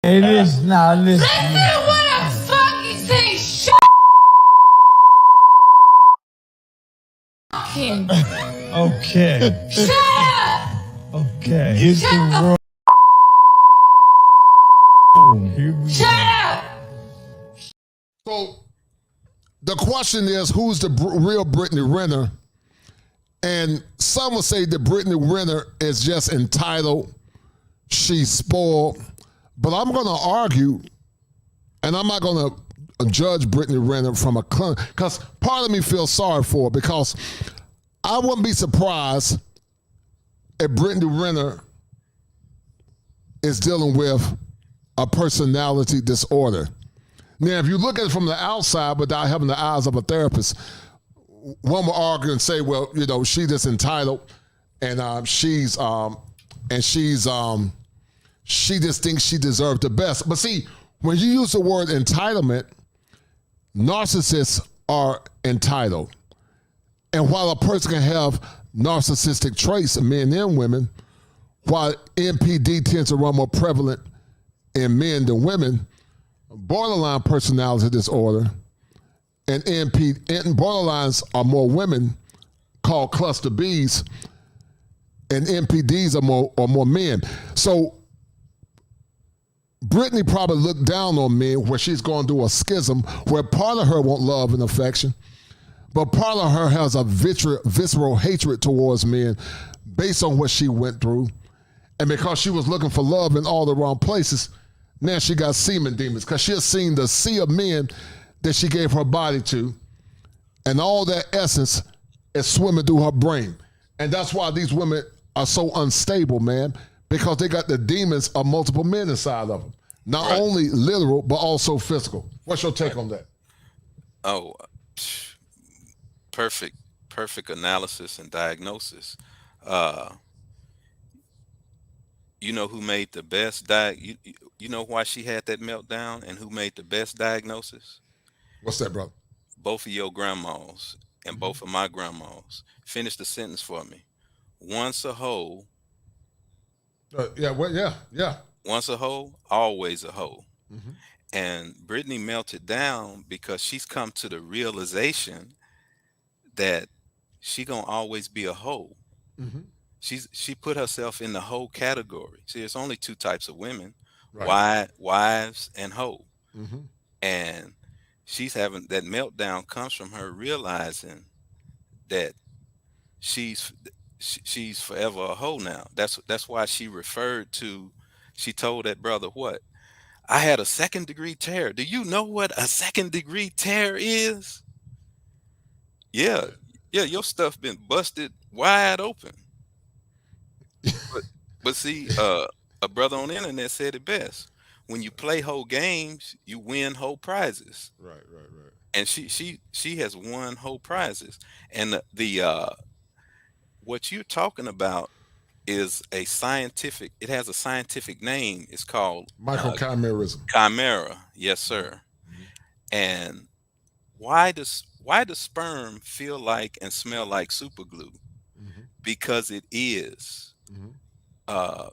It is now. Listen. Listen to what I fucking say. Shut Okay. Shut up! Okay. Get Shut the room. Shut up! So the question is, who's the real Brittany Renner? And some will say that Brittany Renner is just entitled. She's spoiled. But I'm going to argue, and I'm not going to judge Brittany Renner from a because part of me feels sorry for her, because I wouldn't be surprised if Brittany Renner is dealing with a personality disorder. Now, if you look at it from the outside without having the eyes of a therapist, one will argue and say, well, you know, she's just entitled, and she just thinks she deserves the best. But see, when you use the word entitlement, narcissists are entitled. And while a person can have narcissistic traits, men and women, while NPD tends to run more prevalent in men than women, borderline personality disorder and borderlines are more women, called cluster Bs, and NPDs are more men. So Brittany probably looked down on men where she's going through a schism where part of her want love and affection, but part of her has a visceral hatred towards men based on what she went through. And because she was looking for love in all the wrong places, now she got semen demons, because she has seen the sea of men that she gave her body to, and all that essence is swimming through her brain. And that's why these women are so unstable, man, because they got the demons of multiple men inside of them. Not only literal, but also physical. What's your take on that? Oh, perfect analysis and diagnosis. You know who made the best you know why she had that meltdown and who made the best diagnosis? What's that, brother? Both of your grandmas and both of my grandmas. Finish the sentence for me. Once a hoe. Yeah. Once a hoe, always a hoe. Mm-hmm. And Brittany melted down because she's come to the realization that she gonna always be a hoe. Mm-hmm. she put herself in the hoe category. See, there's only two types of women, Right. wives and hoe. Mm-hmm. And she's having that meltdown comes from her realizing that she's forever a hoe now. That's why she told that brother, what? I had a 2nd-degree tear. Do you know what a 2nd-degree tear is? Yeah, your stuff been busted wide open. But see, a brother on the internet said it best. When you play whole games, you win whole prizes. Right. And she has won whole prizes. And the what you're talking about is it has a scientific name. It's called microchimerism. Chimera, yes, sir. Mm-hmm. And why does sperm feel like and smell like super glue? Mm-hmm. Because it is. Mm-hmm.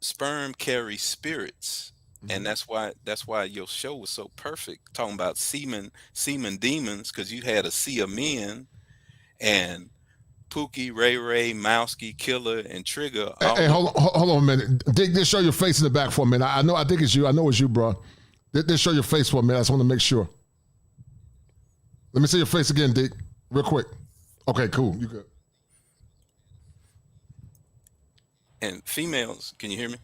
Sperm carries spirits. Mm-hmm. And that's why your show was so perfect, talking about semen demons, because you had a sea of men, and Pookie, Ray, Mousky, Killer, and Trigger. Hey, hold on a minute. Dick, just show your face in the back for a minute. I think it's you. I know it's you, bro. Just show your face for a minute. I just want to make sure. Let me see your face again, Dick, real quick. Okay, cool. You good. And females, can you hear me?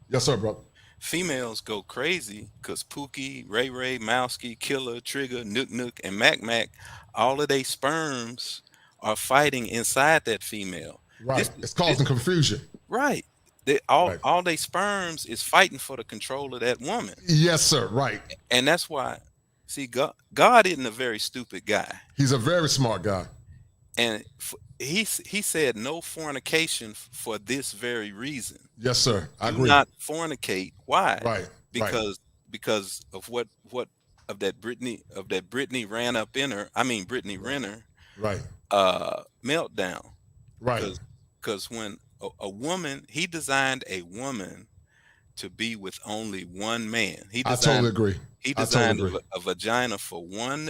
Yes, sir, bro. Females go crazy because Pookie, Ray, Mousky, Killer, Trigger, Nook, and Mac, all of their sperms are fighting inside that female. Right. It's causing confusion. Right. All their sperms is fighting for the control of that woman. Yes, sir. Right. And that's why, see, God isn't a very stupid guy. He's a very smart guy. And he said no fornication for this very reason. Yes, sir. I agree. Do not fornicate. Why? Right. Because of what of that Brittany ran up in her. I mean Brittany Renner. Right. Meltdown. Right. Because when a woman, he designed a woman to be with only one man. I totally agree. He designed a vagina for one,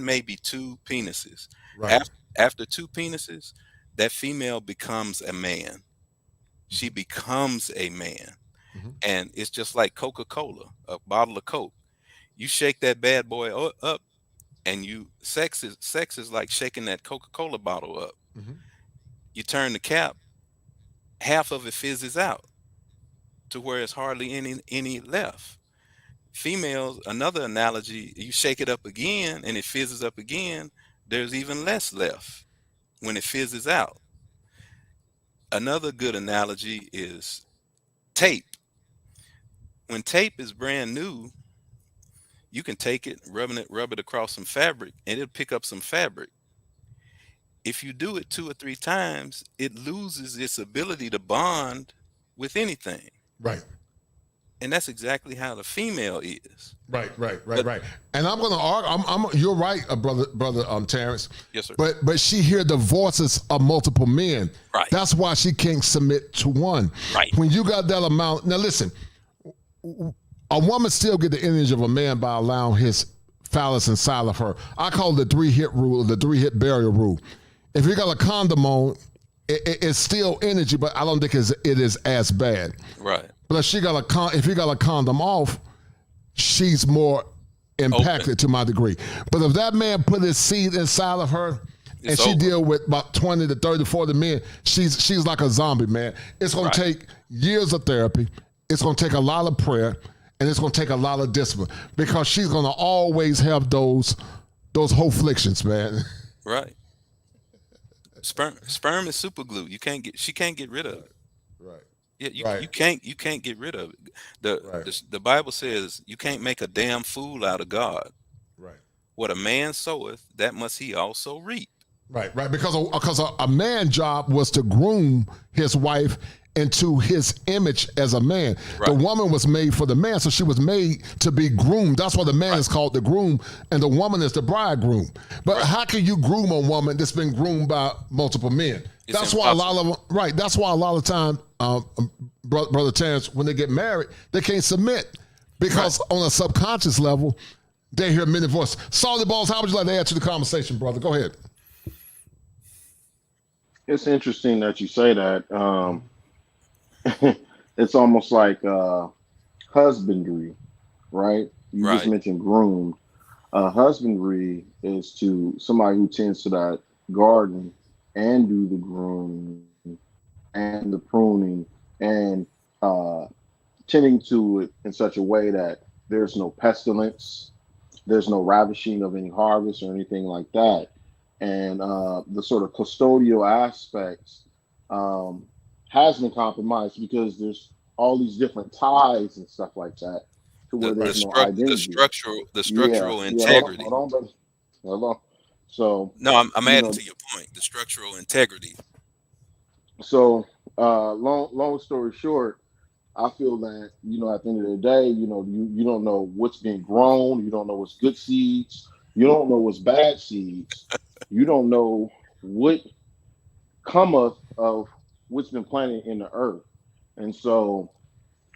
maybe two penises. Right. After two penises, that female becomes a man. She becomes a man. Mm-hmm. And it's just like Coca-Cola, a bottle of Coke. You shake that bad boy up, and sex is like shaking that Coca-Cola bottle up. Mm-hmm. You turn the cap, half of it fizzes out to where it's hardly any left. Females, another analogy, you shake it up again and it fizzes up again, there's even less left when it fizzes out. Another good analogy is tape. When tape is brand new, you can take it, rub it across some fabric, and it'll pick up some fabric. If you do it 2 or 3 times, it loses its ability to bond with anything. Right. And that's exactly how the female is. Right. And I'm going to argue. You're right, brother Terrence. Yes, sir. But she hear the voices of multiple men. Right. That's why she can't submit to one. Right. When you got that amount. Now listen, a woman still get the energy of a man by allowing his phallus inside of her. I call it the 3-hit rule, the 3-hit barrier rule. If you got a condom on, it's still energy, but I don't think it is as bad. Right. But if you got a condom off, she's more impacted to my degree. But if that man put his seed inside of her, and she deal with about 20 to 30, 40 men, she's like a zombie, man. It's going to take years of therapy. It's going to take a lot of prayer, and it's going to take a lot of discipline because she's going to always have those afflictions, man. Right. Sperm is super glue. She can't get rid of it. Right. Yeah, you can't get rid of it. The Bible says you can't make a damn fool out of God. Right. What a man soweth, that must he also reap. Right. Because a man's job was to groom his wife into his image as a man. Right. The woman was made for the man, so she was made to be groomed. That's why the man is called the groom, and the woman is the bridegroom. But how can you groom a woman that's been groomed by multiple men? That's why a lot of That's why a lot of time, Brother Terrence, when they get married, they can't submit because on a subconscious level, they hear many voices. Salty Balls, how would you like to add to the conversation, brother? Go ahead. It's interesting that you say that. It's almost like husbandry, right? You just Right. mentioned groomed. Husbandry is to somebody who tends to that garden and do the grooming and the pruning and uh, tending to it in such a way that there's no pestilence, there's no ravishing of any harvest or anything like that. And the sort of custodial aspects um, has been compromised because there's all these different ties and stuff like that to where there's no identity. The Yeah, structural yeah. integrity. Hold on, brother. Hold on. So, No, I'm you adding know, to your point. The structural integrity. so long story short, I feel that, at the end of the day, you don't know what's being grown, you don't know what's good seeds, you don't know what's bad seeds, you don't know what cometh of what's been planted in the earth. And so,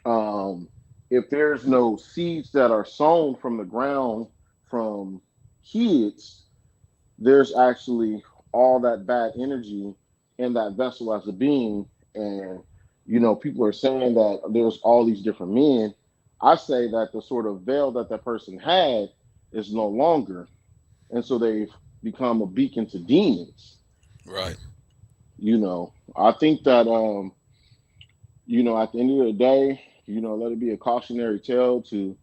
um, if there's no seeds that are sown from the ground from kids, there's actually all that bad energy in that vessel as a being. And, people are saying that there's all these different men. I say that the sort of veil that that person had is no longer. And so they've become a beacon to demons. Right. I think that, at the end of the day, let it be a cautionary tale to,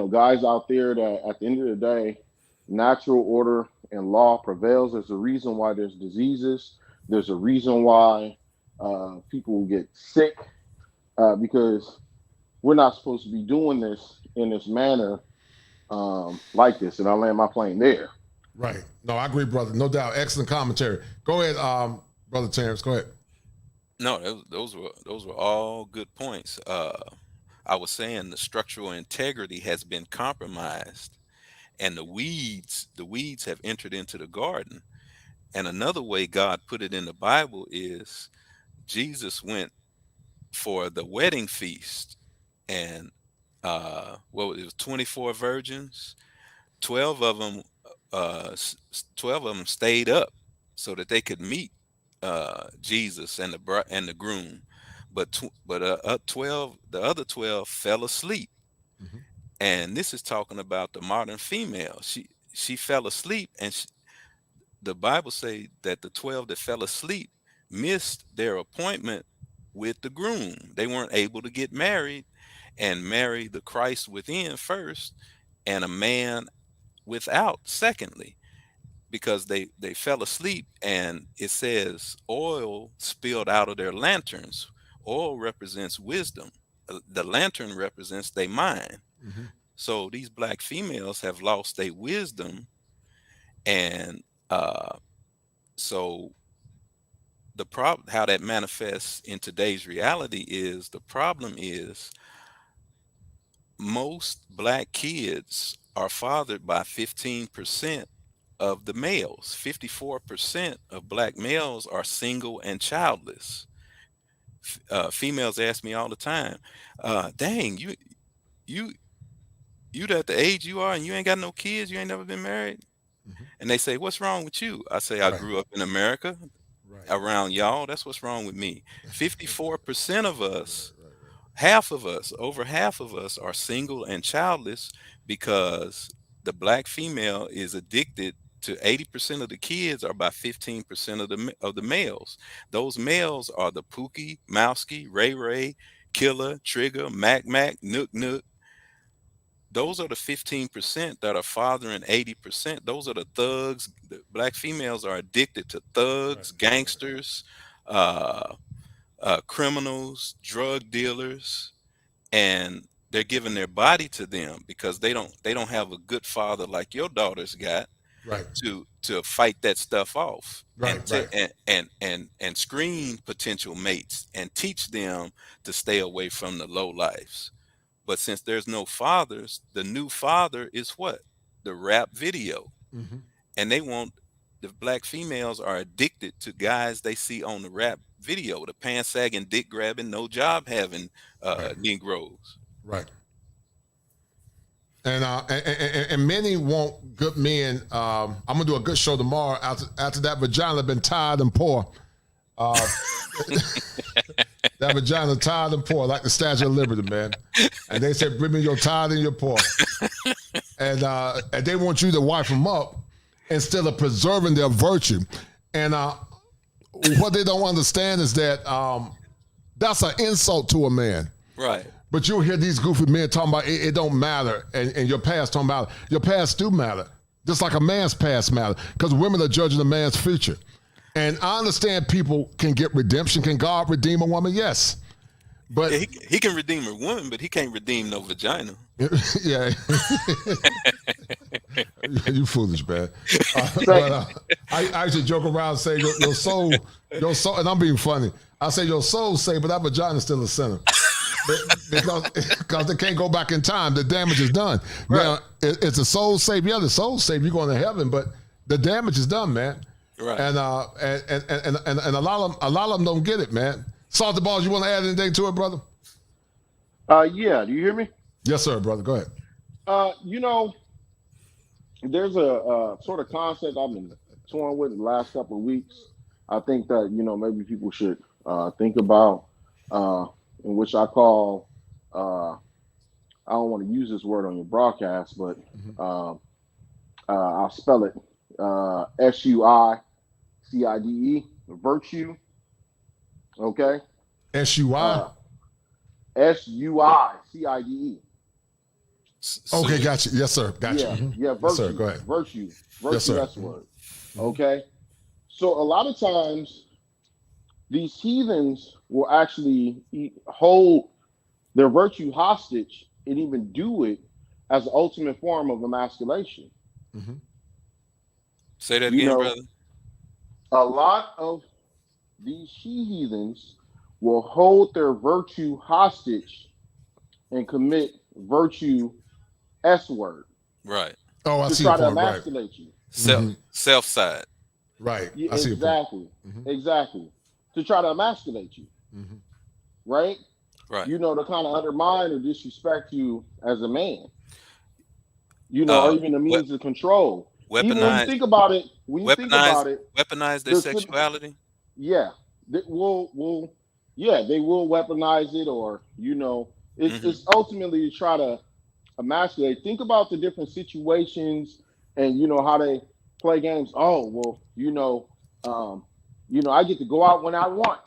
guys out there that at the end of the day, natural order and law prevails. There's a reason why there's diseases. There's a reason why people get sick because we're not supposed to be doing this in this manner like this. And I land my plane there. Right. No, I agree, brother. No doubt. Excellent commentary. Go ahead, brother Terrence. Go ahead. No, those were all good points. I was saying the structural integrity has been compromised, and the weeds have entered into the garden. And another way God put it in the Bible is Jesus went for the wedding feast, and it was 24 virgins. 12 of them, 12 of them stayed up so that they could meet Jesus and the groom, but 12, the other 12 fell asleep. Mm-hmm. And this is talking about the modern female. She fell asleep, and the Bible say that the 12 that fell asleep missed their appointment with the groom. They weren't able to get married and marry the Christ within first, and a man without secondly, because they fell asleep. And it says oil spilled out of their lanterns. Oil represents wisdom. The lantern represents their mind. Mm-hmm. So these black females have lost their wisdom, and so the problem, how that manifests in today's reality, is the problem is most black kids are fathered by 15% of the males. 54% of black males are single and childless. Females ask me all the time, dang, you at the age you are and you ain't got no kids, you ain't never been married. Mm-hmm. And they say, what's wrong with you? I say, I grew up in America around y'all. That's what's wrong with me. 54% of us, over half of us are single and childless because the black female is addicted to 80% of the kids are by 15% of the males. Those males are the Pookie, Mousky, Ray Ray, Killer, Trigger, Mac Mac, Nook Nook. Those are the 15% that are fathering 80%. Those are the thugs. The black females are addicted to thugs, gangsters, criminals, drug dealers, and they're giving their body to them because they don't have a good father like your daughters got, right, to fight that stuff off, right, and screen potential mates and teach them to stay away from the low lives. But since there's no fathers, the new father is what? The rap video. Mm-hmm. And the black females are addicted to guys they see on the rap video, the pants sagging, dick grabbing, no job having Negroes. Right. And many want good men. I'm gonna do a good show tomorrow. After that vagina been tired and poor, That vagina tired and poor, like the Statue of Liberty, man. And they said, bring me your tired and your poor. And they want you to wipe them up instead of preserving their virtue. And what they don't understand is that that's an insult to a man. Right. But you'll hear these goofy men talking about it don't matter, and your past talking about your past do matter. Just like a man's past matter, because women are judging a man's future. And I understand people can get redemption. Can God redeem a woman? Yes. But yeah, he can redeem a woman, but he can't redeem no vagina. Yeah. You foolish, man. I used to joke around and say your soul, and I'm being funny. I say your soul saved, but that vagina's still a sinner. Because they can't go back in time. The damage is done. Right. Now, it's a soul saved. Yeah, the soul saved. You're going to heaven, but the damage is done, man. Right. And a lot of them don't get it, man. Salty Balls, you want to add anything to it, brother? Yeah. Do you hear me? Yes, sir, brother. Go ahead. There's a sort of concept I've been torn with the last couple of weeks. I think that, maybe people should think about, in which I call, I don't want to use this word on your broadcast, but I'll spell it SUICIDE, virtue. Okay? SUI? SUICIDE. Okay, got you. Yes, sir. Got you. Yeah, virtue. Yes, sir. Go ahead. Virtue. Yes, sir. That's the word. Okay? So a lot of times, these heathens will actually hold their virtue hostage and even do it as the ultimate form of emasculation. Mm-hmm. Say that again, brother. A lot of these she-heathens will hold their virtue hostage and commit virtue S-word. Right. Oh, I see. To try to emasculate you. Self side. Right. Yeah, I see. Exactly. Exactly. To try to emasculate you. Right? Right. To kind of undermine or disrespect you as a man. Or even a means of control. Weaponize. Even when you think about it, weaponize their sexuality. Yeah. They will weaponize it, or it's ultimately to try to emasculate. Think about the different situations and how they play games. Oh, well, I get to go out when I want,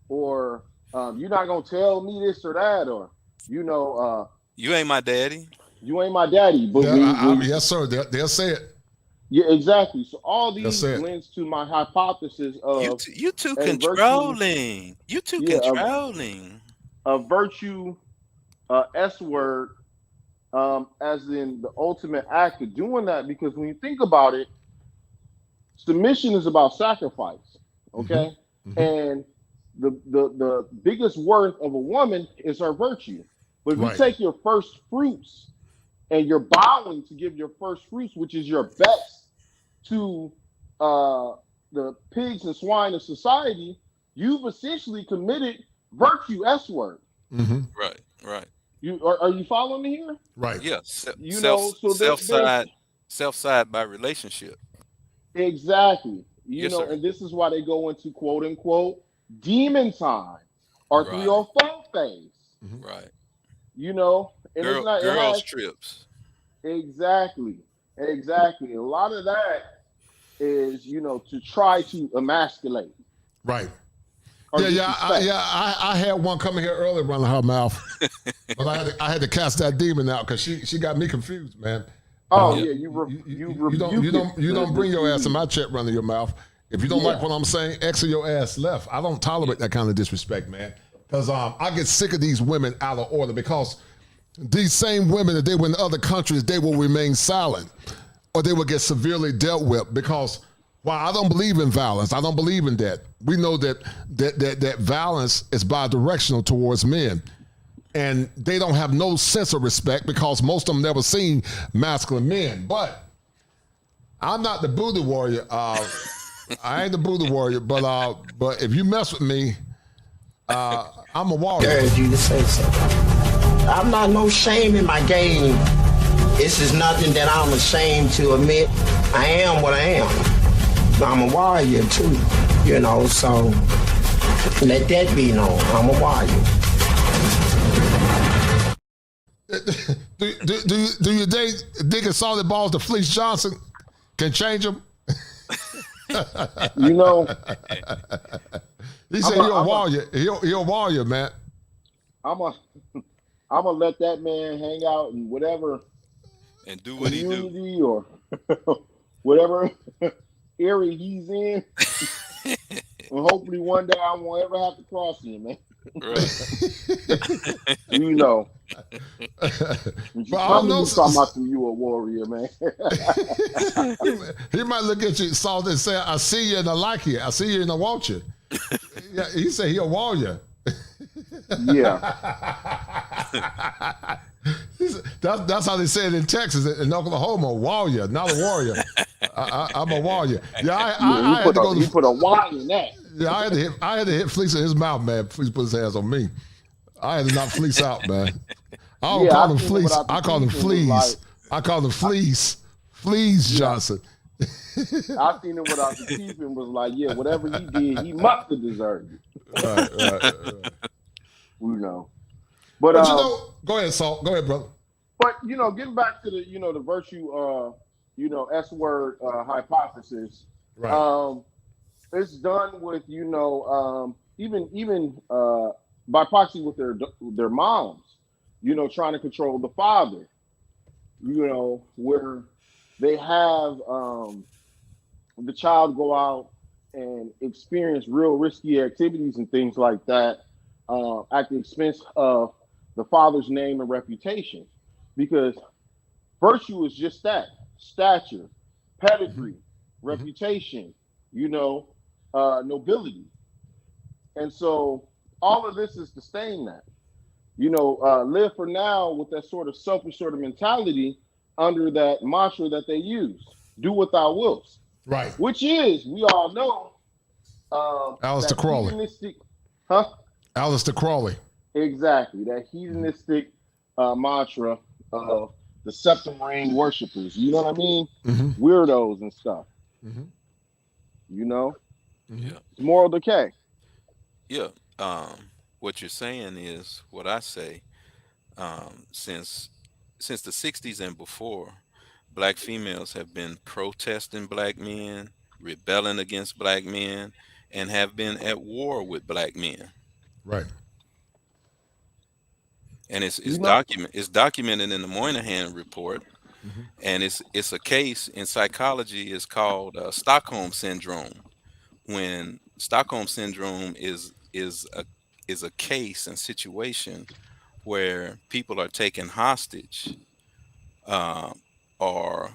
or you're not gonna tell me this or that, or you ain't my daddy. You ain't my daddy. But yes, sir. They'll say it. Yeah, exactly. So all these lends to my hypothesis of you too controlling. You too controlling. A virtue S word, as in the ultimate act of doing that, because when you think about it, submission is about sacrifice. Okay? And the biggest worth of a woman is her virtue. But if you take your first fruits and you're bowing to give your first fruits, which is your best, to the pigs and swine of society, you've essentially committed virtue S word. Right. Are you following me here? Right. Yes. So self side by relationship. Exactly. Sir. And this is why they go into quote unquote demon time or 3 or 4 phase. Right. And girls trips. Exactly. A lot of that is, to try to emasculate. Right. I had one coming here earlier running her mouth, but I had to cast that demon out because she got me confused, man. You don't bring your ass in my chat running your mouth. If you don't like what I'm saying, exit your ass left. I don't tolerate that kind of disrespect, man. Because I get sick of these women out of order, because these same women, if they were in other countries, they will remain silent or they will get severely dealt with, because while I don't believe in violence, I don't believe in that. We know that violence is bi-directional towards men. And they don't have no sense of respect because most of them never seen masculine men. But I'm not the Buddha warrior. I ain't the Buddha warrior, but if you mess with me, I'm a warrior. I urge you to say so. I'm not no shame in my game. This is nothing that I'm ashamed to admit. I am what I am. I'm a warrior too. You know, so let that be known. I'm a warrior. Do you think a solid balls to Fleece Johnson can change him? You know, he said he'll warrior. He'll warrior, man. I'm gonna let that man hang out in whatever and do what community he do, or whatever area he's in, and hopefully one day I won't ever have to cross him, man. Right. You know. But I don't know. Talking about you a warrior, man. He might look at you, Salt, and say, "I see you and I like you. I see you and I want you." Yeah, he said he'll warrior. Yeah. That's how they say it in Texas, in Oklahoma. Warrior, not a warrior. I'm a warrior. Yeah, I had to go. He put a Y in that. Yeah, I had to hit Fleece in his mouth, man. Fleece put his hands on me. I had to knock Fleece out, man. I don't call him Fleece. I call him Fleece. I call him Fleece. Fleece Johnson. I seen him without the teeth and was like, yeah, whatever he did, he must have deserved it. Right. You know. But you know, go ahead, Salt. Go ahead, brother. But you know, getting back to the the virtue S word hypothesis. Right. It's done with even by proxy with their moms, trying to control the father, where they have the child go out and experience real risky activities and things like that at the expense of the father's name and reputation, because virtue is just that: stature, pedigree, reputation, nobility. And so all of this is to stain that, live for now with that sort of selfish sort of mentality under that mantra that they use: do what thou wilt. Right. Which is, we all know, Aleister Crowley. Hedonistic, Aleister Crowley. Exactly. That hedonistic mantra of the septum ring worshipers. You know what I mean? Mm-hmm. Weirdos and stuff. Mm-hmm. Yeah. It's moral decay. Yeah. What you're saying is what I say. Since the 60s and before, black females have been protesting black men, rebelling against black men, and have been at war with black men. Right. And it's documented in the Moynihan report. Mm-hmm. And it's a case in psychology. It's called Stockholm syndrome. When Stockholm syndrome is a case and situation where people are taken hostage, or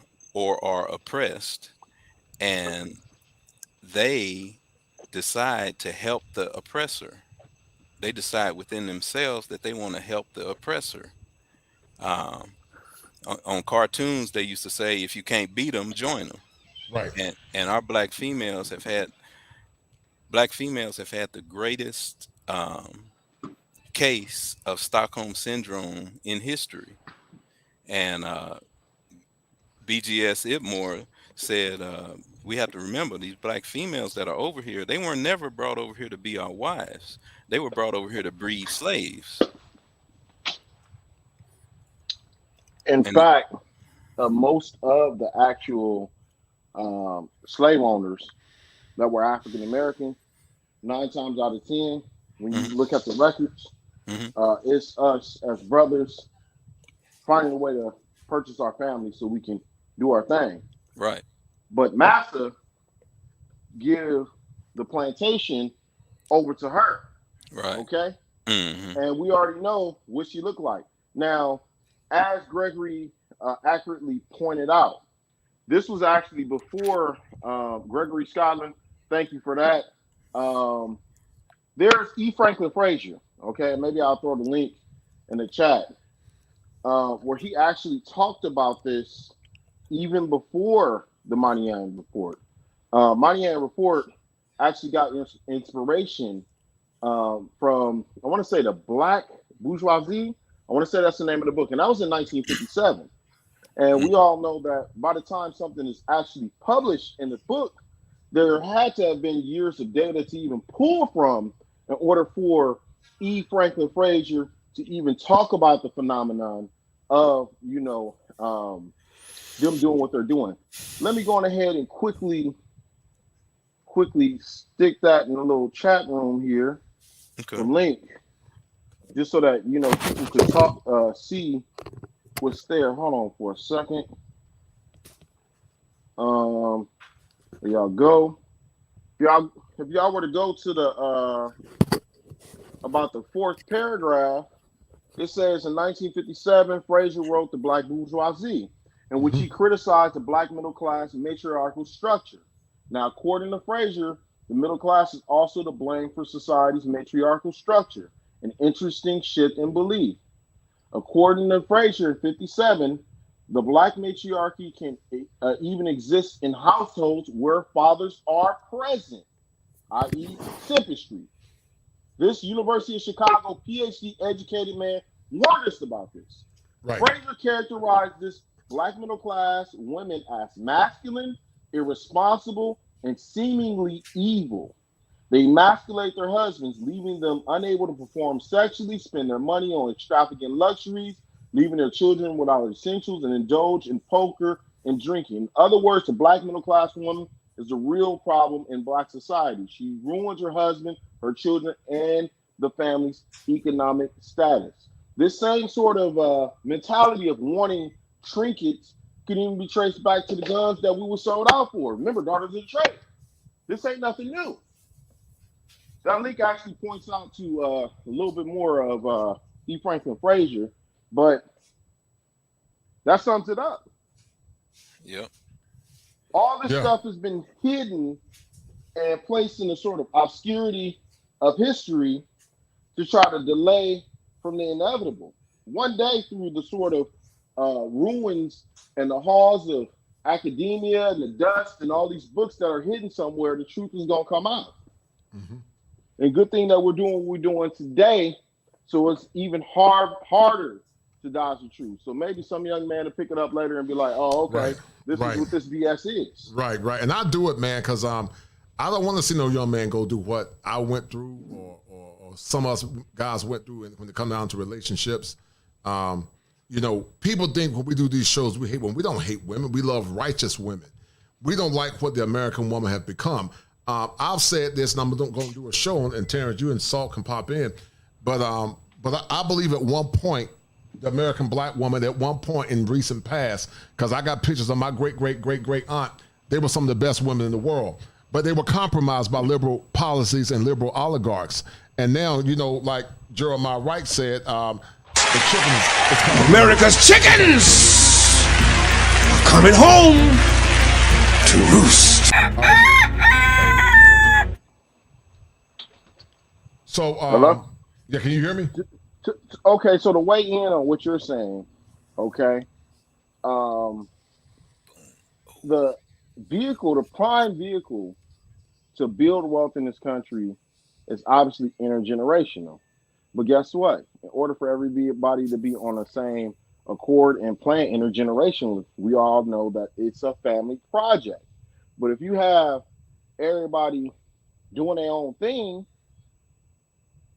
are oppressed, and they decide to help the oppressor. They decide within themselves that they want to help the oppressor. On cartoons, they used to say, if you can't beat them, join them. Right. And our black females have had the greatest case of Stockholm syndrome in history. And BGS Ibmore said, we have to remember these black females that are over here, they weren't never brought over here to be our wives. They were brought over here to breed slaves. In fact, most of the actual slave owners that were African American, 9 times out of 10, when you look at the records, it's us as brothers finding a way to purchase our family so we can do our thing. Right. But Massa give the plantation over to her. Right. Okay. Mm-hmm. And we already know what she looked like. Now, as Gregory accurately pointed out, this was actually before Gregory Scotland. Thank you for that. There's E. Franklin Frazier. Okay, maybe I'll throw the link in the chat where he actually talked about this even before the Moynihan report. Moynihan report actually got inspiration from, I want to say, the Black Bourgeoisie. I want to say that's the name of the book. And that was in 1957. And we all know that by the time something is actually published in the book, there had to have been years of data to even pull from in order for E. Franklin Frazier to even talk about the phenomenon of, them doing what they're doing. Let me go on ahead and quickly stick that in a little chat room here. Okay. The link, just so that people could talk, see what's there. Hold on for a second. There y'all go. If y'all were to go to the about the fourth paragraph, it says in 1957, Frazier wrote The Black Bourgeoisie, in which he criticized the black middle class matriarchal structure. Now, according to Frazier, the middle class is also to blame for society's matriarchal structure, an interesting shift in belief. According to Frazier in 57, the black matriarchy can even exist in households where fathers are present, i.e. Simpistry. This University of Chicago PhD educated man warned us about this. Right. Frazier characterized this black middle class women as masculine, irresponsible, and seemingly evil. They emasculate their husbands, leaving them unable to perform sexually, spend their money on extravagant luxuries, leaving their children without essentials, and indulge in poker and drinking. In other words, the black middle class woman is a real problem in black society. She ruins her husband, her children, and the family's economic status. This same sort of mentality of wanting trinkets can even be traced back to the guns that we were sold out for. Remember, Daughters of the Trade. This ain't nothing new. That link actually points out to a little bit more of E. Franklin Frazier, but that sums it up. Yep. All this stuff has been hidden and placed in a sort of obscurity of history to try to delay from the inevitable. One day, through the sort of ruins and the halls of academia and the dust and all these books that are hidden somewhere, the truth is going to come out. Mm-hmm. And good thing that we're doing what we're doing today, so it's even harder to dodge the truth. So maybe some young man will pick it up later and be like, oh, okay, this is what this BS is. Right. And I do it, man, because I don't want to see no young man go do what I went through or some of us guys went through when it comes down to relationships. People think when we do these shows, we hate women. We don't hate women. We love righteous women. We don't like what the American woman has become. I've said this, and I'm going to do a show, and Terrence, you and Salt can pop in. But I believe at one point, the American black woman, at one point in recent past, because I got pictures of my great aunt, they were some of the best women in the world. But they were compromised by liberal policies and liberal oligarchs. And now, like Jeremiah Wright said, the chickens. America's chickens are coming home to roost. So, hello? Yeah, can you hear me? Okay, so to weigh in on what you're saying, okay, the prime vehicle to build wealth in this country is obviously intergenerational. But guess what? In order for everybody to be on the same accord and plan intergenerationally, we all know that it's a family project. But if you have everybody doing their own thing,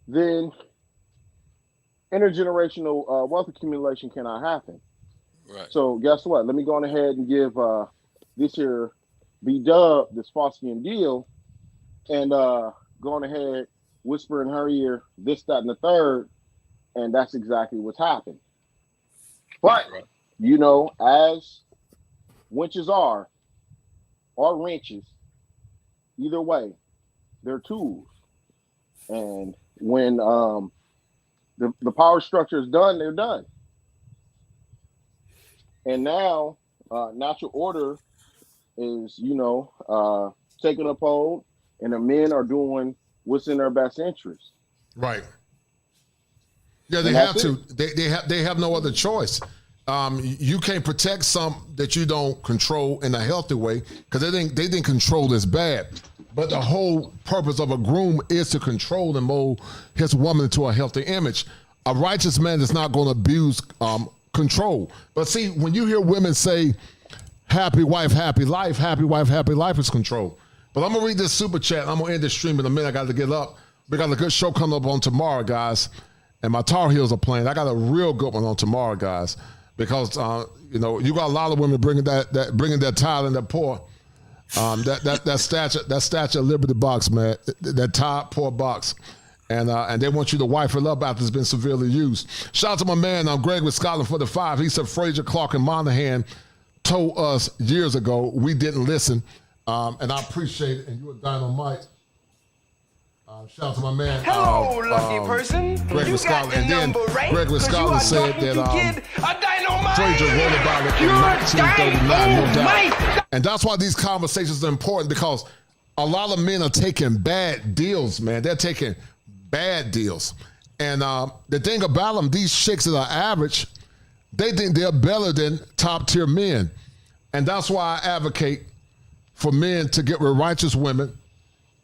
then intergenerational wealth accumulation cannot happen. Right. So guess what? Let me go on ahead and give this here B-Dub this Faustian deal and go on ahead, whisper in her ear this, that, and the third, and that's exactly what's happened. But, as winches are, or wrenches, either way, they're tools. And when the power structure is done, they're done. And now, natural order is, taking up hold, and the men are doing what's in their best interest. Right. Yeah, they have to. They have no other choice. You can't protect something that you don't control in a healthy way because they think control is bad. But the whole purpose of a groom is to control and mold his woman into a healthy image. A righteous man is not going to abuse control. But see, when you hear women say, happy wife, happy life is control. But I'm going to read this super chat. And I'm going to end this stream in a minute. I got to get up. We got a good show coming up on tomorrow, guys. And my Tar Heels are playing. I got a real good one on tomorrow, guys. Because, you know, you got a lot of women bringing their tile and their pour. That statue Liberty box, man. That tile pour box. And they want you to wipe it up after it's been severely used. Shout out to my man, Greg with Scotland for the 5. He said Frazier, Clark, and Monahan told us years ago we didn't listen. And I appreciate it. And you were dynamite. Shout out to my man. Hello, lucky person. Greg with Scotland. And then Greg with Scotland said that Frazier wrote about it in 1939, no doubt. And that's why these conversations are important, because a lot of men are taking bad deals, man. They're taking bad deals. And the thing about them, these chicks that are average, they think they're better than top tier men. And that's why I advocate for men to get with righteous women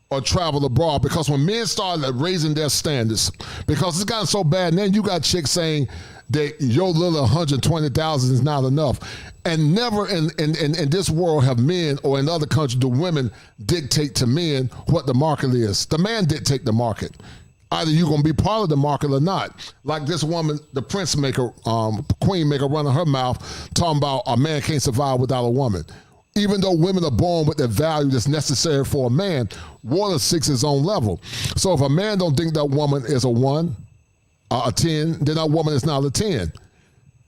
or travel abroad, because when men start raising their standards, because it's gotten so bad, and then you got chicks saying that your little 120,000 is not enough. And never in this world have men, or in other countries, do women dictate to men what the market is. The man dictate the market. Either you're going to be part of the market or not. Like this woman, the prince maker, queen maker running her mouth, talking about a man can't survive without a woman. Even though women are born with the value that's necessary for a man, water seeks its own level. So if a man don't think that woman is a 1, a 10, then that woman is not a 10.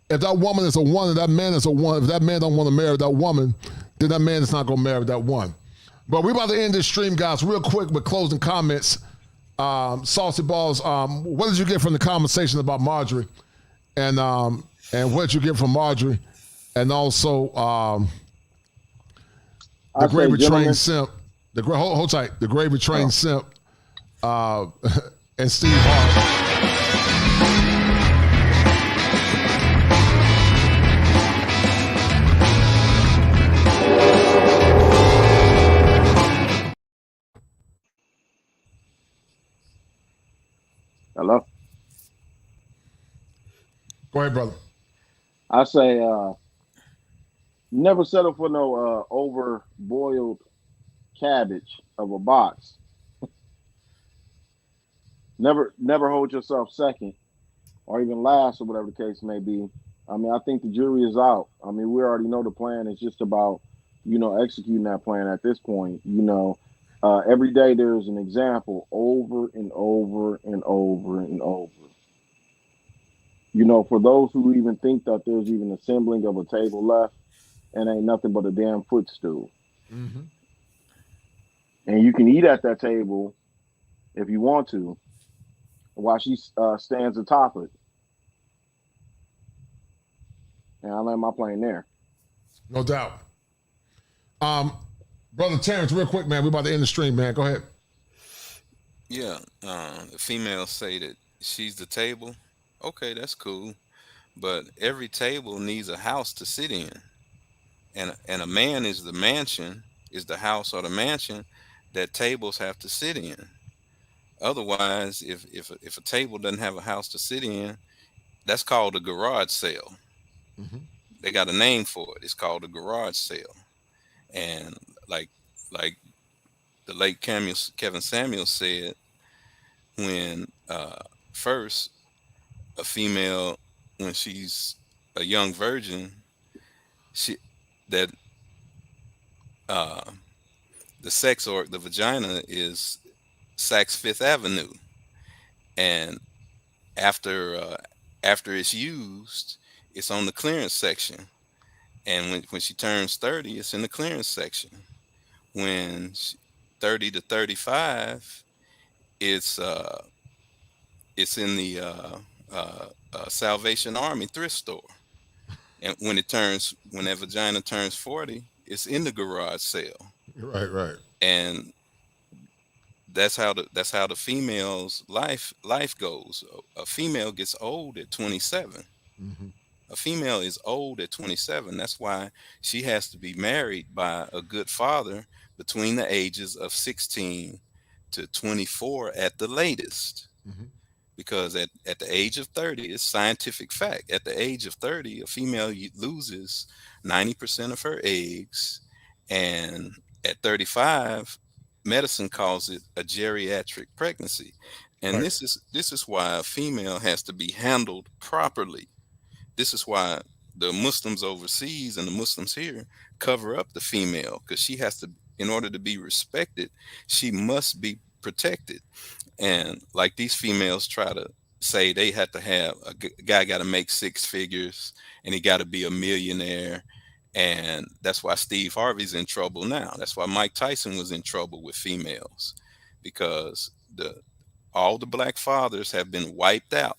If that woman is a 1 and that man is a 1, if that man don't want to marry that woman, then that man is not going to marry that one. But we're about to end this stream, guys, real quick with closing comments. Saucy Balls, what did you get from the conversation about Marjorie? And what did you get from Marjorie? And also the gravy train Simp, hold tight, the gravy train Simp, and Steve Harvey. Hello? Go ahead, brother. I say never settle for no over-boiled cabbage of a box. Never hold yourself second or even last, or whatever the case may be. I mean, I think the jury is out. I mean, we already know the plan. It's just about, executing that plan at this point. Every day there's an example over and over and over and over. For those who even think that there's even a semblance of a table left, and ain't nothing but a damn footstool. Mm-hmm. And you can eat at that table if you want to, while she stands atop it. And I land my plane there. No doubt. Brother Terrence, real quick, man. We're about to end the stream, man. Go ahead. Yeah. The females say that she's the table. Okay, that's cool. But every table needs a house to sit in. And a man is the mansion, is the house or the mansion that tables have to sit in. Otherwise, if a table doesn't have a house to sit in, that's called a garage sale. Mm-hmm. They got a name for it. It's called a garage sale. And like the late Kevin Samuels said, when first a female, when she's a young virgin, the sex org, the vagina, is Saks Fifth Avenue, and after it's used, it's on the clearance section, and when she turns 30, it's in the clearance section. When 30 to 35, it's in the Salvation Army thrift store. And when that vagina turns 40, it's in the garage sale. Right. And that's how the female's life goes. A female gets old at 27. Mm-hmm. A female is old at 27. That's why she has to be married by a good father between the ages of 16 to 24 at the latest. Mm-hmm. Because at the age of 30, it's scientific fact. At the age of 30, a female loses 90% of her eggs. And at 35, medicine calls it a geriatric pregnancy. And this is why a female has to be handled properly. This is why the Muslims overseas and the Muslims here cover up the female, because she has to, in order to be respected, she must be protected. And like these females try to say, they have to have a guy got to make 6 figures and he got to be a millionaire. And that's why Steve Harvey's in trouble now. That's why Mike Tyson was in trouble with females, because all the black fathers have been wiped out,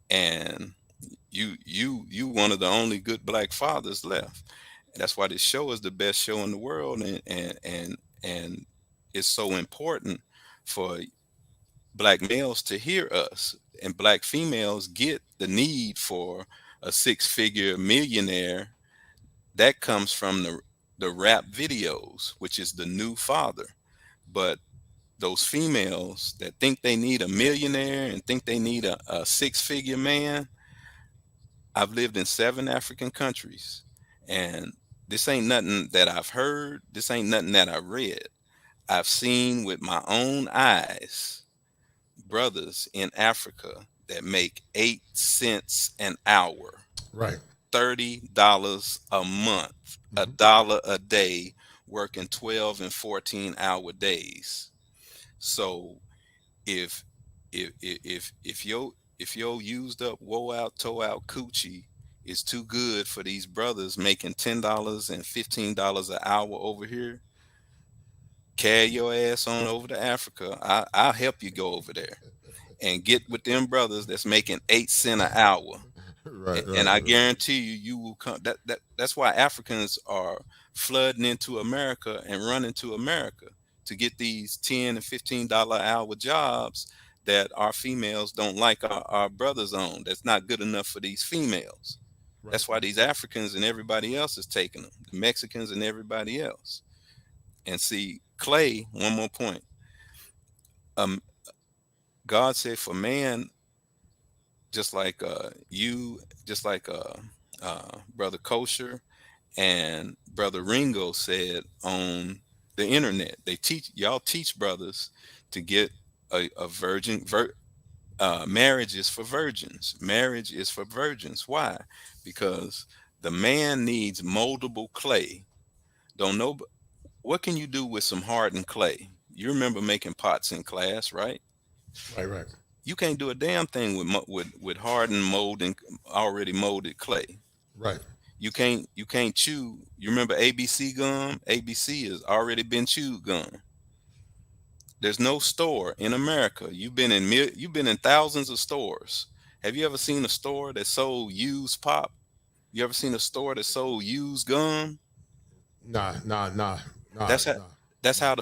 and you one of the only good black fathers left. And that's why this show is the best show in the world, and it's so important for black males to hear us, and black females get the need for a 6-figure millionaire. That comes from the rap videos, which is the new father. But those females that think they need a millionaire and think they need a 6-figure man, I've lived in 7 African countries, and this ain't nothing that I've heard. This ain't nothing that I read. I've seen with my own eyes brothers in Africa that make 8 cents an hour. Right. $30 a month, $1 a day, working 12 and 14-hour days. So if your used up, woe out, toe out coochie is too good for these brothers making $10 and $15 an hour over here, carry your ass on over to Africa. I'll help you go over there and get with them brothers that's making 8 cents an hour. And I guarantee you will come. That's why Africans are flooding into America and running to America to get these $10 and $15 an hour jobs that our females don't like our brothers on. That's not good enough for these females. Right. That's why these Africans and everybody else is taking them, the Mexicans and everybody else. And see, Clay, one more point. God said for man, just like Brother Kosher and Brother Ringo said on the internet, y'all teach brothers to get a virgin. Marriage is for virgins. Marriage is for virgins. Why? Because the man needs moldable clay. Don't know what can you do with some hardened clay? You remember making pots in class, right? Right. You can't do a damn thing with hardened molding, already molded clay. Right. You can't chew. You remember ABC gum? ABC has already been chewed gum. There's no store in America. You've been in thousands of stores. Have you ever seen a store that sold used pop? You ever seen a store that sold used gum? Nah. That's how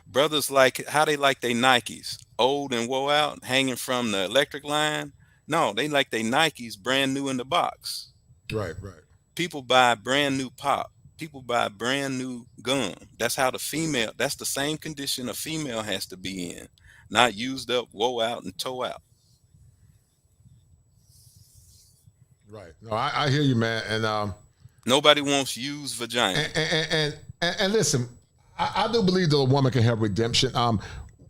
brothers like how they like their Nikes, old and wore out, hanging from the electric line. No, they like their Nikes brand new in the box. Right. People buy brand new pop. People buy brand new gum. That's how that's the same condition a female has to be in, not used up, woe out, and toe out. Right. No, I hear you, man. And nobody wants used vagina. And listen, I do believe that a woman can have redemption.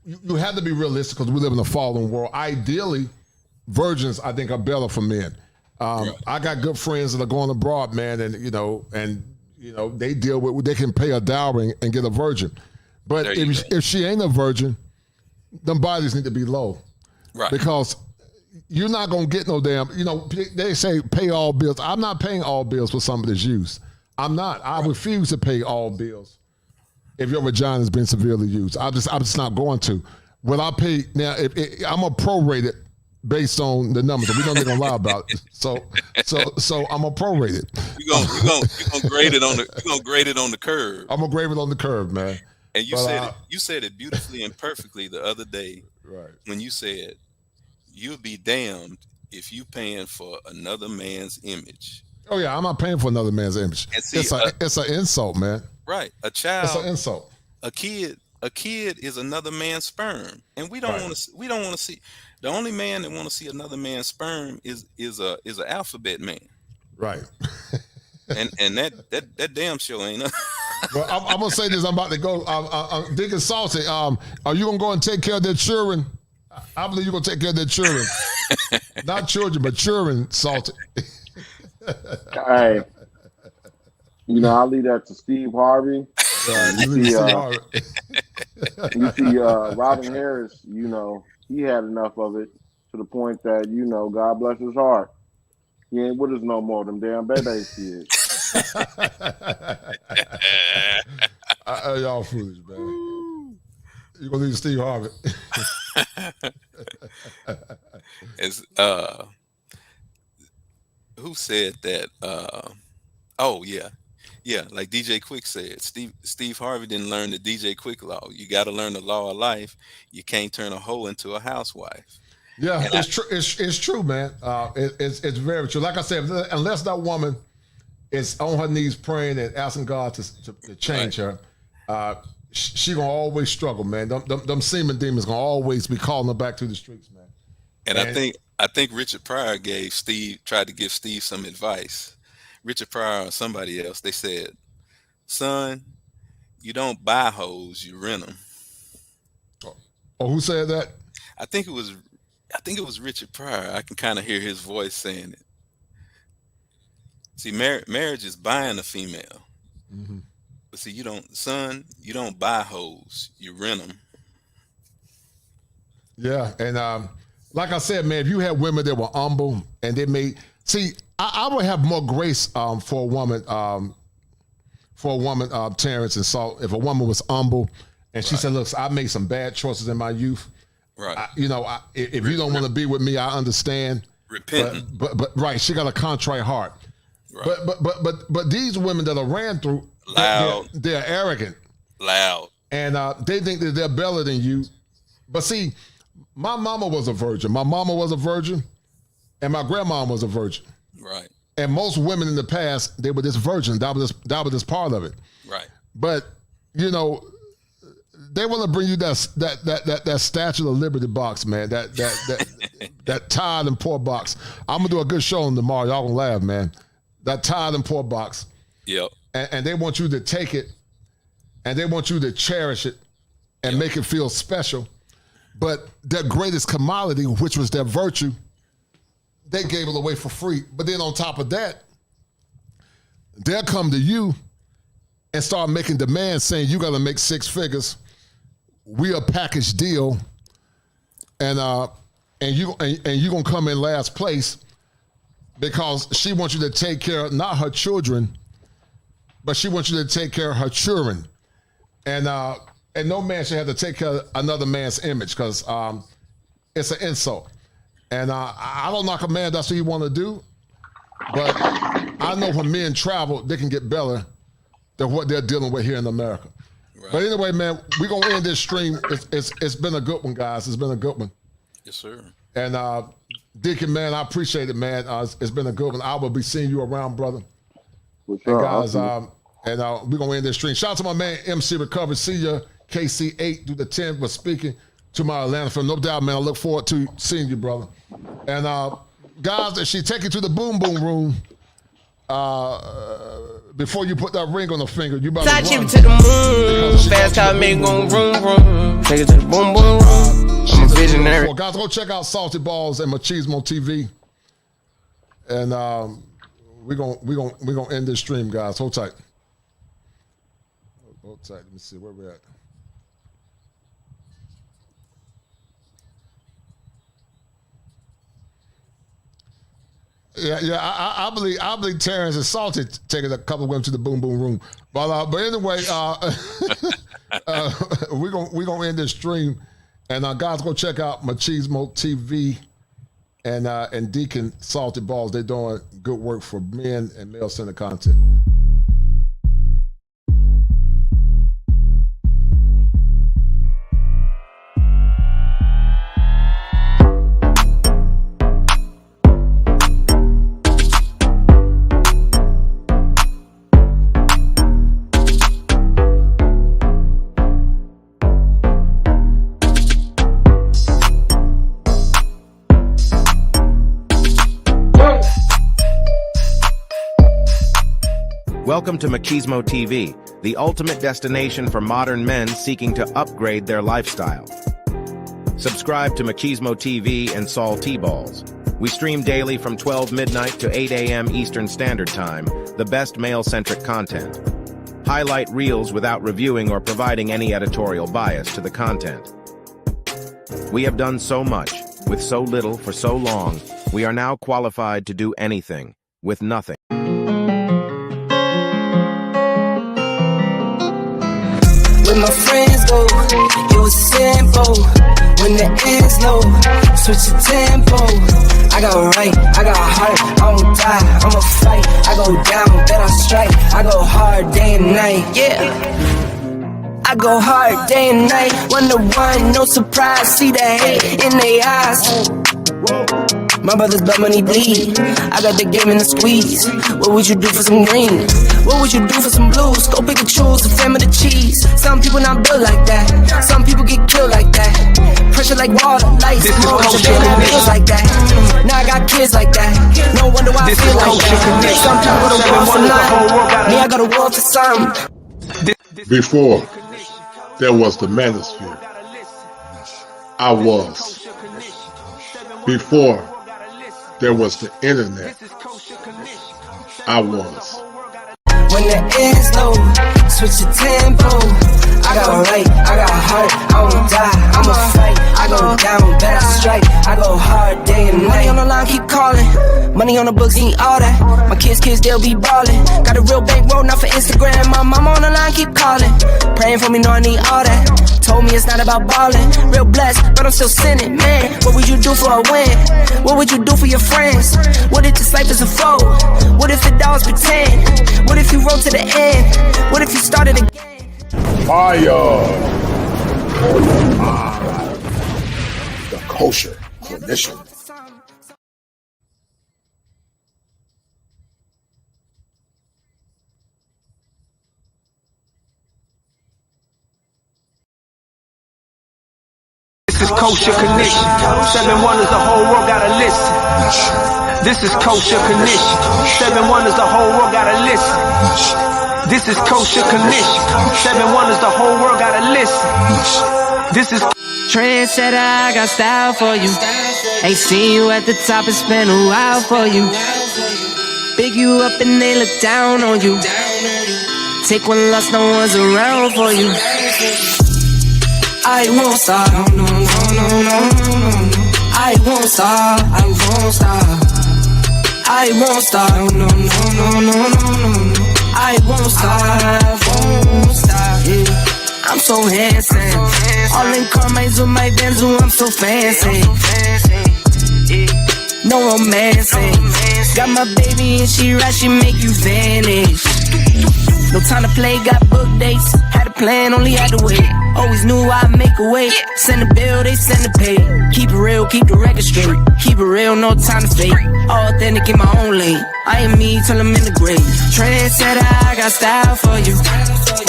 You have to be realistic because we live in a fallen world. Ideally, virgins, I think, are better for men. I got good friends that are going abroad, man, and they deal with, they can pay a dowry and get a virgin. But if she ain't a virgin, them bodies need to be low. Right. Because you're not going to get no damn, they say pay all bills. I'm not paying all bills for somebody's use. I'm not. I refuse to pay all bills if your vagina has been severely used. I'm just not going to. What I pay now, I'm going to prorate it based on the numbers. We don't even lie about it. So I'm gonna prorate it. You're gonna grade it on the curve. I'm gonna grade it on the curve, man. And you said it beautifully and perfectly the other day, right? When you said you'll be damned if you paying for another man's image. Oh yeah, I'm not paying for another man's image. And see, it's an insult, man. Right, a child. It's an insult. A kid is another man's sperm, and we don't want to. We don't want to see. The only man that want to see another man's sperm is an alphabet man. Right. and that damn show ain't. Well, I'm gonna say this. I'm about to go. Deacon Salty, are you gonna go and take care of their children? I believe you're gonna take care of their children. Not children, but children, Salty. Hey, I'll leave that to Steve Harvey. You see, Robin Harris, he had enough of it to the point that, God bless his heart. He ain't with us no more, them damn babies kids. Y'all foolish, man. You gonna leave Steve Harvey. Who said that? Like DJ Quick said, Steve Harvey didn't learn the DJ Quick law. You got to learn the law of life. You can't turn a hoe into a housewife. Yeah, and it's true. It's true, man. It's very true. Like I said, unless that woman is on her knees praying and asking God to change her, she gonna always struggle, man. Them semen demons gonna always be calling her back to the streets, man. And I think Richard Pryor tried to give Steve some advice. Richard Pryor or somebody else, they said, "Son, you don't buy hoes, you rent them." Oh, who said that? I think it was Richard Pryor. I can kind of hear his voice saying it. See, marriage is buying a female. Mm-hmm. But see, you don't buy hoes, you rent them. Yeah, and like I said, man, if you had women that were humble and they made, I would have more grace for a woman, Terrence and Salt, if a woman was humble and she said, "Look, I made some bad choices in my youth. Right. If you don't want to be with me, I understand." Repentant. But right, she got a contrite heart. Right. But these women that are ran through, loud, they're arrogant, loud, and they think that they're better than you. But see, my mama was a virgin. My mama was a virgin, and my grandma was a virgin. Right. And most women in the past, they were this virgin. That was this part of it. Right. But they want to bring you that Statue of Liberty box, man. That tired and poor box. I'm gonna do a good show on tomorrow. Y'all gonna laugh, man. That tired and poor box. Yep. And they want you to take it, and they want you to cherish it, and make it feel special. But their greatest commodity, which was their virtue, they gave it away for free. But then on top of that, they'll come to you and start making demands saying you got to make 6 figures. We a package deal, and you gonna come in last place because she wants you to take care of not her children, but she wants you to take care of her children, and no man should have to take care of another man's image because it's an insult. And I don't knock a man, that's what he want to do, but I know when men travel, they can get better than what they're dealing with here in America. Right. But anyway, man, we're going to end this stream. It's been a good one, guys. It's been a good one. Yes, sir. And Deacon, man, I appreciate it, man. It's been a good one. I will be seeing you around, brother. For sure. And guys, we're going to end this stream. Shout out to my man, MC Recovery. See ya, KC8 through the 10th for speaking to my Atlanta friend. No doubt, man. I look forward to seeing you, brother. And guys, if she take you to the boom boom room, before you put that ring on the finger, you better run. Touch it to the moon. Fast car make gon' room room. Take it to the boom boom room. I'm a visionary. Guys, go check out Salty Balls and Machismo TV. And we're gonna end this stream, guys. Hold tight. Hold tight. Let me see where we're at. Yeah. I believe Terrence is Salty taking a couple of women to the boom boom room. But anyway, we're gonna end this stream, and guys, go check out Machismo TV and Deacon Salty Balls. They're doing good work for men and male-centered content. Welcome to Machismo TV, the ultimate destination for modern men seeking to upgrade their lifestyle. Subscribe to Machismo TV and Saul T-Balls. We stream daily from 12 midnight to 8 a.m. Eastern Standard Time, the best male-centric content. Highlight reels without reviewing or providing any editorial bias to the content. We have done so much, with so little for so long, we are now qualified to do anything, with nothing. When my friends go, it was simple. When the ends low, switch the tempo. I got right, I got heart, I won't die, I'ma fight. I go down, then I strike. I go hard day and night, yeah. I go hard day and night. 1 to 1, no surprise. See the hate in their eyes. My brothers blood money bleed. I got the game in the squeeze. What would you do for some green? What would you do for some blues? Go pick and choose the family the cheese. Some people not built like that. Some people get killed like that. Pressure like water, lights, motion, bills like that. Now I got kids like that. No wonder why I feel like that. Some people go to war for nothing. Me, I go to war for something. Before there was the manosphere, I was. Before there was the internet, I was. When the ends low, switch the tempo. I got right, I got heart, I won't die, I'ma fight. I go down, bet I strike. I go hard day and night. Money on the line, keep calling. Money on the books, need all that. My kids, they'll be ballin'. Got a real bankroll, not for Instagram. My mama on the line, keep calling. Praying for me, know I need all that. Told me it's not about ballin'. Real blessed, but I'm still sinning, man. What would you do for a win? What would you do for your friends? What if this life is a foe? What if the dogs pretend? What if you roll to the end? What if you started again? The Kosher Clinician. This is Kosher Connection. 7 wonders, the whole world gotta listen. This is Kosher Connection. 7 wonders, the whole world gotta listen. This is Kosher Connection. 7 wonders, the whole world gotta listen. This is Trendsetter, I got style for you. Ain't seen you at the top, it's been a while for you. Big you up and they look down on you. Take one loss, no one's around for you. I won't stop, no, no, no, no, no, no. I won't stop, I won't stop. I won't stop, no, no, no, no, no, no. I won't stop, won't stop, yeah. I'm so handsome. All in Carmine's with my Benz, I'm so fancy. No romancing. Got my baby and she right, she make you vanish. No time to play, got book dates. Had a plan, only had to wait. Always knew I'd make a way. Send a bill, they send a pay. Keep it real, keep the record straight. Keep it real, no time to fake. All authentic in my own lane. I am me till I'm in the grave. Trendsetter, I got style for you.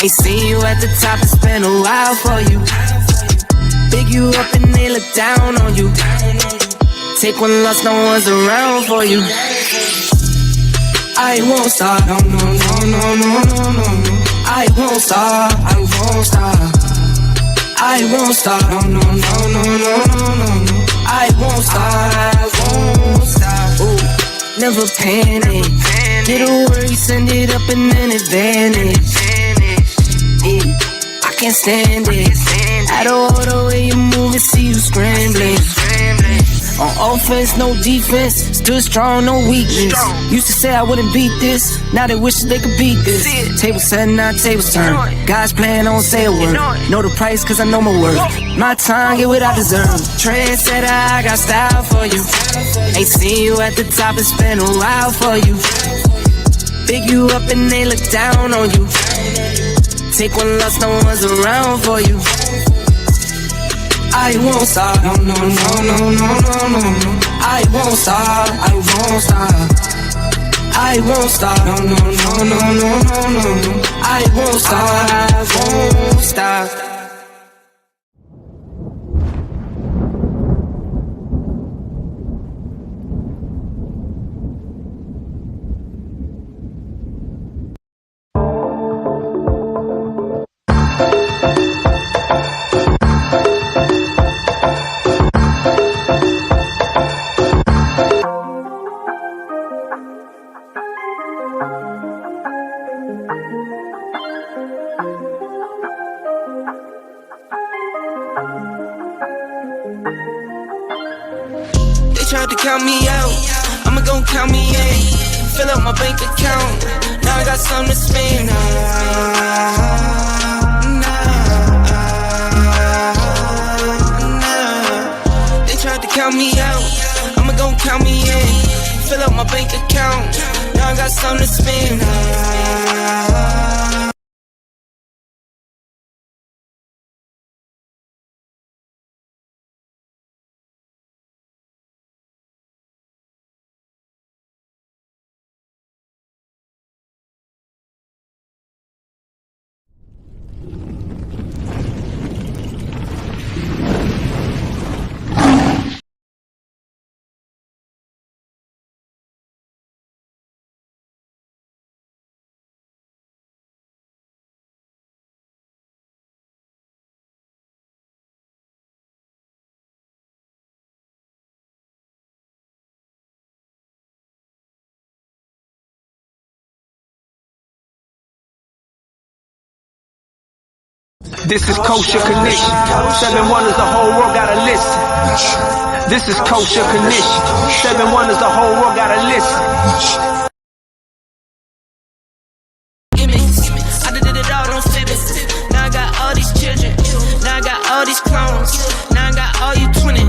Ain't seen you at the top, it's been a while for you. Big you up and they look down on you. Take one loss, no one's around for you. I won't stop, no, no, no, no, no, no, no. I won't stop, I won't stop. I won't stop, no, no, no, no, no, no, no. I won't stop, I won't stop. Ooh, never panic. Get a worry, send it up and then it vanish. I can't stand it. Out of order way you move and see you scrambling. On offense, no defense. Stood strong, no weakness. Used to say I wouldn't beat this. Now they wish they could beat this. Table set, now tables turn. God's plan, don't say a word. Know the price, cause I know my worth. My time, get what I deserve. Trendsetter, I got style for you. Ain't seen you at the top, it's been a while for you. Big you up and they look down on you. Take one loss, no one's around for you. I won't stop, no, no, no, no, no, no, no. I won't stop, I won't stop. I won't stop, no, no, no, no, no, no, no. I won't stop, won't stop. tried to count me out, I'ma gon' count me in. Fill up my bank account, now I got something to spend. They tried to count me out, I'ma gon' count me in. Fill up my bank account, now I got something to spend. This is Kosher Connection. 7 wonders, the whole world gotta listen. This is Kosher Connection. 7 wonders, the whole world gotta listen. I did it all on Fitbit. Now I got all these children. Now I got all these clones. Now I got all you twinning.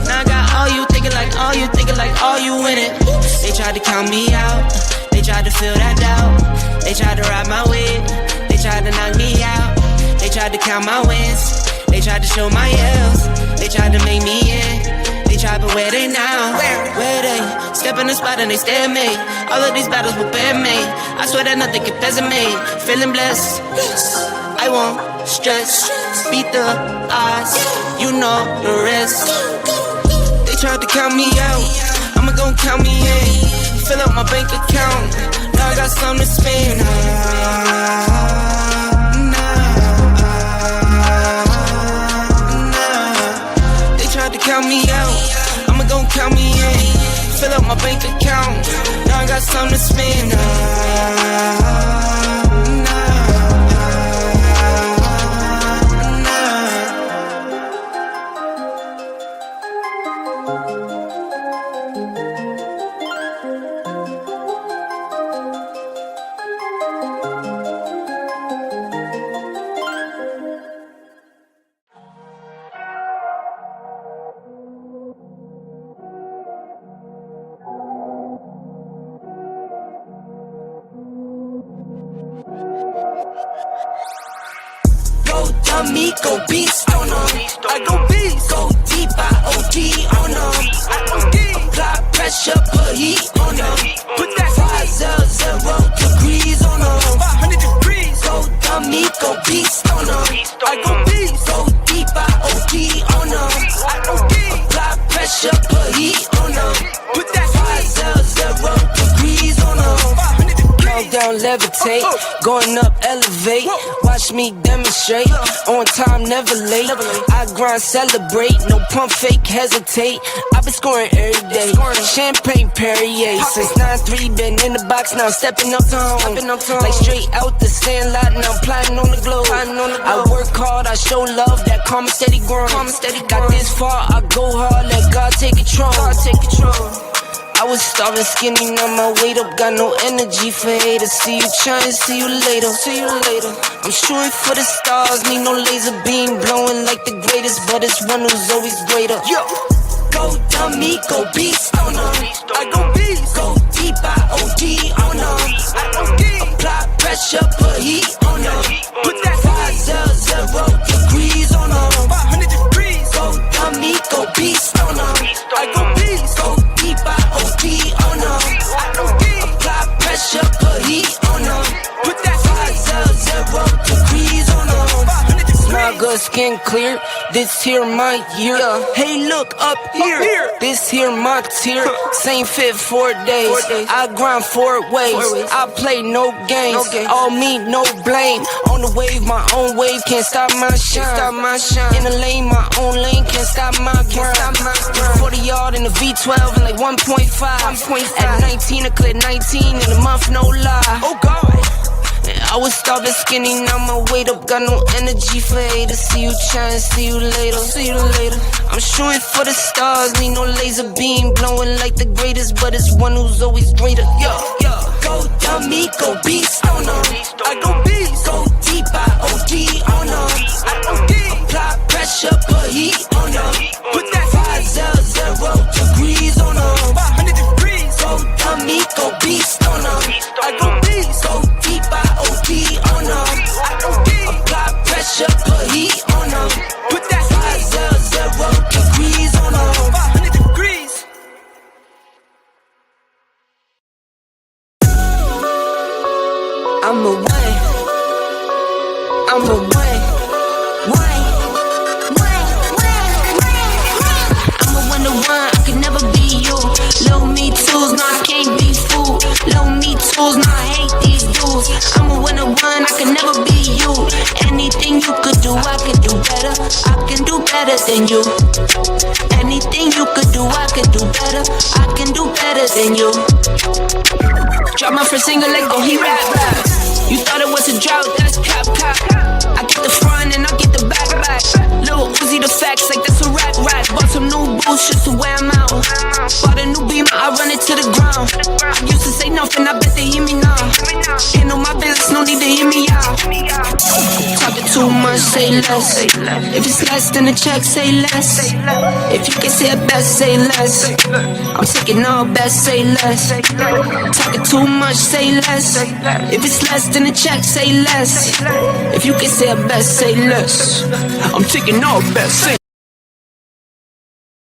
Now I got all you thinking like all you thinking like all you winning. They tried to count me out. They tried to fill that doubt. They tried to ride my wig. They tried to knock me out. They tried to count my wins. They tried to show my L's. They tried to make me in. They tried, but where they now? Where they? Step in the spot and they stare at me. All of these battles will bear me. I swear that nothing compares to me. Feeling blessed. I won't stress. Beat the odds. You know the rest. They tried to count me out. I'ma gon' count me in. Fill up my bank account. Now I got something to spend. To count me out, I'ma gon' count me in. Fill up my bank account, now I got something to spend. Me go beast on them. I go beast. Go deep, I OD on them. I OD. Apply pressure, put heat on them. Put that 500 degrees on them. 500 degrees. Go dummy, go beast on them. I go beast. Go deep, I OD on them. I OD. Apply pressure, put heat on them. Put that 500 degrees on them. Down, levitate, going up, elevate. Watch me demonstrate. On time, never late. I grind, celebrate. No pump, fake, hesitate. I've been scoring every day. Champagne Perrier. Since 9-3, been in the box, now I'm stepping up to home. Like straight out the sandlot, now I'm plotting on the globe. I work hard, I show love, that karma steady growing. Got this far, I go hard, let God take control. I was starving skinny, now my weight up, got no energy for haters. See you trying, see you later. I'm shooting for the stars, need no laser beam, blowing like the greatest, but it's one who's always greater. Yo, go dummy, go beast on them. I go beast, go deep, I OD on them. I OD. Apply pressure, put heat on them. Put that 500 degrees on them. 500 degrees. Go dummy, go beast on them. I go beast, go deep, I OD on them. I OD. Apply pressure, put heat on them. Put that 500 degrees on them. Smile good, skin clear. This here my year. Hey, look up here. This here my tier. Same fit 4 days. I grind 4 ways. I play no games. All me, no blame. On the wave, my own wave. Can't stop my shine. In the lane, my own lane. Can't stop my grind. 40 yard in the V12 and like 1.5. At 19, I cleared 19 in a month, no lie. Oh God. I was starving skinny, now my weight up, got no energy for haters. See you trying, see you later, see you later. I'm shooting for the stars, need no laser beam, blowing like the greatest, but it's one who's always greater. Yo, yo, go dummy, go beast on them. I go beast, go deep, I OD on them. I OD, apply pressure, put heat on them. Put that 500 degrees on them. 500 degrees, go dummy, go beast on them. I go beast, go deep, I OD on them. I OD, apply pressure, put heat on them. Put that 500 degrees on them. 500 degrees. I'm a one. I'm a one. I'm a one-to-one, I could never be you. Low me tools, no, I can't be fooled. Low me tools, no, I hate these dudes. I'm a one-to-one, I could never be you. Anything you could do, I could do better. I can do better than you. Anything you could do, I could do better. I can do better than you. Drop my first single, let go, he rap. You thought it was a drought, that's cap. I get the front and I get the back. Lil Uzi the facts, like that's a rack. Bought some new boots just to wear them out. Bought a new Beamer, I run it to the ground. I used to say nothing, I bet they hear me now. Handle my business, no need to hear me out. Talking too much, say less. If it's less than a check, say less. If you can say it best, say less. I'm taking all best, say less. Talking too much, say less. If it's less than a check, say less. If you can say it best, say less. I'm taking all best, say